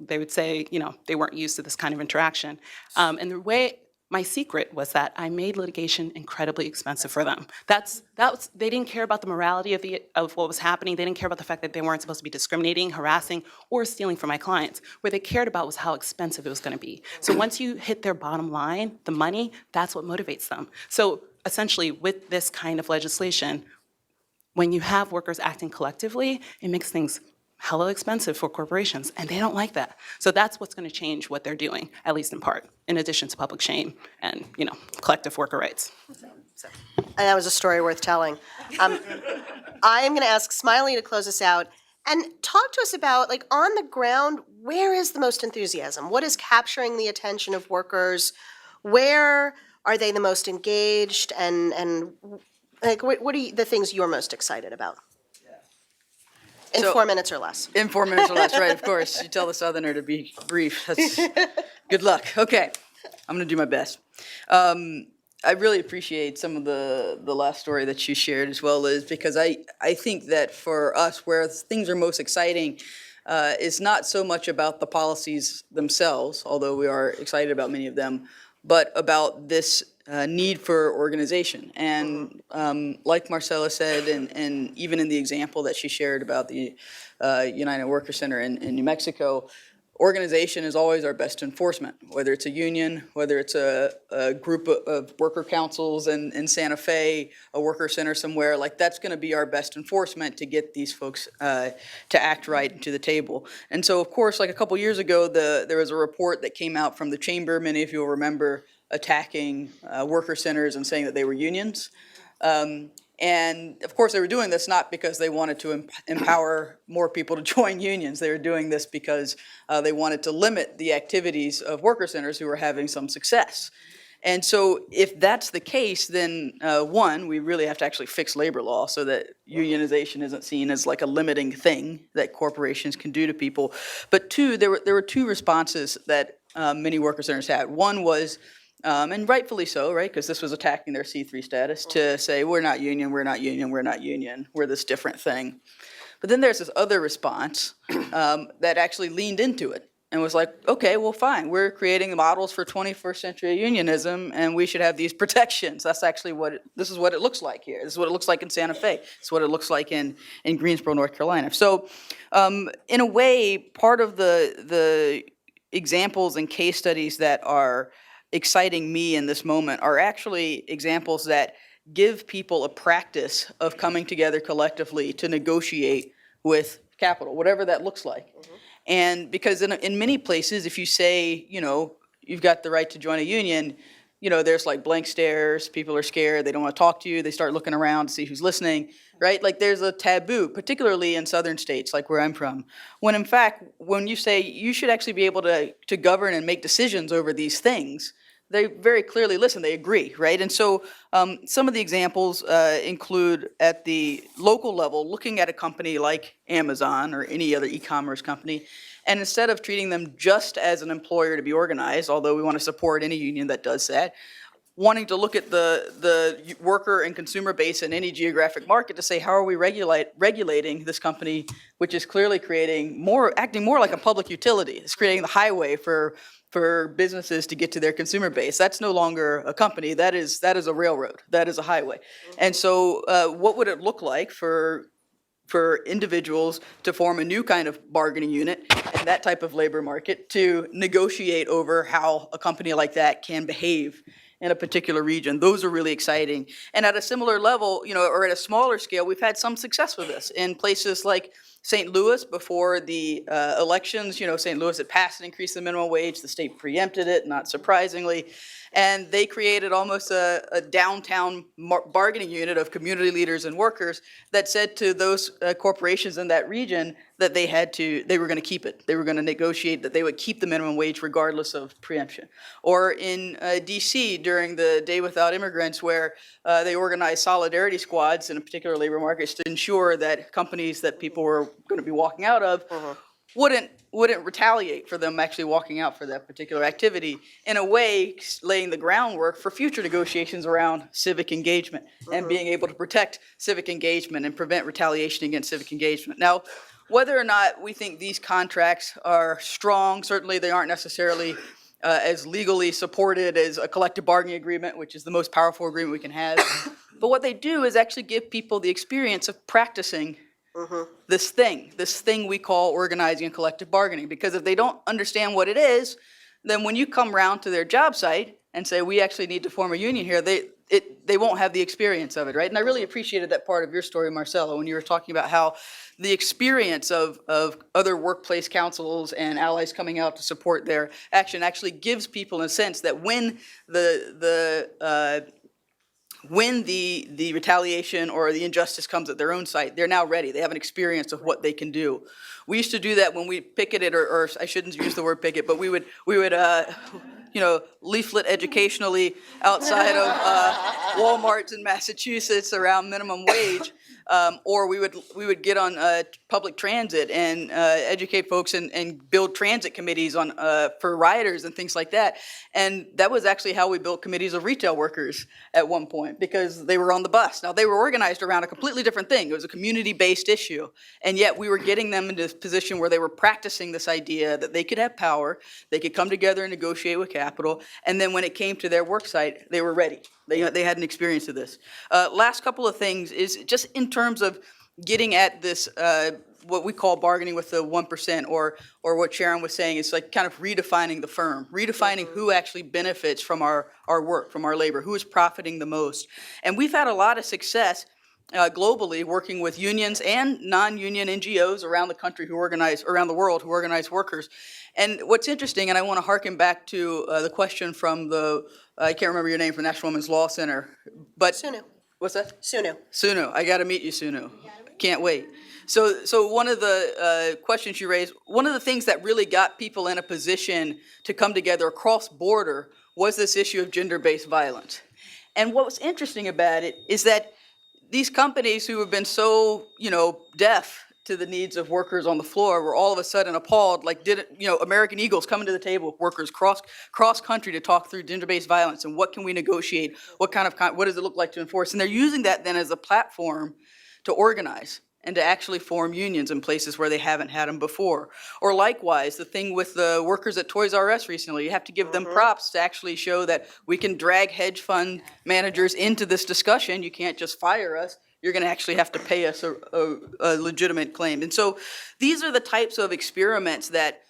They would say, you know, they weren't used to this kind of interaction. And the way, my secret was that I made litigation incredibly expensive for them. They didn't care about the morality of what was happening. They didn't care about the fact that they weren't supposed to be discriminating, harassing, or stealing from my clients. What they cared about was how expensive it was going to be. So once you hit their bottom line, the money, that's what motivates them. So essentially, with this kind of legislation, when you have workers acting collectively, it makes things hella expensive for corporations, and they don't like that. So that's what's going to change what they're doing, at least in part, in addition to public shame and, you know, collective worker rights. So. And that was a story worth telling. I am going to ask Smiley to close us out and talk to us about, like, on the ground, where is the most enthusiasm? What is capturing the attention of workers? Where are they the most engaged? And like, what are the things you're most excited about? In 4 minutes or less. In 4 minutes or less, right, of course. You tell the Southerner to be brief. That's good luck. Okay, I'm going to do my best. I really appreciate some of the last story that you shared as well, Liz, because I think that for us, where things are most exciting is not so much about the policies themselves, although we are excited about many of them, but about this need for organization. And like Marcella said, and even in the example that she shared about the United Worker Center in New Mexico, organization is always our best enforcement, whether it's a union, whether it's a group of worker councils in Santa Fe, a worker center somewhere, like that's gonna be our best enforcement to get these folks to act right to the table. And so, of course, like a couple years ago, there was a report that came out from the chamber, many of you will remember, attacking worker centers and saying that they were unions. And of course, they were doing this not because they wanted to empower more people to join unions. They were doing this because they wanted to limit the activities of worker centers who were having some success. And so if that's the case, then one, we really have to actually fix labor law so that unionization isn't seen as like a limiting thing that corporations can do to people. But two, there were two responses that many worker centers had. One was, and rightfully so, right, because this was attacking their C3 status, to say, we're not union, we're not union, we're not union, we're this different thing. But then there's this other response that actually leaned into it and was like, okay, well, fine, we're creating models for 21st century unionism, and we should have these protections. That's actually this is what it looks like here. This is what it looks like in Santa Fe. This is what it looks like in Greensboro, North Carolina. So in a way, part of the examples and case studies that are exciting me in this moment are actually examples that give people a practice of coming together collectively to negotiate with capital, whatever that looks like. Mm-hmm. And because in many places, if you say, you know, you've got the right to join a union, you know, there's like blank stares, people are scared, they don't want to talk to you, they start looking around to see who's listening, right? Like there's a taboo, particularly in southern states like where I'm from, when in fact, when you say you should actually be able to govern and make decisions over these things, they very clearly listen, they agree, right? And so some of the examples include at the local level, looking at a company like Amazon or any other e-commerce company, and instead of treating them just as an employer to be organized, although we want to support any union that does that, wanting to look at the worker and consumer base in any geographic market to say, how are we regulating this company, which is clearly acting more like a public utility. It's creating the highway for businesses to get to their consumer base. That's no longer a company, that is a railroad, that is a highway. And so what would it look like for individuals to form a new kind of bargaining unit in that type of labor market to negotiate over how a company like that can behave in a particular region? Those are really exciting. And at a similar level, you know, or at a smaller scale, we've had some success with this in places like St. Louis before the elections. You know, St. Louis had passed an increase in the minimum wage. The state preempted it, not surprisingly. And they created almost a downtown bargaining unit of community leaders and workers that said to those corporations in that region that they were going to keep it. They were going to negotiate that they would keep the minimum wage regardless of preemption. Or in DC during the Day Without Immigrants, where they organized solidarity squads in particular labor markets to ensure that companies that people were going to be walking out of wouldn't retaliate for them actually walking out for that particular activity, in a way laying the groundwork for future negotiations around civic engagement and being able to protect civic engagement and prevent retaliation against civic engagement. Now, whether or not we think these contracts are strong, certainly they aren't necessarily as legally supported as a collective bargaining agreement, which is the most powerful agreement we can have. But what they do is actually give people the experience of practicing this thing we call organizing and collective bargaining. Because if they don't understand what it is, then when you come around to their job site and say, we actually need to form a union here, they won't have the experience of it, right? And I really appreciated that part of your story, Marcella, when you were talking about how the experience of other workplace councils and allies coming out to support their action actually gives people a sense that when the retaliation or the injustice comes at their own site, they're now ready. They have an experience of what they can do. We used to do that when we picketed, or I shouldn't use the word picket, but we would leaflet educationally outside of Walmarts in Massachusetts around minimum wage. Or we would get on public transit and educate folks and build transit committees on for riders and things like that. And that was actually how we built committees of retail workers at one point, because they were on the bus. Now, they were organized around a completely different thing. It was a community-based issue. And yet we were getting them into this position where they were practicing this idea that they could have power, they could come together and negotiate with capital, and then when it came to their work site, they were ready. They had an experience of this. Last couple of things is just in terms of getting at this, what we call bargaining with the 1%, or what Sharon was saying, is like kind of redefining the firm, redefining who actually benefits from our work, from our labor, who is profiting the most. And we've had a lot of success globally working with unions and non-union NGOs around the country around the world who organize workers. And what's interesting, and I want to harken back to the question from I can't remember your name, from National Women's Law Center, but Sunu. What's that? Sunu. Sunu, I got to meet you, Sunu. Can't wait. So one of the questions you raised, one of the things that really got people in a position to come together across border was this issue of gender-based violence. And what was interesting about it is that these companies who have been so, deaf to the needs of workers on the floor were all of a sudden appalled, like American Eagles coming to the table with workers cross country to talk through gender-based violence and what can we negotiate, what does it look like to enforce, and they're using that then as a platform to organize and to actually form unions in places where they haven't had them before. Or likewise, the thing with the workers at Toys R Us recently, you have to give them props to actually show that we can drag hedge fund managers into this discussion. You can't just fire us. You're going to actually have to pay us a legitimate claim. And so these are the types of experiments that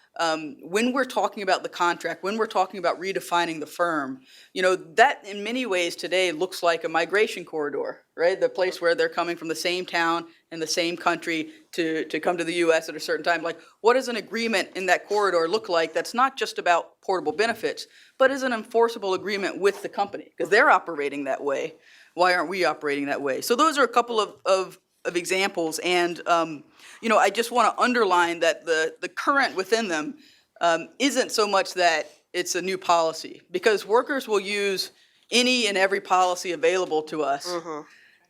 when we're talking about the contract, when we're talking about redefining the firm, that in many ways today looks like a migration corridor, right? The place where they're coming from the same town and the same country to come to the U.S. at a certain time. Like, what does an agreement in that corridor look like that's not just about portable benefits, but is an enforceable agreement with the company? Because they're operating that way. Why aren't we operating that way? So those are a couple of examples, and I just want to underline that the current within them isn't so much that it's a new policy, because workers will use any and every policy available to us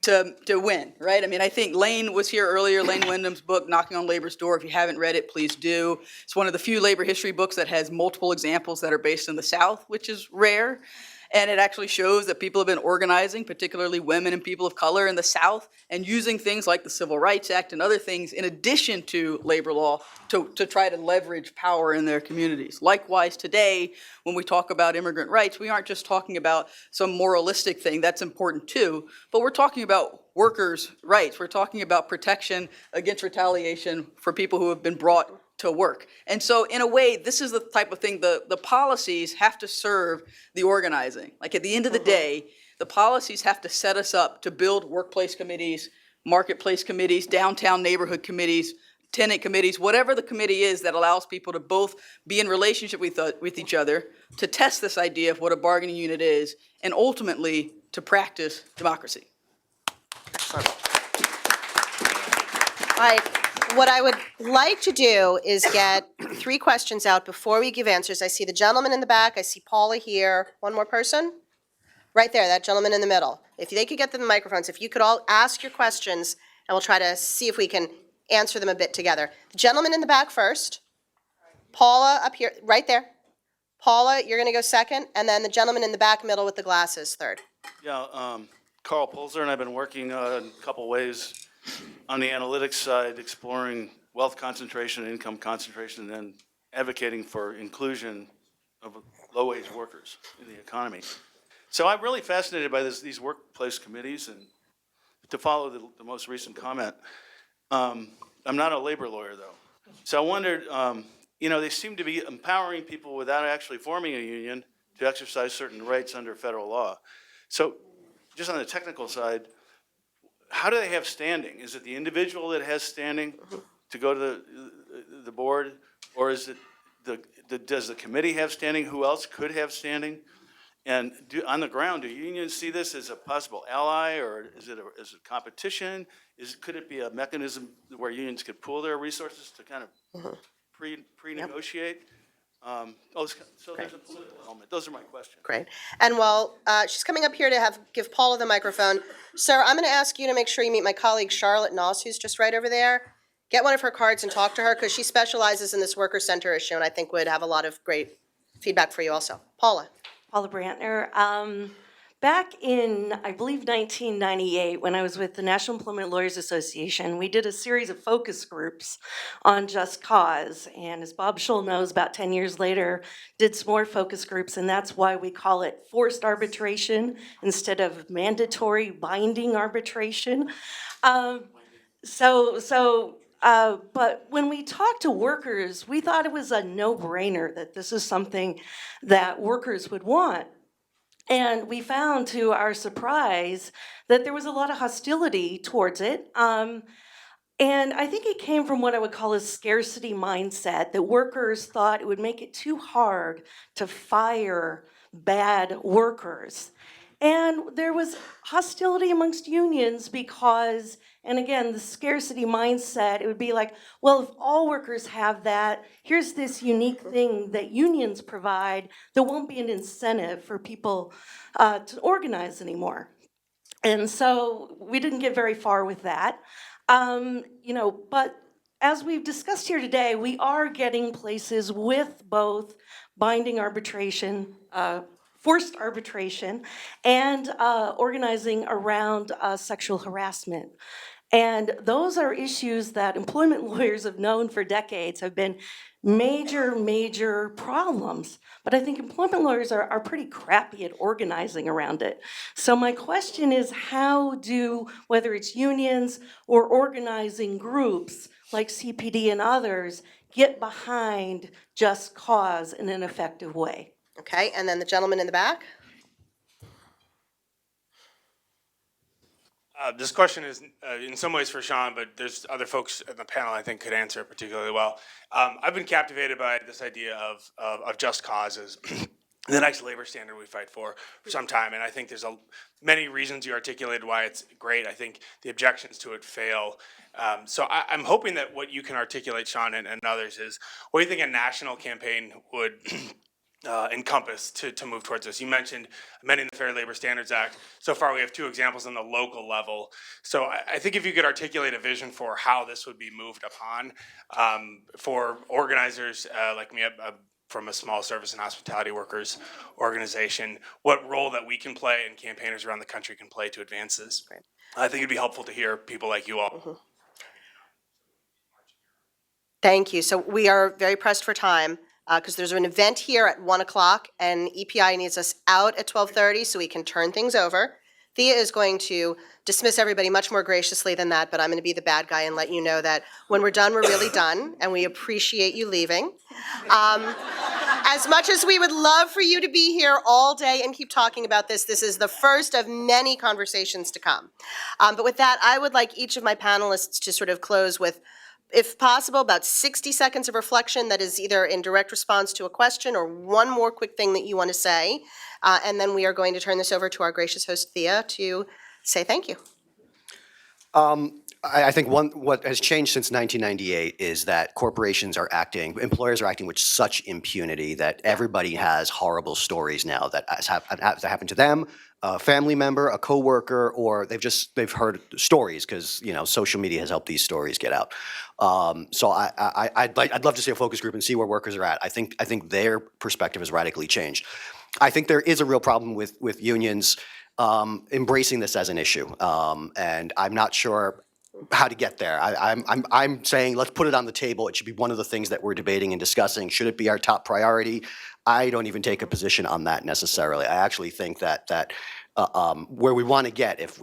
to win, right? I mean, I think Lane was here earlier, Lane Wyndham's book, Knocking on Labor's Door. If you haven't read it, please do. It's one of the few labor history books that has multiple examples that are based in the South, which is rare. And it actually shows that people have been organizing, particularly women and people of color in the South, and using things like the Civil Rights Act and other things in addition to labor law to try to leverage power in their communities. Likewise, today, when we talk about immigrant rights, we aren't just talking about some moralistic thing. That's important too, but we're talking about workers' rights. We're talking about protection against retaliation for people who have been brought to work. And so in a way, this is the type of thing, the policies have to serve the organizing. Like at the end of the day, the policies have to set us up to build workplace committees, marketplace committees, downtown neighborhood committees, tenant committees, whatever the committee is that allows people to both be in relationship with each other, to test this idea of what a bargaining unit is, and ultimately to practice democracy. Excellent. All right, what I would like to do is get 3 questions out before we give answers. I see the gentleman in the back, I see Paula here. One more person? Right there, that gentleman in the middle. If they could get to the microphones, if you could all ask your questions, and we'll try to see if we can answer them a bit together. The gentleman in the back first. Paula up here, right there. Paula, you're going to go second, and then the gentleman in the back middle with the glasses third. Yeah, Carl Pulzer, and I've been working in a couple ways on the analytics side, exploring wealth concentration, income concentration, and advocating for inclusion of low-wage workers in the economy. So I'm really fascinated by these workplace committees, and to follow the most recent comment, I'm not a labor lawyer, though. So I wondered, they seem to be empowering people without actually forming a union to exercise certain rights under federal law. So just on the technical side, how do they have standing? Is it the individual that has standing to go to the board, or is it does the committee have standing? Who else could have standing? And on the ground, do unions see this as a possible ally, or is it competition? Could it be a mechanism where unions could pool their resources to kind of pre-negotiate? So there's a political element. Those are my questions. Great. And while she's coming up here to give Paula the microphone, sir, I'm going to ask you to make sure you meet my colleague Charlotte Noss, who's just right over there. Get one of her cards and talk to her, because she specializes in this worker center issue, and I think would have a lot of great feedback for you also. Paula. Paula Brantner. Back in, I believe, 1998, when I was with the National Employment Lawyers Association, we did a series of focus groups on just cause. And as Bob Schull knows, about 10 years later, did some more focus groups, and that's why we call it forced arbitration instead of mandatory binding arbitration. But when we talked to workers, we thought it was a no-brainer that this is something that workers would want. And we found, to our surprise, that there was a lot of hostility towards it. And I think it came from what I would call a scarcity mindset, that workers thought it would make it too hard to fire bad workers. And there was hostility amongst unions because, and again, the scarcity mindset, it would be like, well, if all workers have that, here's this unique thing that unions provide, there won't be an incentive for people to organize anymore. And so we didn't get very far with that. But as we've discussed here today, we are getting places with both binding arbitration, forced arbitration, and organizing around sexual harassment. And those are issues that employment lawyers have known for decades have been major problems. But I think employment lawyers are pretty crappy at organizing around it. So my question is, how do, whether it's unions or organizing groups like CPD and others, get behind just cause in an effective way? Okay, and then the gentleman in the back. This question is in some ways for Sean, but there's other folks in the panel I think could answer it particularly well. I've been captivated by this idea of just causes. The next labor standard we fight for some time, and I think there's many reasons you articulated why it's great. I think the objections to it fail. So I'm hoping that what you can articulate, Sean, and others, is what do you think a national campaign would encompass to move towards this? You mentioned amending the Fair Labor Standards Act. So far we have 2 examples on the local level. So I think if you could articulate a vision for how this would be moved upon for organizers like me, from a small service and hospitality workers organization, what role that we can play and campaigners around the country can play to advance this. Great. I think it'd be helpful to hear people like you all. Mm-hmm. Thank you. So we are very pressed for time because there's an event here at 1 o'clock and EPI needs us out at 12:30 so we can turn things over. Thea is going to dismiss everybody much more graciously than that, but I'm going to be the bad guy and let you know that when we're done, we're really done, and we appreciate you leaving. As much as we would love for you to be here all day and keep talking about this, this is the first of many conversations to come. But with that, I would like each of my panelists to sort of close with if possible, about 60 seconds of reflection that is either in direct response to a question or one more quick thing that you want to say. And then we are going to turn this over to our gracious host, Thea, to say thank you. I think what has changed since 1998 is that employers are acting with such impunity that everybody has horrible stories now that has happened to them, a family member, a coworker, or they've heard stories because social media has helped these stories get out. So I'd love to see a focus group and see where workers are at. I think their perspective has radically changed. I think there is a real problem with unions embracing this as an issue, and I'm not sure how to get there. I'm saying let's put it on the table. It should be one of the things that we're debating and discussing. Should it be our top priority? I don't even take a position on that necessarily. I actually think that where we want to get, if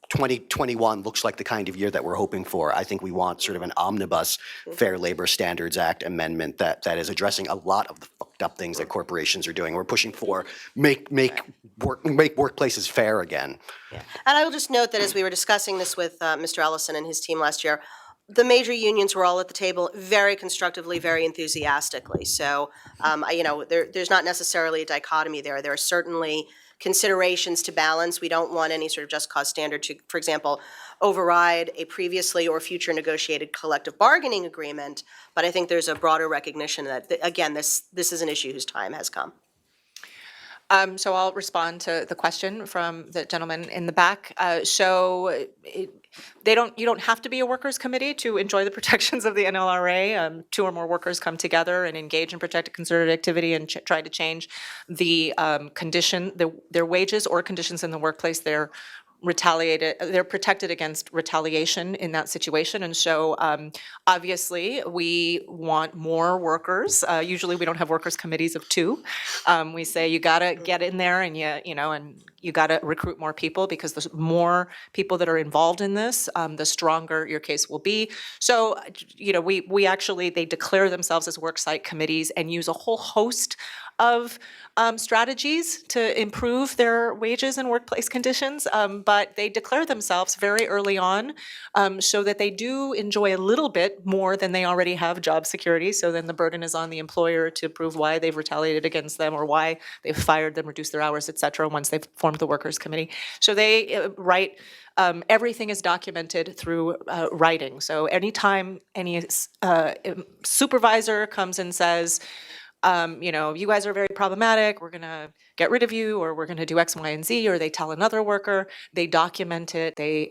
2021 looks like the kind of year that we're hoping for, I think we want sort of an omnibus Fair Labor Standards Act amendment that is addressing a lot of the fucked up things that corporations are doing. We're pushing for make workplaces fair again. And I will just note that as we were discussing this with Mr. Ellison and his team last year, the major unions were all at the table very constructively, very enthusiastically. So, there's not necessarily a dichotomy there. There are certainly considerations to balance. We don't want any sort of just cause standard to, for example, override a previously or future negotiated collective bargaining agreement. But I think there's a broader recognition that, again, this is an issue whose time has come. So I'll respond to the question from the gentleman in the back. You don't have to be a workers' committee to enjoy the protections of the NLRA. 2 or more workers come together and engage in protected concerted activity and try to change the their wages or conditions in the workplace. They're protected against retaliation in that situation. And so obviously we want more workers. Usually we don't have workers committees of 2. We say you gotta get in there and you gotta recruit more people, because the more people that are involved in this, the stronger your case will be. So, they declare themselves as worksite committees and use a whole host of strategies to improve their wages and workplace conditions, but they declare themselves very early on so that they do enjoy a little bit more than they already have job security. So then the burden is on the employer to prove why they've retaliated against them or why they've fired them, reduced their hours, et cetera, once they've formed the workers committee. So they write. Everything is documented through writing. So anytime any supervisor comes and says, you guys are very problematic, we're gonna get rid of you, or we're gonna do X, Y, and Z, or they tell another worker, they document it, they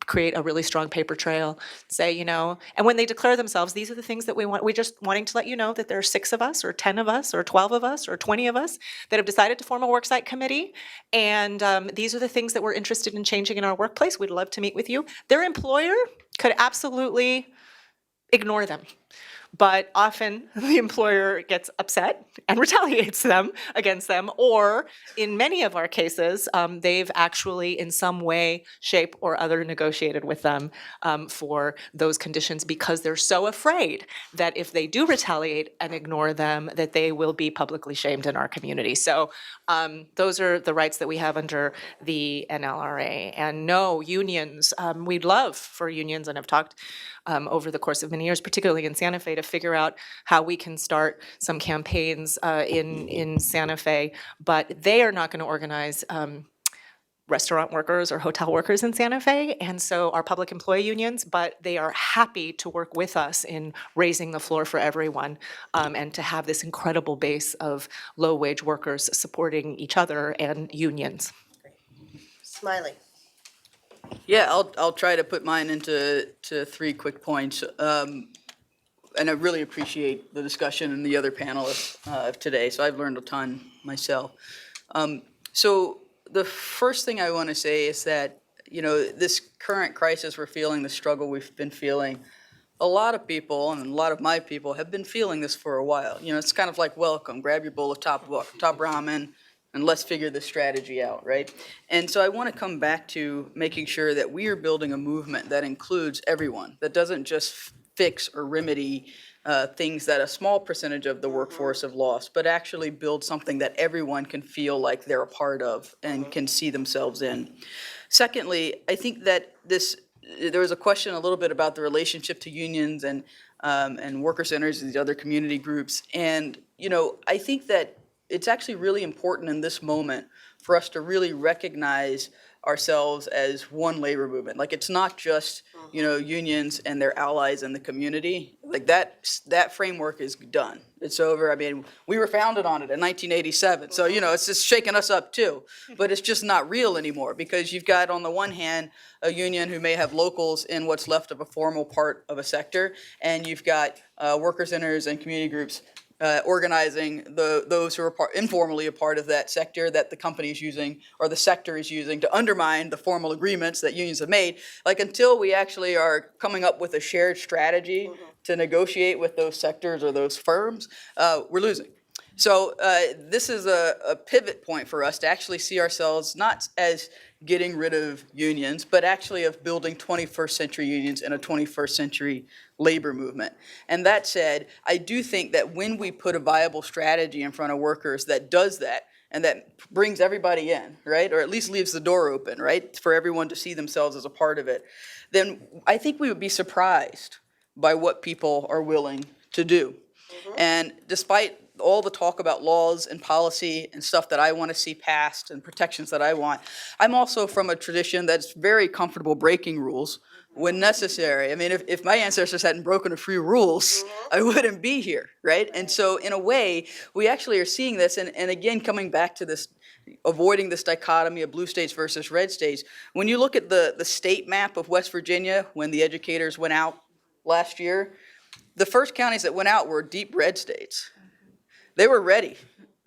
create a really strong paper trail, say, and when they declare themselves, these are the things that we want, we're just wanting to let you know that there are 6 of us, or 10 of us, or 12 of us, or 20 of us that have decided to form a worksite committee, and these are the things that we're interested in changing in our workplace. We'd love to meet with you. Their employer could absolutely ignore them. But often the employer gets upset and retaliates against them, or in many of our cases, they've actually in some way, shape, or other negotiated with them for those conditions, because they're so afraid that if they do retaliate and ignore them, that they will be publicly shamed in our community. So those are the rights that we have under the NLRA. And no, unions, we'd love for unions, and I've talked over the course of many years, particularly in Santa Fe, to figure out how we can start some campaigns in Santa Fe, but they are not going to organize restaurant workers or hotel workers in Santa Fe, and so our public employee unions, but they are happy to work with us in raising the floor for everyone, and to have this incredible base of low-wage workers supporting each other and unions. Smiley. Yeah, I'll try to put mine into 3 quick points. And I really appreciate the discussion and the other panelists of today. So I've learned a ton myself. So the first thing I want to say is that, this current crisis we're feeling, the struggle we've been feeling, a lot of people, and a lot of my people, have been feeling this for a while. It's kind of like welcome, grab your bowl of top ramen, and let's figure this strategy out, right? And so I want to come back to making sure that we are building a movement that includes everyone, that doesn't just fix or remedy things that a small percentage of the workforce have lost, but actually build something that everyone can feel like they're a part of and can see themselves in. Secondly, I think that this there was a question a little bit about the relationship to unions and worker centers and these other community groups. And, I think that it's actually really important in this moment for us to really recognize ourselves as one labor movement. Like, it's not just, unions and their allies in the community. Like, that framework is done. It's over. I mean, we were founded on it in 1987. So, it's just shaking us up too. But it's just not real anymore, because you've got, on the one hand, a union who may have locals in what's left of a formal part of a sector, and you've got worker centers and community groups organizing those who are informally a part of that sector that the company is using, or the sector is using, to undermine the formal agreements that unions have made. Like, until we actually are coming up with a shared strategy to negotiate with those sectors or those firms, we're losing. So this is a pivot point for us to actually see ourselves not as getting rid of unions, but actually of building 21st century unions in a 21st century labor movement. And that said, I do think that when we put a viable strategy in front of workers that does that, and that brings everybody in, right, or at least leaves the door open, right, for everyone to see themselves as a part of it, then I think we would be surprised by what people are willing to do. And despite all the talk about laws and policy and stuff that I want to see passed and protections that I want, I'm also from a tradition that's very comfortable breaking rules when necessary. I mean, if my ancestors hadn't broken a few rules, I wouldn't be here, right? And so in a way, we actually are seeing this, and again, coming back to this, avoiding this dichotomy of blue states versus red states. When you look at the state map of West Virginia, when the educators went out last year, the first counties that went out were deep red states. They were ready.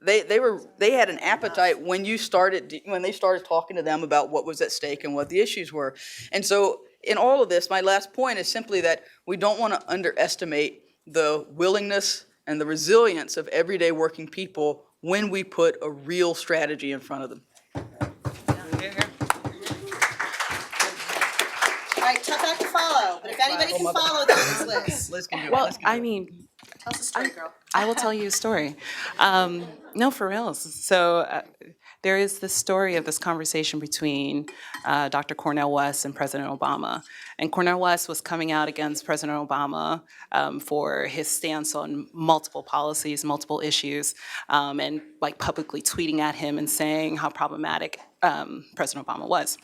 They had an appetite when they started talking to them about what was at stake and what the issues were. And so in all of this, my last point is simply that we don't want to underestimate the willingness and the resilience of everyday working people when we put a real strategy in front of them. All right, tough act to follow, but if anybody can follow, then it's Liz. Liz can do it. Well, Liz can do I it. mean, Tell us a story, girl. I will tell you a story. No, for real. So there is this story of this conversation between Dr. Cornel West and President Obama. And Cornel West was coming out against President Obama for his stance on multiple policies, multiple issues, and like publicly tweeting at him and saying how problematic President Obama was.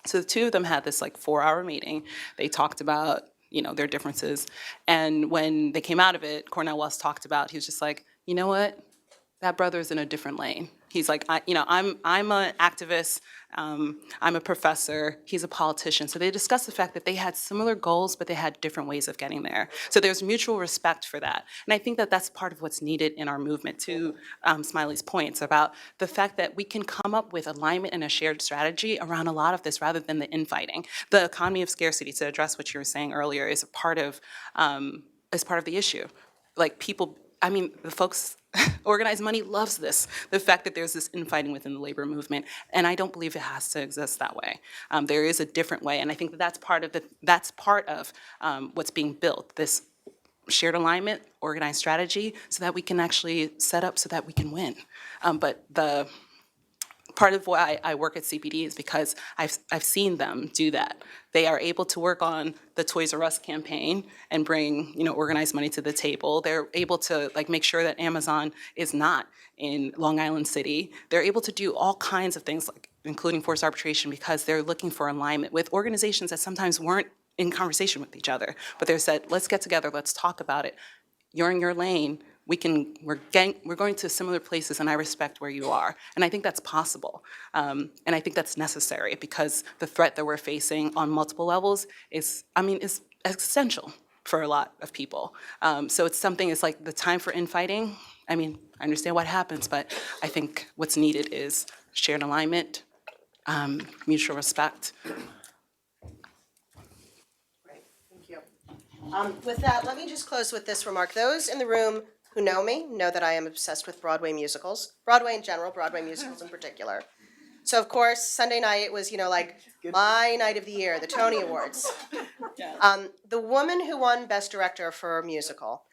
So the two of them had this like 4-hour meeting. They talked about their differences. And when they came out of it, Cornel West talked about, he was just like, you know what? That brother's in a different lane. He's like, I'm an activist. I'm a professor. He's a politician. So they discussed the fact that they had similar goals, but they had different ways of getting there. So there's mutual respect for that. And I think that that's part of what's needed in our movement, to Smiley's points about the fact that we can come up with alignment and a shared strategy around a lot of this rather than the infighting. The economy of scarcity, to address what you were saying earlier, is part of the issue. Like the folks, organized money loves this, the fact that there's this infighting within the labor movement, and I don't believe it has to exist that way. There is a different way, and I think that's part of what's being built, this shared alignment, organized strategy, so that we can actually set up so that we can win. But the part of why I work at CPD is because I've seen them do that. They are able to work on the Toys R Us campaign and bring organized money to the table. They're able to make sure that Amazon is not in Long Island City. They're able to do all kinds of things, including forced arbitration, because they're looking for alignment with organizations that sometimes weren't in conversation with each other. But they said, let's get together, let's talk about it. You're in your lane. We're going to similar places, and I respect where you are. And I think that's possible. And I think that's necessary, because the threat that we're facing on multiple levels is essential for a lot of people. So it's something, it's like the time for infighting. I understand what happens, but I think what's needed is shared alignment, mutual respect. Thank you. With that, let me just close with this remark. Those in the room who know me know that I am obsessed with Broadway musicals. Broadway in general, Broadway musicals in particular. So of course, Sunday night was, my night of the year, the Tony Awards. The woman who won Best Director for a musical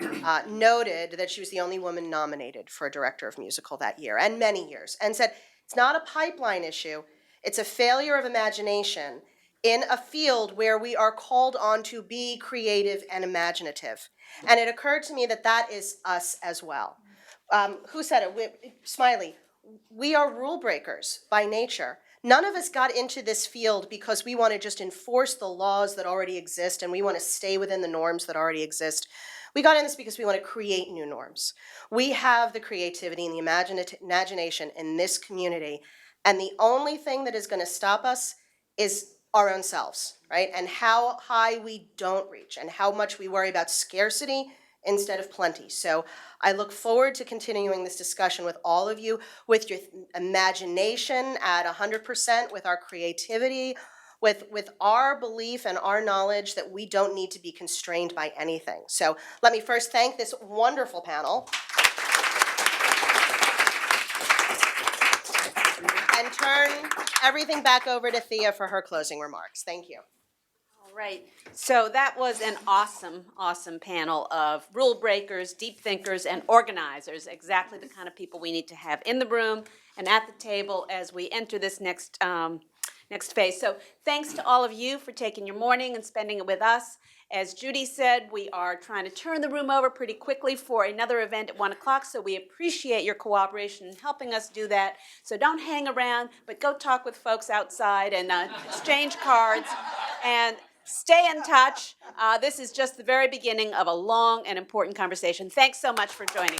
noted that she was the only woman nominated for a Director of Musical that year, and many years, and said, it's not a pipeline issue, it's a failure of imagination in a field where we are called on to be creative and imaginative. And it occurred to me that that is us as well. Who said it? Smiley. We are rule breakers by nature. None of us got into this field because we want to just enforce the laws that already exist and we want to stay within the norms that already exist. We got in this because we want to create new norms. We have the creativity and the imagination in this community, and the only thing that is going to stop us is our own selves, right? And how high we don't reach and how much we worry about scarcity instead of plenty. So I look forward to continuing this discussion with all of you, with your imagination at 100%, with our creativity, with our belief and our knowledge that we don't need to be constrained by anything. So let me first thank this wonderful panel and turn everything back over to Thea for her closing remarks. Thank you. All right, so that was an awesome, awesome panel of rule breakers, deep thinkers, and organizers, exactly the kind of people we need to have in the room and at the table as we enter this next phase. So thanks to all of you for taking your morning and spending it with us. As Judy said, we are trying to turn the room over pretty quickly for another event at 1 o'clock, so we appreciate your cooperation in helping us do that. So don't hang around, but go talk with folks outside and exchange cards and stay in touch. This is just the very beginning of a long and important conversation. Thanks so much for joining.